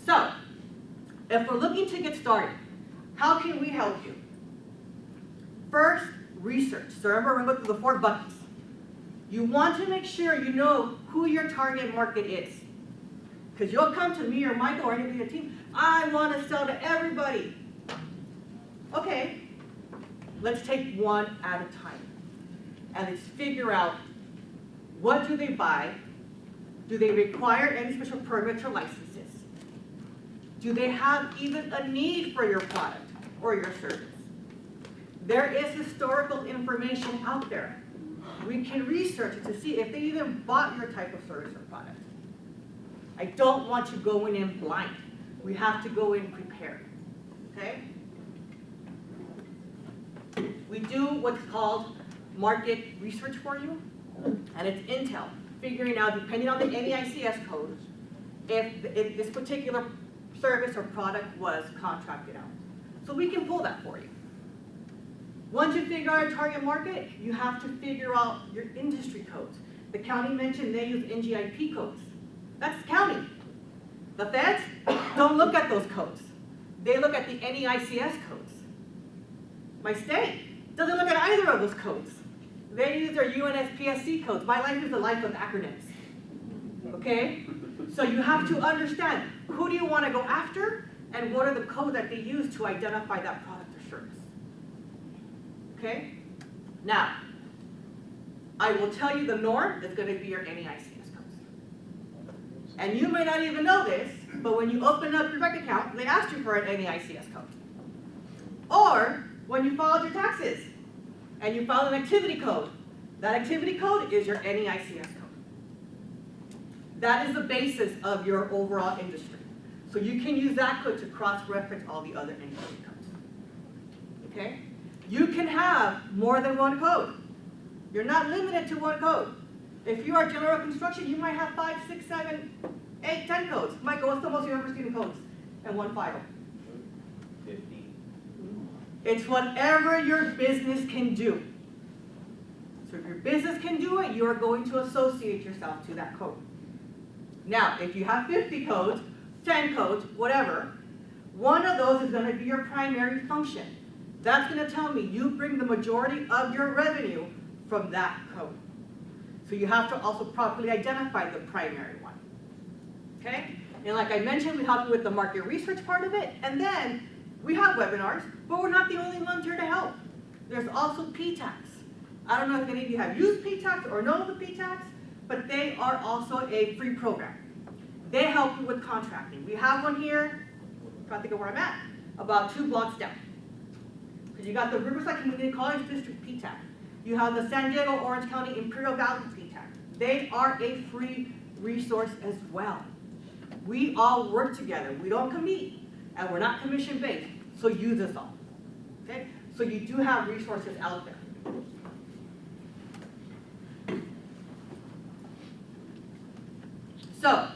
So, if we're looking to get started, how can we help you? First, research. So remember, we're going to go through the 4 buckets. You want to make sure you know who your target market is. Because you'll come to me or Michael or anybody on the team, I want to sell to everybody. Okay, let's take one at a time. And let's figure out, what do they buy? Do they require any special permits or licenses? Do they have even a need for your product or your service? There is historical information out there. We can research it to see if they even bought your type of service or product. I don't want you going in blind. We have to go in prepared, okay? We do what's called market research for you. And it's Intel figuring out, depending on the NEICS code, if this particular service or product was contracted out. So we can pull that for you. Once you figure out your target market, you have to figure out your industry codes. The county mentioned they use NGIP codes. That's the county. The feds don't look at those codes. They look at the NEICS codes. My state doesn't look at either of those codes. They use their UNSPSC codes. My life is a life of acronyms. Okay? So you have to understand, who do you want to go after, and what are the codes that they use to identify that product or service. Okay? Now, I will tell you the norm is going to be your NEICS codes. And you may not even know this, but when you open up your bank account, they ask you for an NEICS code. Or when you filed your taxes and you filed an activity code, that activity code is your NEICS code. That is the basis of your overall industry. So you can use that code to cross-reference all the other industry codes. Okay? You can have more than one code. You're not limited to one code. If you are general construction, you might have 5, 6, 7, 8, 10 codes. Michael, what's the most you've ever seen in codes in one file? 50. It's whatever your business can do. So if your business can do it, you are going to associate yourself to that code. Now, if you have 50 codes, 10 codes, whatever, one of those is going to be your primary function. That's going to tell me you bring the majority of your revenue from that code. So you have to also properly identify the primary one. Okay? And like I mentioned, we help you with the market research part of it, and then we have webinars, but we're not the only ones here to help. There's also PTACs. I don't know if any of you have used PTACs or know the PTACs, but they are also a free program. They help you with contracting. We have one here, I'm trying to think of where I'm at, about 2 blocks down. Because you got the Riverside Community College District PTAC. You have the San Diego, Orange County, Imperial Valley PTAC. They are a free resource as well. We all work together. We don't compete, and we're not commission-based, so use us all. Okay? So you do have resources out there. So,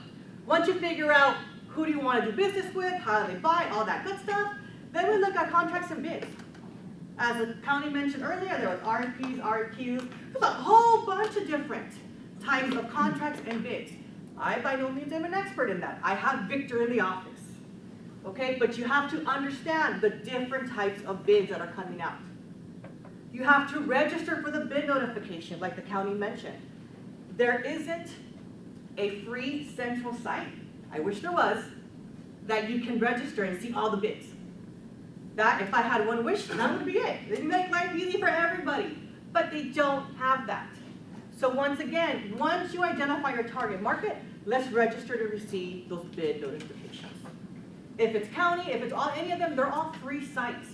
once you figure out who do you want to do business with, how do they buy, all that good stuff, then we look at contracts and bids. As the county mentioned earlier, there was RFPs, RFQs. There's a whole bunch of different types of contracts and bids. I by no means am an expert in that. I have Victor in the office. Okay, but you have to understand the different types of bids that are coming out. You have to register for the bid notification, like the county mentioned. There isn't a free central site, I wish there was, that you can register and see all the bids. That, if I had one wish, that would be it. They'd make life easy for everybody. But they don't have that. So once again, once you identify your target market, let's register to receive those bid notifications. If it's county, if it's all any of them, they're all free sites.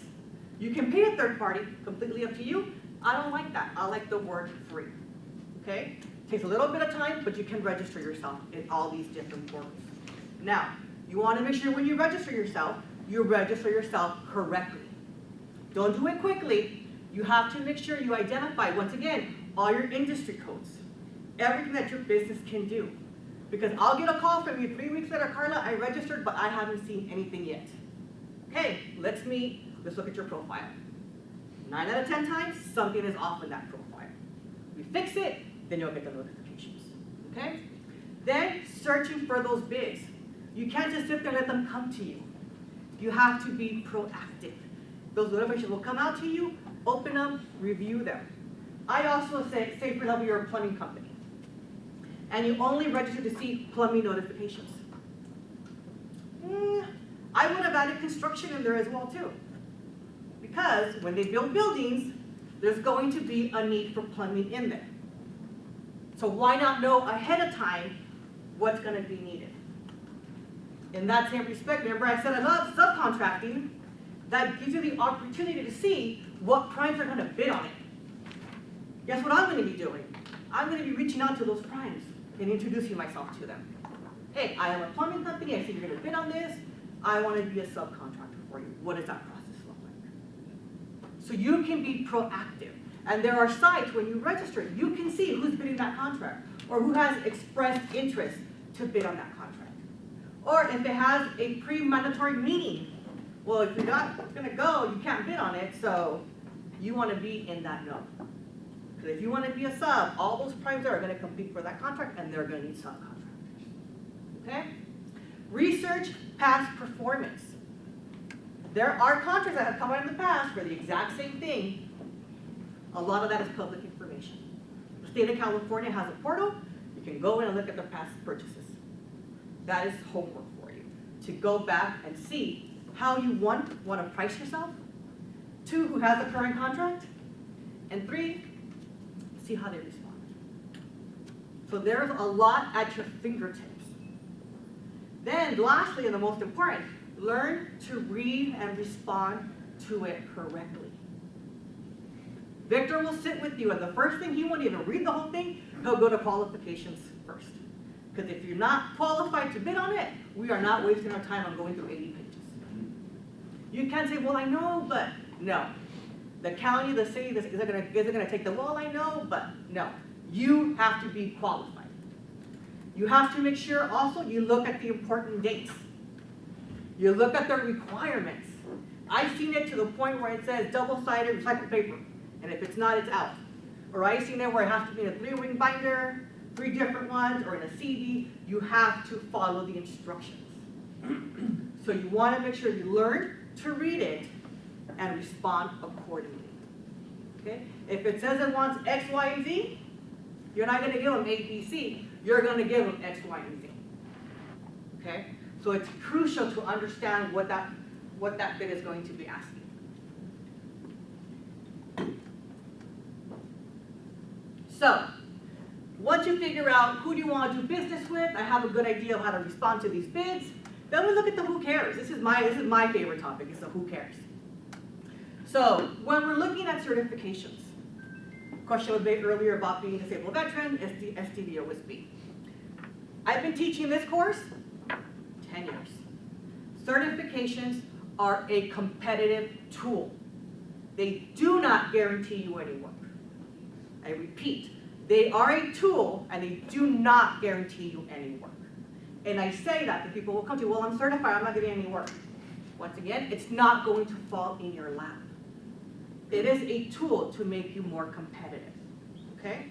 You can pay a third party, completely up to you. I don't like that. I like the word free. Okay? Takes a little bit of time, but you can register yourself in all these different forms. Now, you want to make sure when you register yourself correctly. Don't do it quickly. You have to make sure you identify, once again, all your industry codes. Everything that your business can do. Because I'll get a call from you 3 weeks later, Carla, I registered, but I haven't seen anything yet. Okay, let's meet, let's look at your profile. 9 out of 10 times, something is off in that profile. We fix it, then you'll get the notifications. Okay? Then, searching for those bids. You can't just sit there and let them come to you. You have to be proactive. Those notifications will come out to you, open them, review them. I also say for example, you're a plumbing company, and you only register to see plumbing notifications. I would have added construction in there as well too. Because when they build buildings, there's going to be a need for plumbing in there. So why not know ahead of time what's going to be needed? In that same respect, remember I said I love subcontracting. That gives you the opportunity to see what primes are going to bid on it. Guess what I'm going to be doing? I'm going to be reaching out to those primes and introducing myself to them. Hey, I am a plumbing company. I see you're going to bid on this. I want to be a subcontractor for you. What does that process look like? So you can be proactive. And there are sites, when you register, you can see who's bidding that contract, or who has expressed interest to bid on that contract. Or if it has a pre-mandatory meeting, well, if you're not gonna go, you can't bid on it, so you wanna be in that know. Because if you wanna be a sub, all those primes are gonna compete for that contract, and they're gonna need subcontractors, okay? Research past performance. There are contracts that have come out in the past for the exact same thing. A lot of that is public information. The state of California has a portal. You can go in and look at their past purchases. That is homework for you, to go back and see how you, want to price yourself, 2, who has a current contract, and 3, see how they respond. So there's a lot at your fingertips. Then lastly, and the most important, learn to read and respond to it correctly. Victor will sit with you, and the first thing, he won't even read the whole thing, he'll go to qualifications first. Because if you're not qualified to bid on it, we are not wasting our time on going through 80 pages. You can't say, well, I know, but no. The county, the city, is it gonna take the, well, I know, but no. You have to be qualified. You have to make sure also you look at the important dates. You look at the requirements. I've seen it to the point where it says double-sided recycled paper, and if it's not, it's out. Or I've seen it where it has to be in a 3-ring binder, 3 different ones, or in a CD. You have to follow the instructions. So you want to make sure you learn to read it and respond accordingly. Okay? If it says it wants X, Y, and Z, you're not going to give them A, B, C. You're going to give them X, Y, and Z. Okay? So it's crucial to understand what that bid is going to be asking. So, once you figure out who do you want to do business with, I have a good idea of how to respond to these bids, then we look at the who cares. This is my favorite topic, is the who cares. So, when we're looking at certifications, question was made earlier about being a disabled veteran, STD or WISB. I've been teaching this course 10 years. Certifications are a competitive tool. They do not guarantee you any work. I repeat, they are a tool and they do not guarantee you any work. And I say that the people will come to you, well, I'm certified, I'm not getting any work. Once again, it's not going to fall in your lap. It is a tool to make you more competitive, okay?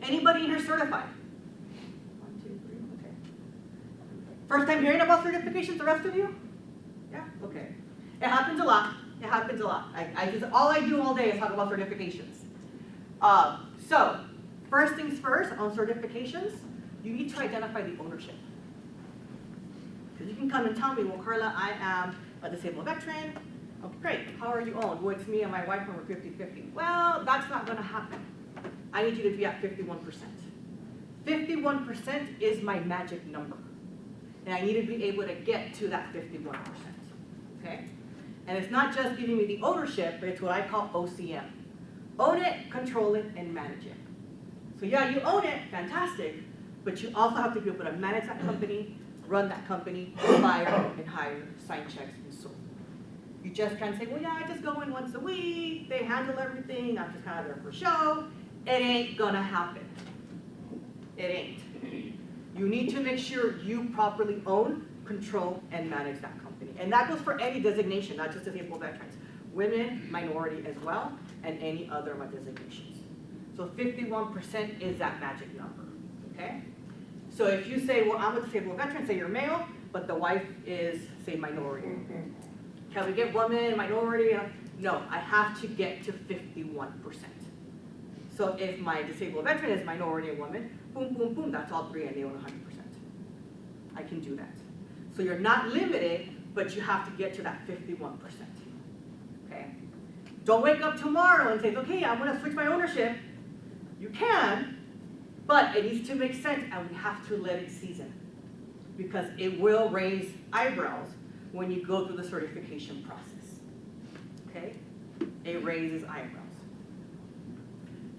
Anybody here certified? 1, 2, 3, okay. First time hearing about certifications, the rest of you? Yeah, okay. It happens a lot, it happens a lot. All I do all day is talk about certifications. So, first things first, on certifications, you need to identify the ownership. Because you can come and tell me, well, Carla, I am a disabled veteran. Okay, great. How are you owned? Well, it's me and my wife, and we're 50-50. Well, that's not going to happen. I need you to be at 51%. 51% is my magic number. And I need to be able to get to that 51%. Okay? And it's not just giving me the ownership, but it's what I call OCM. Own it, control it, and manage it. So yeah, you own it, fantastic, but you also have to be able to manage that company, run that company, fire and hire, sign checks, and so forth. You just can't say, well, yeah, I just go in once a week, they handle everything, I'm just kind of there for show. It ain't gonna happen. It ain't. You need to make sure you properly own, control, and manage that company. And that goes for any designation, not just disabled veterans. Women, minority as well, and any other designations. So 51% is that magic number, okay? So if you say, well, I'm a disabled veteran, say you're male, but the wife is, say, minority. Can we get woman, minority? No, I have to get to 51%. So if my disabled veteran is minority and woman, boom, boom, boom, that's all 3 and they own 100%. I can do that. So you're not limited, but you have to get to that 51%. Okay? Don't wake up tomorrow and say, okay, I'm going to switch my ownership. You can, but it needs to make sense and we have to let it season because it will raise eyebrows when you go through the certification process. Okay? It raises eyebrows.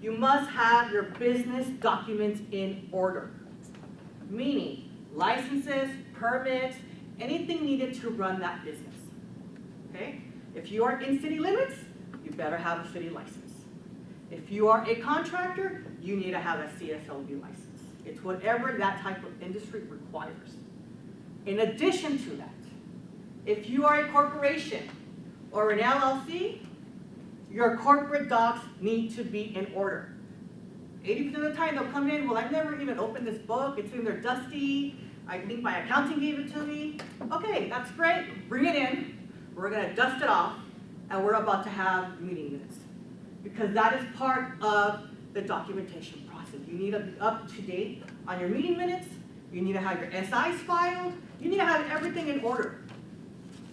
You must have your business documents in order, meaning licenses, permits, anything needed to run that business. Okay? If you are in city limits, you better have a city license. If you are a contractor, you need to have a CSLB license. It's whatever that type of industry requires. In addition to that, if you are a corporation or an LLC, your corporate docs need to be in order. 80% of the time they'll come in, well, I've never even opened this book, it's in there dusty, I think my accounting gave it to me. Okay, that's great, bring it in, we're gonna dust it off, and we're about to have meeting minutes. Because that is part of the documentation process. You need to be up to date on your meeting minutes, you need to have your SIs filed, you need to have everything in order.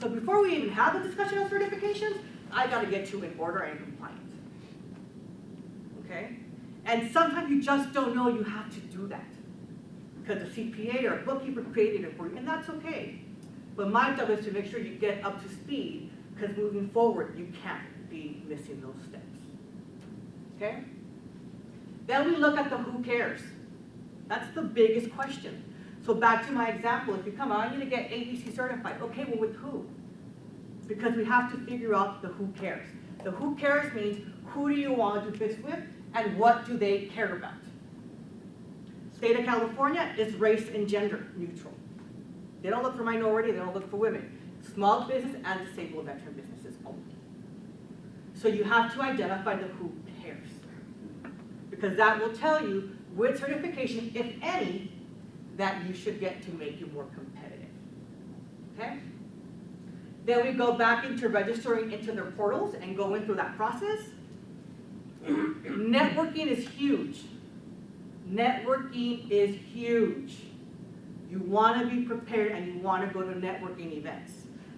So before we even have the discussion on certifications, I gotta get you in order and compliant. Okay? And sometimes you just don't know you have to do that. Because the CPA or a bookkeeper created it for you, and that's okay. But my job is to make sure you get up to speed, because moving forward, you can't be missing those steps. Okay? Then we look at the who cares. That's the biggest question. So back to my example, if you come out, I need to get ABC certified. Okay, well with who? Because we have to figure out the who cares. The who cares means who do you want to do business with and what do they care about. State of California is race and gender neutral. They don't look for minority, they don't look for women. Small business and disabled veteran businesses only. So you have to identify the who cares. Because that will tell you which certification, if any, that you should get to make you more competitive. Okay? Then we go back into registering into their portals and going through that process. Networking is huge. Networking is huge. You want to be prepared and you want to go to networking events.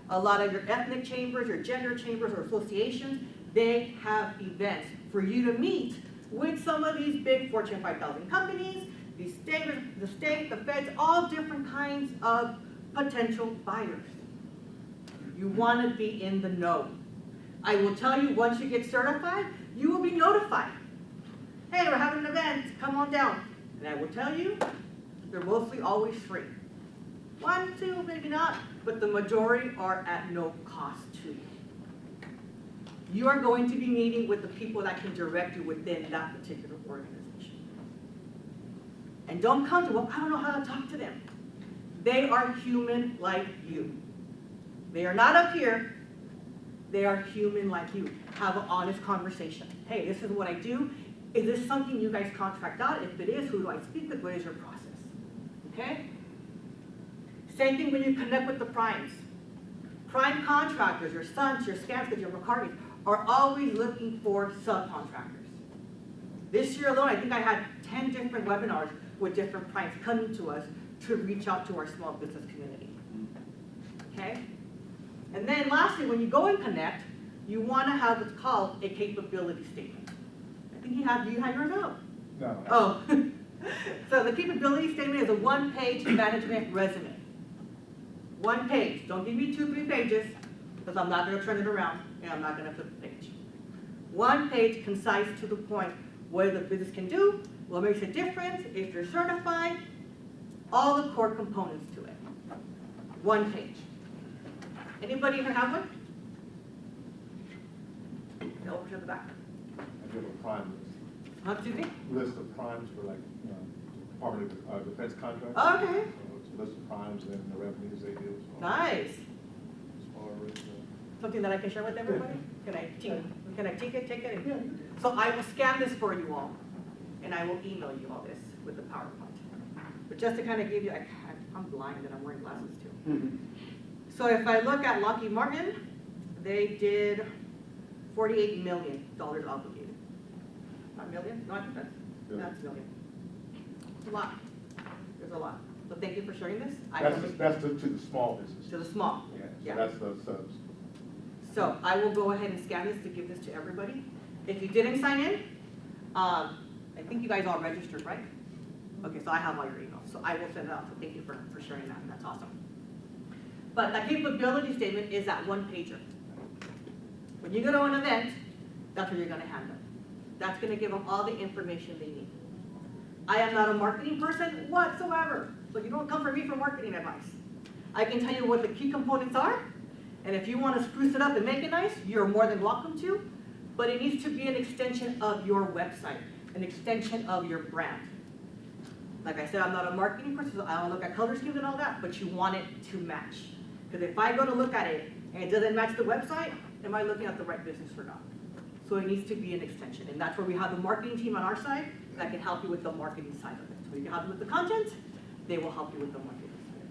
A lot of your ethnic chambers, your gender chambers, or associations, they have events for you to meet with some of these big Fortune 5000 companies, the state, the feds, all different kinds of potential buyers. You want to be in the know. I will tell you, once you get certified, you will be notified. Hey, we're having an event, come on down. And I will tell you, they're mostly always free. 1, 2, maybe not, but the majority are at no cost to you. You are going to be meeting with the people that can direct you within that particular organization. And don't come to, well, I don't know how to talk to them. They are human like you. They are not up here. They are human like you. Have an honest conversation. Hey, this is what I do. Is this something you guys contract out? If it is, who do I speak with? What is your process? Okay? Same thing when you connect with the primes. Prime contractors, your Suns, your Skanskas, your McCartney's, are always looking for subcontractors. This year alone, I think I had 10 different webinars with different primes coming to us to reach out to our small business community. Okay? And then lastly, when you go and connect, you want to have what's called a capability statement. I think you have yours out. No. Oh. So the capability statement is a one-page management resume. 1 page. Don't give me 2, 3 pages, because I'm not going to turn it around and I'm not going to flip the page. 1 page, concise, to the point, what the business can do, what makes a difference, if you're certified, all the core components to it. 1 page. Anybody even have one? Over to the back. I give a prime list. Excuse me? List of primes for like, Department of Defense contracts. Okay. So it's a list of primes and the revenues they do. So Nice. as far as, Something that I can share with everybody? Can I take it? And, so I will scan this for you all, and I will email you all this with the PowerPoint. But just to kind of give you, I'm blind and I'm wearing glasses too. So if I look at Lockheed Martin, they did $48 million obligated. Not million? No, I think that's million. It's a lot. There's a lot. So thank you for sharing this. that's to the small business. To the small. Yeah, so that's the subs. So I will go ahead and scan this to give this to everybody. If you didn't sign in, I think you guys all registered, right? Okay, so I have all your emails. So I will send it out. So thank you for sharing that. That's awesome. But that capability statement is that 1 pager. When you go to an event, that's what you're going to hand them. That's going to give them all the information they need. I am not a marketing person whatsoever, so you don't come for me for marketing advice. I can tell you what the key components are, and if you want to spruce it up and make it nice, you're more than welcome to. but it needs to be an extension of your website, an extension of your brand. Like I said, I'm not a marketing person, so I don't look at color schemes and all that, but you want it to match. Because if I go to look at it and it doesn't match the website, am I looking at the right business or not? So it needs to be an extension, and that's where we have the marketing team on our side that can help you with the marketing side of it. So we can help you with the content, they will help you with the marketing side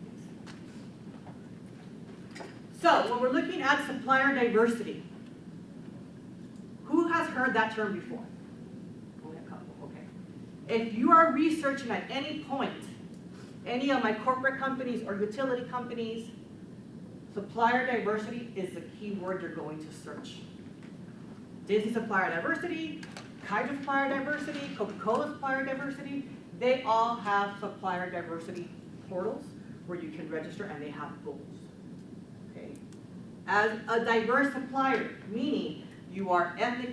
of things. So when we're looking at supplier diversity, who has heard that term before? Only a couple, okay. If you are researching at any point, any of my corporate companies or utility companies, supplier diversity is the key word you're going to search. Disney supplier diversity, Kaiser supplier diversity, Coca-Cola supplier diversity, they all have supplier diversity portals where you can register and they have goals. Okay? As a diverse supplier, meaning you are ethnic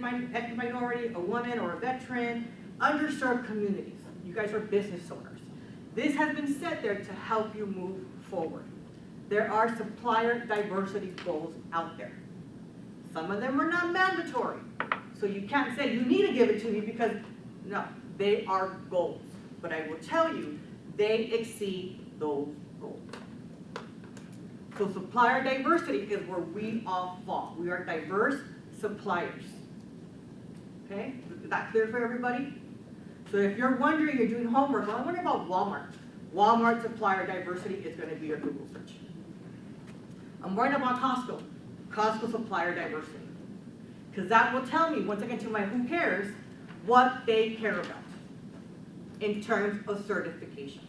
minority, a woman or a veteran, underserved communities. You guys are business owners. This has been set there to help you move forward. There are supplier diversity goals out there. Some of them are not mandatory. So you can't say, you need to give it to me because, no, they are goals. But I will tell you, they exceed those goals. So supplier diversity is where we all fall. We are diverse suppliers. Okay, is that clear for everybody? So if you're wondering, you're doing homework, well, I'm wondering about Walmart. Walmart supplier diversity is going to be your Google search. I'm worried about Costco. Costco supplier diversity. Because that will tell me, once I get to my who cares, what they care about in terms of certifications.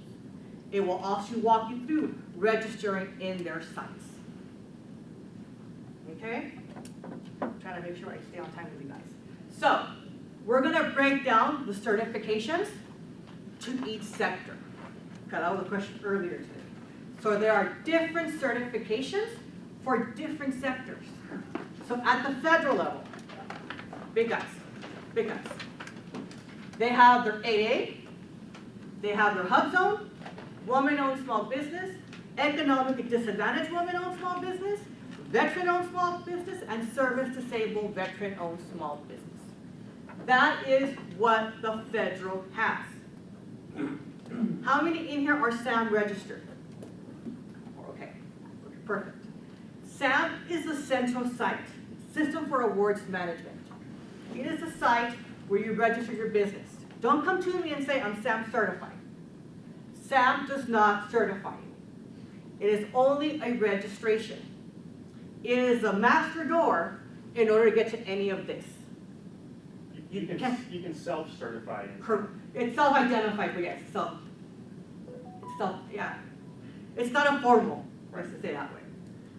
It will also walk you through registering in their sites. Okay? I'm trying to make sure I stay on time with you guys. So, we're going to break down the certifications to each sector. Okay, that was a question earlier today. So there are different certifications for different sectors. So at the federal level, big guys, they have their 8A, they have their HUB zone, woman-owned small business, economically disadvantaged woman-owned small business, veteran-owned small business, and service-disabled veteran-owned small business. That is what the federal has. How many in here are SAM registered? Okay, perfect. SAM is the central site, System for Awards Management. It is the site where you register your business. Don't come to me and say, I'm SAM certified. SAM does not certify you. It is only a registration. It is a master door in order to get to any of this. You can self-certify. It's self-identified, but yes, yeah. It's not a formal, let's say that way.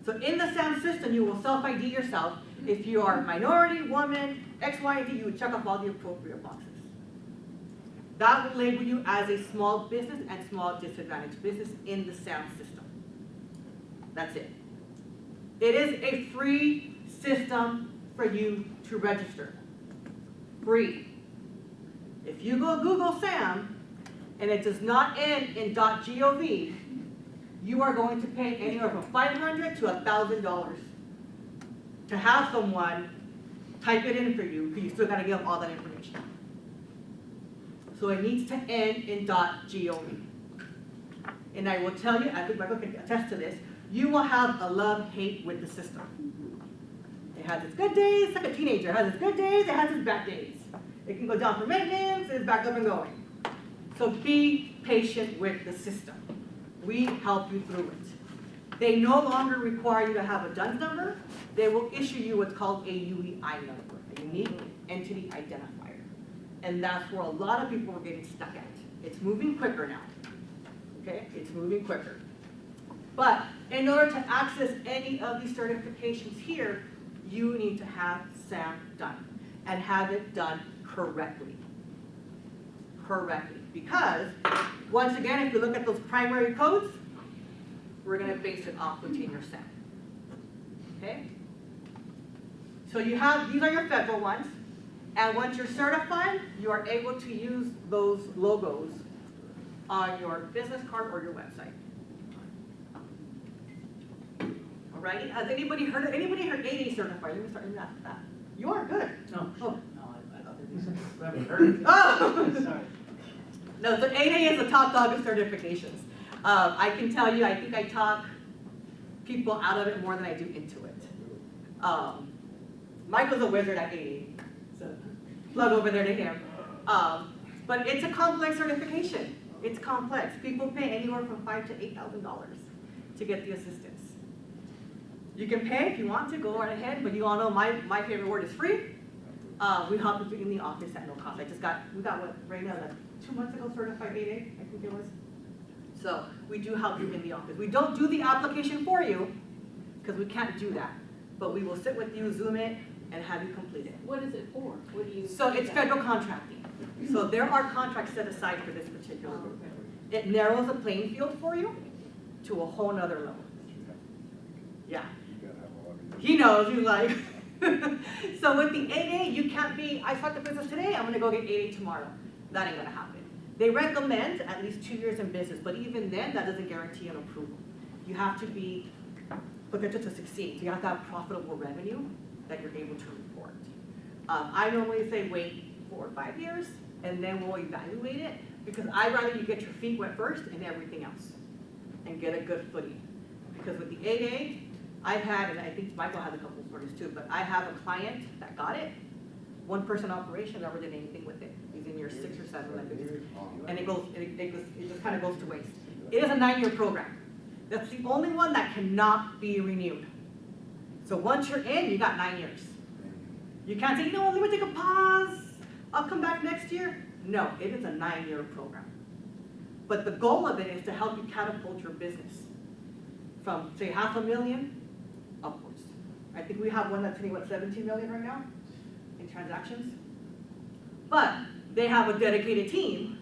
So in the SAM system, you will self-ID yourself. If you are minority, woman, X, Y, and Z, you would check off all the appropriate boxes. That will label you as a small business and small disadvantaged business in the SAM system. That's it. It is a free system for you to register. Free. If you go Google SAM and it does not end in .gov, you are going to pay anywhere from $500 to $1,000 to have someone type it in for you, because you still got to give all that information. So it needs to end in .gov. And I will tell you, I think Michael can attest to this, you will have a love-hate with the system. It has its good days, like a teenager. It has its good days, it has its bad days. It can go down for maintenance, it's back up and going. So be patient with the system. We help you through it. They no longer require you to have a DUNS number. They will issue you what's called a UEI number, a unique entity identifier. And that's where a lot of people are getting stuck at. It's moving quicker now. Okay, it's moving quicker. But in order to access any of these certifications here, you need to have SAM done and have it done correctly. Because, once again, if you look at those primary codes, we're going to base it off within your SAM. Okay? So you have, these are your federal ones, and once you're certified, you are able to use those logos on your business card or your website. Alrighty, has anybody heard 8A certified? Let me start with that. You are good. No, Oh. no, I thought that you haven't heard. Oh! Sorry. No, so 8A is the top dog of certifications. I can tell you, I think I talk people out of it more than I do into it. Michael's a wizard at 8A, so plug over there to him. But it's a complex certification. It's complex. People pay anywhere from $5,000 to $8,000 to get the assistance. You can pay if you want to, go right ahead, but you all know my favorite word is free. We help you in the office at no cost. We got what, right now, like 2 months ago, certified 8A, I think it was. So we do help you in the office. We don't do the application for you, because we can't do that. But we will sit with you, Zoom it, and have you complete it. What is it for? What do you? So it's federal contracting. So there are contracts set aside for this particular group. It narrows the playing field for you to a whole nother level. Yeah. He knows, he's like. So with the 8A, you can't be, I start the business today, I'm gonna go get 8A tomorrow. That ain't gonna happen. They recommend at least 2 years in business, but even then, that doesn't guarantee an approval. You have to be potential to succeed. You have to have profitable revenue that you're able to report. I normally say wait 4 or 5 years, and then we'll evaluate it, because I'd rather you get your feet wet first and everything else, and get a good footing. Because with the 8A, I've had, and I think Michael has a couple of stories too, but I have a client that got it, 1-person operation, never did anything with it. He's in year 6 or 7, like this, and it just kind of goes to waste. It is a 9-year program. That's the only one that cannot be renewed. So once you're in, you got 9 years. You can't say, you know what, let me take a pause, I'll come back next year. No, it is a 9-year program. But the goal of it is to help you catapult your business from, say, $500,000 upwards. I think we have one that's hitting, what, 17 million right now in transactions? But they have a dedicated team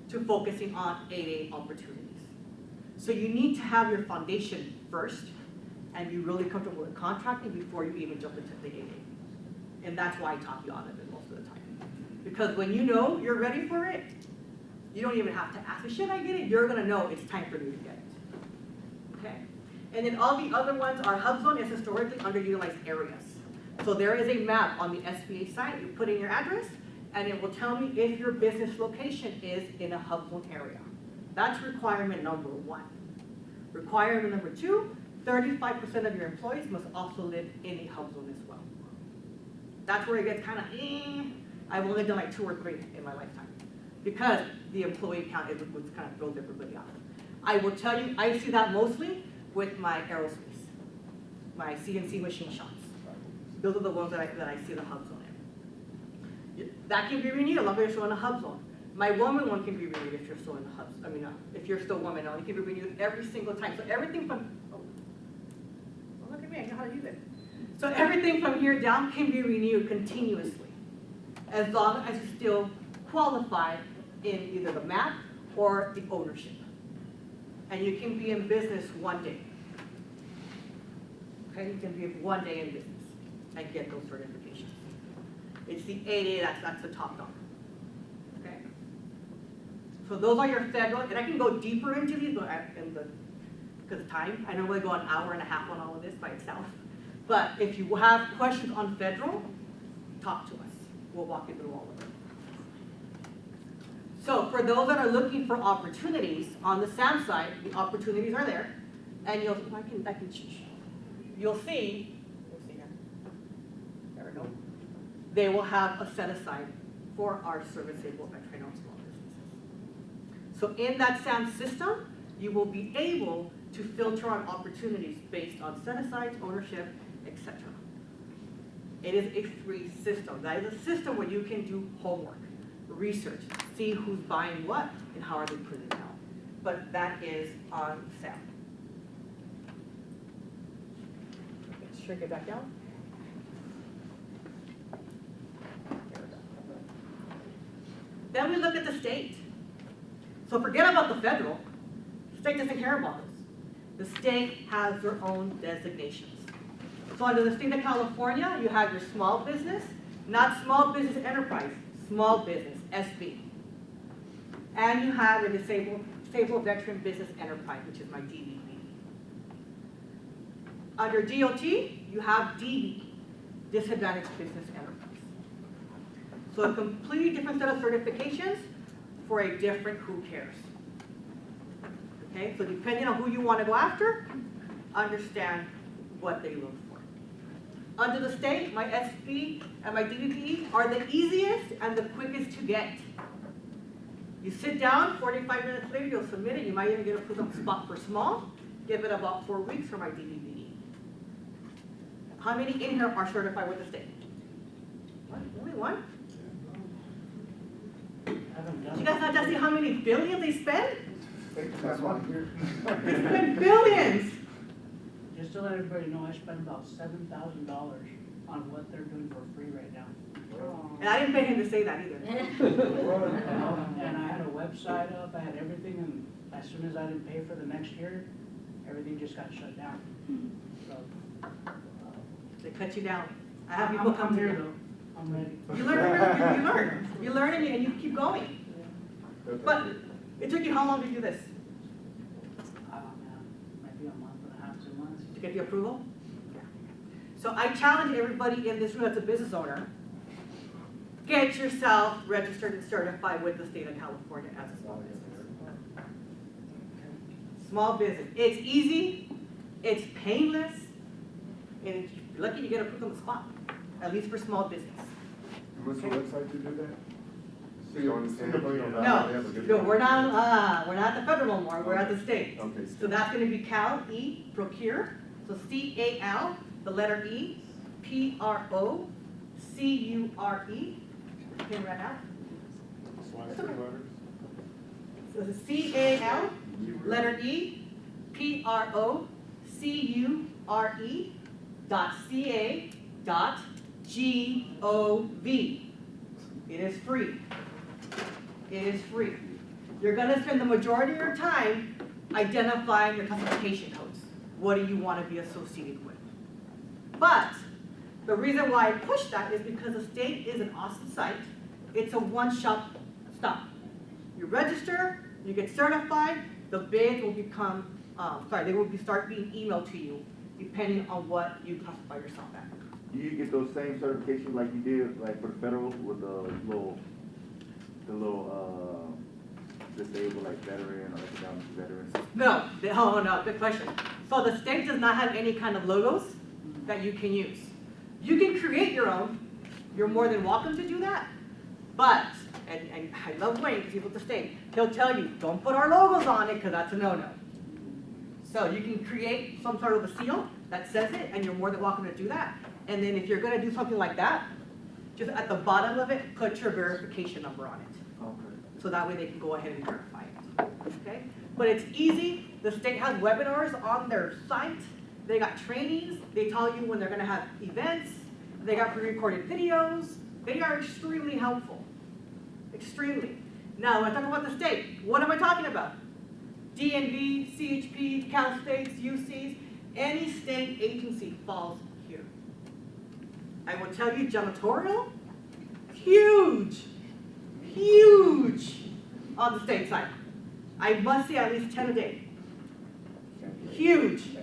to focusing on 8A opportunities. So you need to have your foundation first and be really comfortable with contracting before you even jump into the 8A. And that's why I talk you out of it most of the time. Because when you know you're ready for it, you don't even have to ask, should I get it? You're gonna know it's time for me to get it. Okay? And then all the other ones are hub zone is historically underutilized areas. So there is a map on the SBA site, you put in your address, and it will tell me if your business location is in a hub zone area. That's requirement number 1. Requirement number 2, 35% of your employees must also live in a hub zone as well. That's where it gets kind of, I've only done like 2 or 3 in my lifetime, because the employee count is what's kind of throws everybody off. I will tell you, I see that mostly with my aerospace, my CNC machine shops. Those are the ones that I see the hub zone in. That can be renewed as long as you're still in a hub zone. My woman one can be renewed if you're still in the hubs. I mean, if you're still woman, it can be renewed every single time. So everything from, oh, look at me, I know how to use it. So everything from here down can be renewed continuously, as long as you still qualify in either the map or the ownership. And you can be in business 1 day. Okay, you can be 1 day in business and get those certifications. It's the 8A, that's the top dog. Okay. So those are your federal, and I can go deeper into these, because of time. I normally go an hour and a half on all of this by itself. But if you have questions on federal, talk to us. We'll walk you through all of it. So for those that are looking for opportunities, on the SAM side, the opportunities are there. And you'll see here. There we go. They will have a set aside for our service-able veteran-owned small businesses. So in that SAM system, you will be able to filter on opportunities based on set-asides, ownership, etc. It is a free system. That is a system where you can do homework, research, see who's buying what, and how are they putting it out. But that is on SAM. Let's shrink it back down. There we go. Then we look at the state. So forget about the federal. The state doesn't care about us. The state has their own designations. So under the state of California, you have your small business, not small business enterprise, small business, SB. And you have a disabled veteran business enterprise, which is my DVB. Under DOT, you have DB. disadvantaged business enterprise. So a completely different set of certifications for a different who cares. Okay, so depending on who you want to go after, understand what they look for. Under the state, my SB and my DVP are the easiest and the quickest to get. You sit down, 45 minutes later, you'll submit it. You might even get a put on spot for small. Give it about 4 weeks for my DVP. How many in here are certified with the state? One? Only one? You guys not to see how many billions they spend? That's why I'm here. They spend billions. Just to let everybody know, I spent about $7,000 on what they're doing for free right now. And I didn't pay him to say that either. And I had a website up, I had everything, and as soon as I didn't pay for the next year, everything just got shut down. So, They cut you down. I have people come here here though, I'm ready. You learn. You learn and you keep going. But it took you how long to do this? Maybe a month and a half, 2 months. To get the approval? Yeah. So I challenge everybody in this room that's a business owner, get yourself registered and certified with the state of California as a small business. Small business. It's easy, it's painless, and if you're lucky you get approved on the spot, at least for small business. What's the website to do that? No, we're not at the federal more, we're at the state. Okay. So that's gonna be Cal E Procure, so C-A-L, the letter E, P-R-O-C-U-R-E. Can right out. So the C-A-L, letter E, P-R-O-C-U-R-E dot C-A dot G-O-V. It is free. It is free. You're gonna spend the majority of your time identifying your classification codes. What do you want to be associated with? But the reason why I push that is because the state is an awesome site. It's a one-shop stop. You register, you get certified, the bids will become, they will start being emailed to you depending on what you classify yourself at. Do you get those same certifications like you did, like for the federal with the little disabled, like veteran or economic veteran? No, good question. So the state does not have any kind of logos that you can use. You can create your own. You're more than welcome to do that. But, and I love Wayne because he's with the state, he'll tell you, don't put our logos on it because that's a no-no. So you can create some sort of a seal that says it, and you're more than welcome to do that. And then if you're going to do something like that, just at the bottom of it, put your verification number on it. Okay. So that way they can go ahead and verify it. Okay? But it's easy. The state has webinars on their site. They got trainings. They tell you when they're going to have events. They got pre-recorded videos. They are extremely helpful. Extremely. Now, when I talk about the state, what am I talking about? DNV, CHP, Cal States, UCs, any state agency falls here. I will tell you, janitorial, huge, huge on the state side. I must say at least 10 a day. Huge.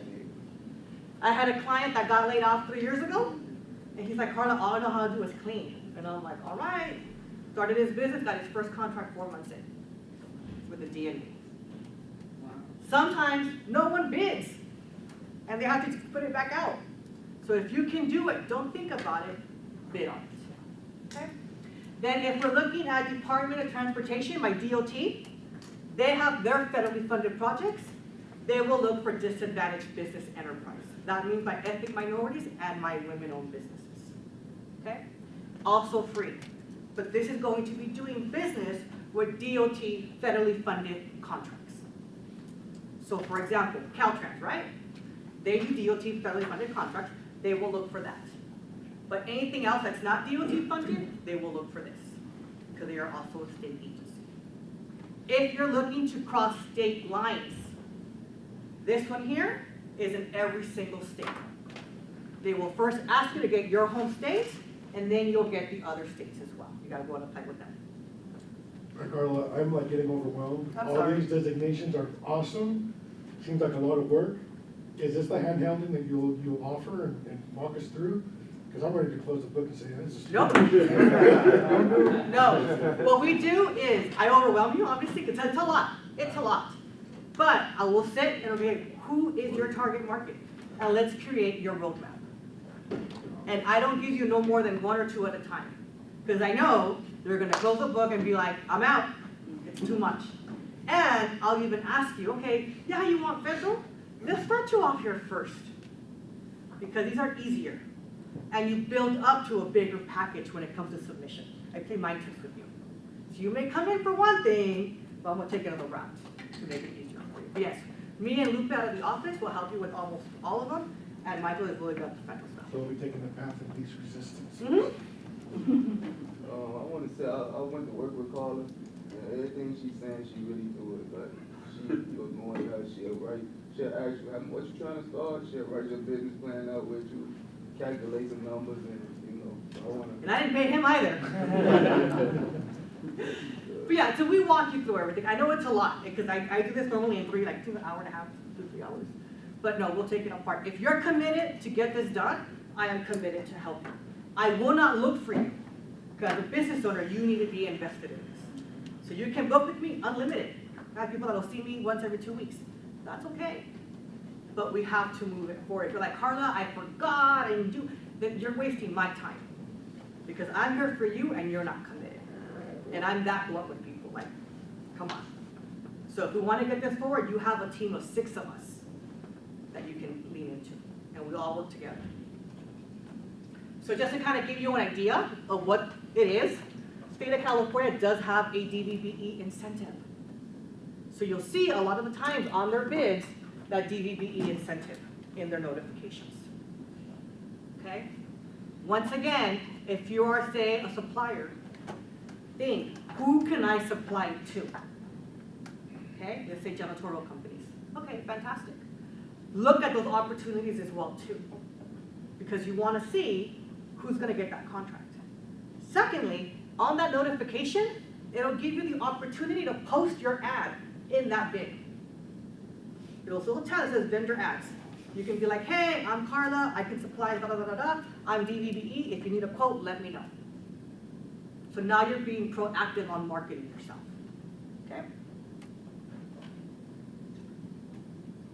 I had a client that got laid off 3 years ago, and he's like, Carla, all I know how to do is clean. And I'm like, all right. Started his business, got his first contract 4 months in with the DNV. Sometimes no one bids, and they have to just put it back out. So if you can do it, don't think about it, bid on it. Okay? Then if we're looking at Department of Transportation, my DOT, they have their federally funded projects. They will look for disadvantaged business enterprise. That means my ethnic minorities and my women-owned businesses. Okay? Also free. But this is going to be doing business with DOT federally funded contracts. So for example, Caltrans, right? They do DOT federally funded contracts. They will look for that. But anything else that's not DOT funded, they will look for this, because they are also a state agency. If you're looking to cross state lines, this one here is in every single state. They will first ask you to get your home state, and then you'll get the other states as well. You gotta go and apply with them. Carla, I'm like getting overwhelmed. I'm All sorry. these designations are awesome. Seems like a lot of work. Is this the handholding that you'll offer and walk us through? Because I'm ready to close the book and say, this is. Nope. No. What we do is, I overwhelm you, obviously, because it's a lot. It's a lot. But I will sit and okay, who is your target market? And let's create your roadmap. And I don't give you no more than one or two at a time. Because I know they're going to close the book and be like, I'm out. It's too much. And I'll even ask you, okay, yeah, you want federal? Let's start you off here first. Because these are easier. And you build up to a bigger package when it comes to submission. I play mind tricks with you. So you may come in for one thing, but I'm going to take another route to make it easier for you. But yes, me and Lupe out of the office will help you with almost all of them, and Michael is really good at the federal stuff. So we'll be taking the path of least resistance. I want to say I went to work with Carla, and everything she's saying, she really do it. Like she was going out, she'll ask you how much you trying to start, she'll write your business plan out with you, calculate the numbers, and I want to. And I didn't pay him either. But yeah, so we walk you through everything. I know it's a lot because I do this normally in 3 hour and a half, 2-3 hours. But no, we'll take it apart. If you're committed to get this done, I am committed to help you. I will not look for you. Because as a business owner, you need to be invested in this. So you can book with me unlimited. I have people that will see me once every 2 weeks. That's okay. But we have to move it forward. If you're like, Carla, I forgot, and do, then you're wasting my time. Because I'm here for you and you're not committed. And I'm that blunt with people, like, come on. So if we want to get this forward, you have a team of 6 of us that you can lean into. And we all work together. So just to kind of give you an idea of what it is, State of California does have a DVBE incentive. So you'll see a lot of the times on their bids that DVBE incentive in their notifications. Okay? Once again, if you are, say, a supplier, think, who can I supply to? Okay, let's say janitorial companies. Okay, fantastic. Look at those opportunities as well, too, because you want to see who's going to get that contract. Secondly, on that notification, it'll give you the opportunity to post your ad in that bid. It'll also tell it says vendor ads. You can be like, hey, I'm Carla, I can supply da da da da da. I'm DVBE, if you need a quote, let me know. So now you're being proactive on marketing yourself, okay?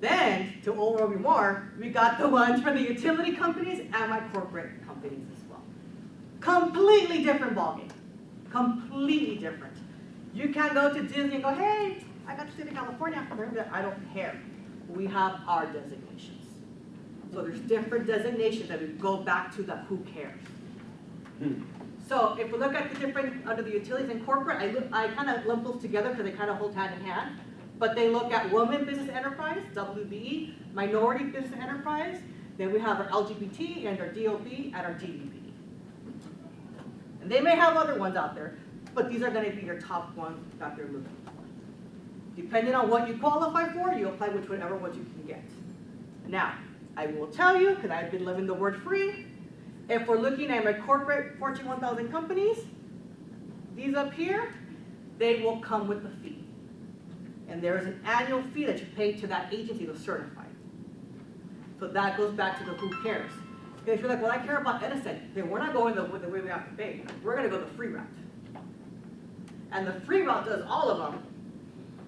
Then, to overview more, we got the ones for the utility companies and my corporate companies as well. Completely different ballgame, completely different. You can't go to Disney and go, hey, I got the state of California. I don't care. We have our designations. So there's different designations that we go back to the who cares. So if we look at the different, under the utilities and corporate, I kind of lump those together because they kind of hold hand in hand. But they look at women business enterprise, WBE, minority business enterprise, then we have our LGBT and our DOB and our DVB. And they may have other ones out there, but these are going to be your top ones that they're looking for. Depending on what you qualify for, you apply whichever ones you can get. Now, I will tell you, because I've been living the word free, if we're looking at my corporate Fortune 1000 companies, these up here, they will come with a fee. And there is an annual fee that you pay to that agency to certify. So that goes back to the who cares. Because if you're like, well, I care about Edison, then we're not going the way we have to pay. We're going to go the free route. And the free route does all of them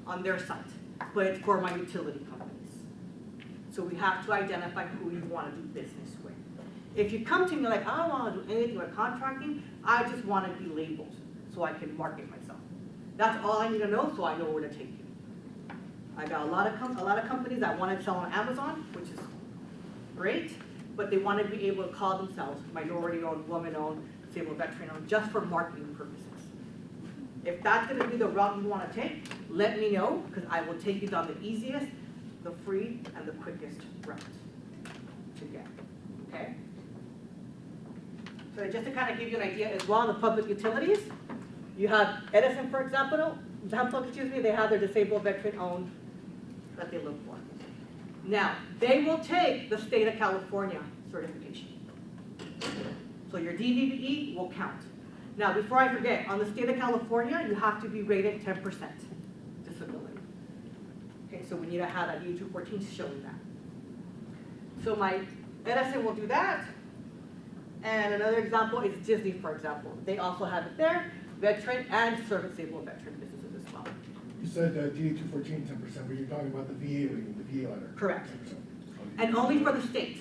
on their site, but it's for my utility companies. So we have to identify who you want to do business with. If you come to me like, I don't want to do anything with contracting, I just want to be labeled so I can market myself. That's all I need to know so I know where to take you. I got a lot of companies that want to sell on Amazon, which is great, but they want to be able to call themselves minority-owned, woman-owned, disabled veteran-owned, just for marketing purposes. If that's going to be the route you want to take, let me know, because I will take you down the easiest, the free, and the quickest route to get, okay? So just to kind of give you an idea as well on the public utilities, you have Edison, for example, they have their disabled veteran-owned that they look for. Now, they will take the state of California certification. So your DVBE will count. Now, before I forget, on the state of California, you have to be rated 10% disability. Okay, so we need to have that U214 showing that. So my Edison will do that. And another example is Disney, for example. They also have it there, veteran and serviceable veteran businesses as well. You said DA 214, 10%, but you're talking about the VA letter, the VA letter. Correct. 10%. And only for the state.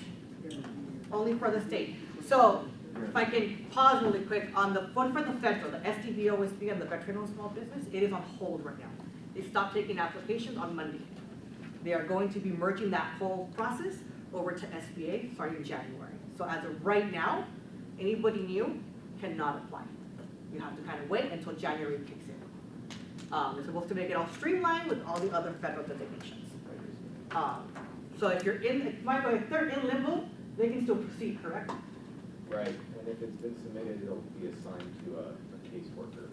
Only for the state. So if I can pause really quick on the one for the federal, the SDVO, OSB, and the veteran-owned small business, it is on hold right now. They stopped taking applications on Monday. They are going to be merging that whole process over to SBA starting in January. So as of right now, anybody new cannot apply. You have to kind of wait until January kicks in. They're supposed to make it all streamlined with all the other federal designations. So if you're in, Michael, if they're in limbo, they can still proceed, correct? Right, and if it's been submitted, it'll be assigned to a caseworker.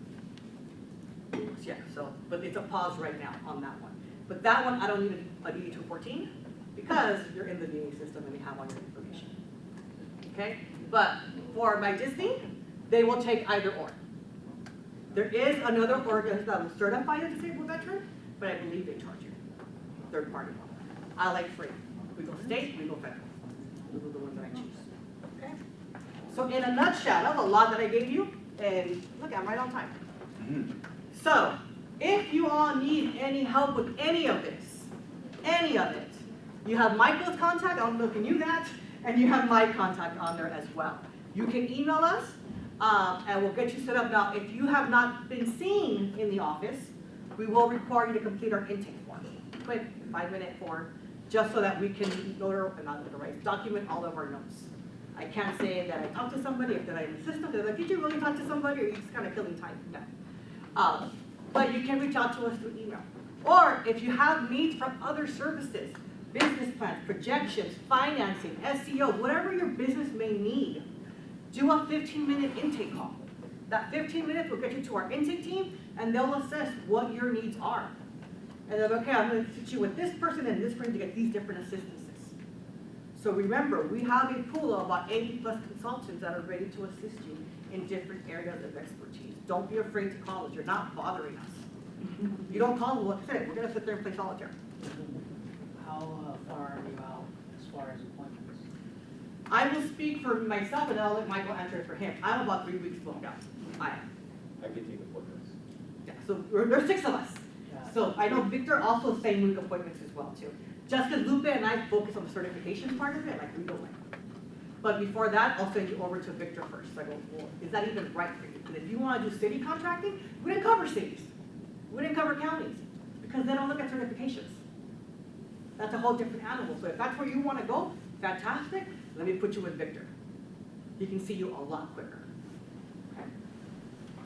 Yeah, so, but it's a pause right now on that one. But that one, I don't need a DD 214 because you're in the VA system and they have all your information. Okay, but for my Disney, they will take either or. There is another organization that will certify a disabled veteran, but I believe they charge you. Third party. I like free. We go state, we go federal. Those are the ones that I choose. Okay. So in a nutshell, that was a lot that I gave you, and look, I'm right on time. So if you all need any help with any of this, any of it, you have Michael's contact, I don't know if you knew that, and you have my contact on there as well. You can email us, and we'll get you set up. Now, if you have not been seen in the office, we will require you to complete our intake form. Quick 5-minute form, just so that we can document all of our notes. I can't say that I talked to somebody, if they're in the system, they're like, did you really talk to somebody, or are you just kind of killing time? No. But you can reach out to us through email. Or if you have needs from other services, business plans, projections, financing, SEO, whatever your business may need, do a 15-minute intake call. That 15 minutes will get you to our intake team, and they'll assess what your needs are. And then, okay, I'm going to sit you with this person and this person to get these different assistances. So remember, we have a pool of about 80+ consultants that are ready to assist you in different areas of expertise. Don't be afraid to call us. You're not bothering us. You don't call us, we're going to sit there and play solitaire. How far are you out as far as appointments? I will speak for myself, and I'll let Michael answer for him. I'm about 3 weeks booked out. I am. I could take appointments. Yeah, so there's 6 of us. So I know Victor also same week appointments as well too. Just because Lupe and I focus on the certification part of it, like we don't like. But before that, I'll send you over to Victor first. I go, well, is that even right for you? Because if you want to do city contracting, we didn't cover cities. We didn't cover counties because they don't look at certifications. That's a whole different animal. So if that's where you want to go, fantastic. Let me put you with Victor. He can see you a lot quicker. Okay.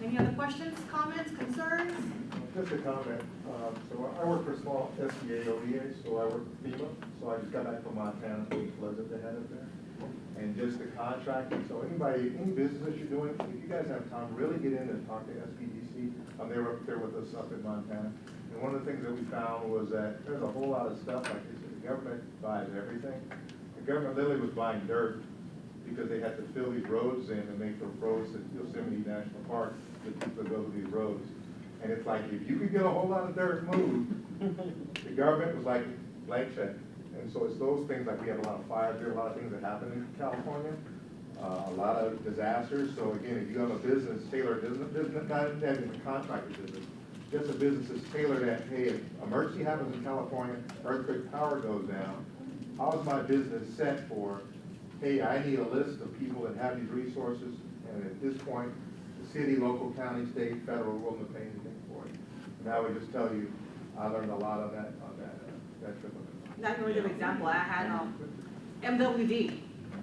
Any other questions, comments, concerns? Just a comment. So I work for small SBA ODA, so I work for FEMA. So I just got back from Montana for the floods that they had up there. And just the contracting. So any business that you're doing, if you guys have time, really get in and talk to SBDC. They were up there with us up in Montana. And one of the things that we found was that there's a whole lot of stuff, like they said, the government buys everything. The government literally was buying dirt because they had to fill these roads in and make the roads at Yosemite National Park that people go to these roads. And it's like, if you could get a whole lot of dirt moved, the government was like, blank check. And so it's those things, like we have a lot of fires here, a lot of things that happen in California, a lot of disasters. So again, if you have a business, tailored business, not even a contractor business, just a business that's tailored at, hey, if emergency happens in California, earthquake, power goes down, how is my business set for, hey, I need a list of people that have these resources, and at this point, the city, local, county, state, federal will not pay anything for it. And I would just tell you, I learned a lot on that trip. Not really an example. I had MWD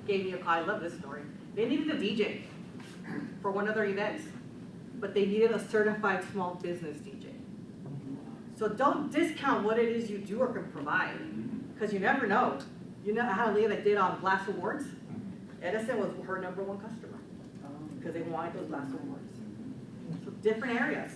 gave me a call. I love this story. They needed a DJ for one of their events, but they needed a certified small business DJ. So don't discount what it is you do or can provide, because you never know. You know, I had a lady that did Glass Awards. Edison was her #1 customer because they wanted those Glass Awards. So different areas.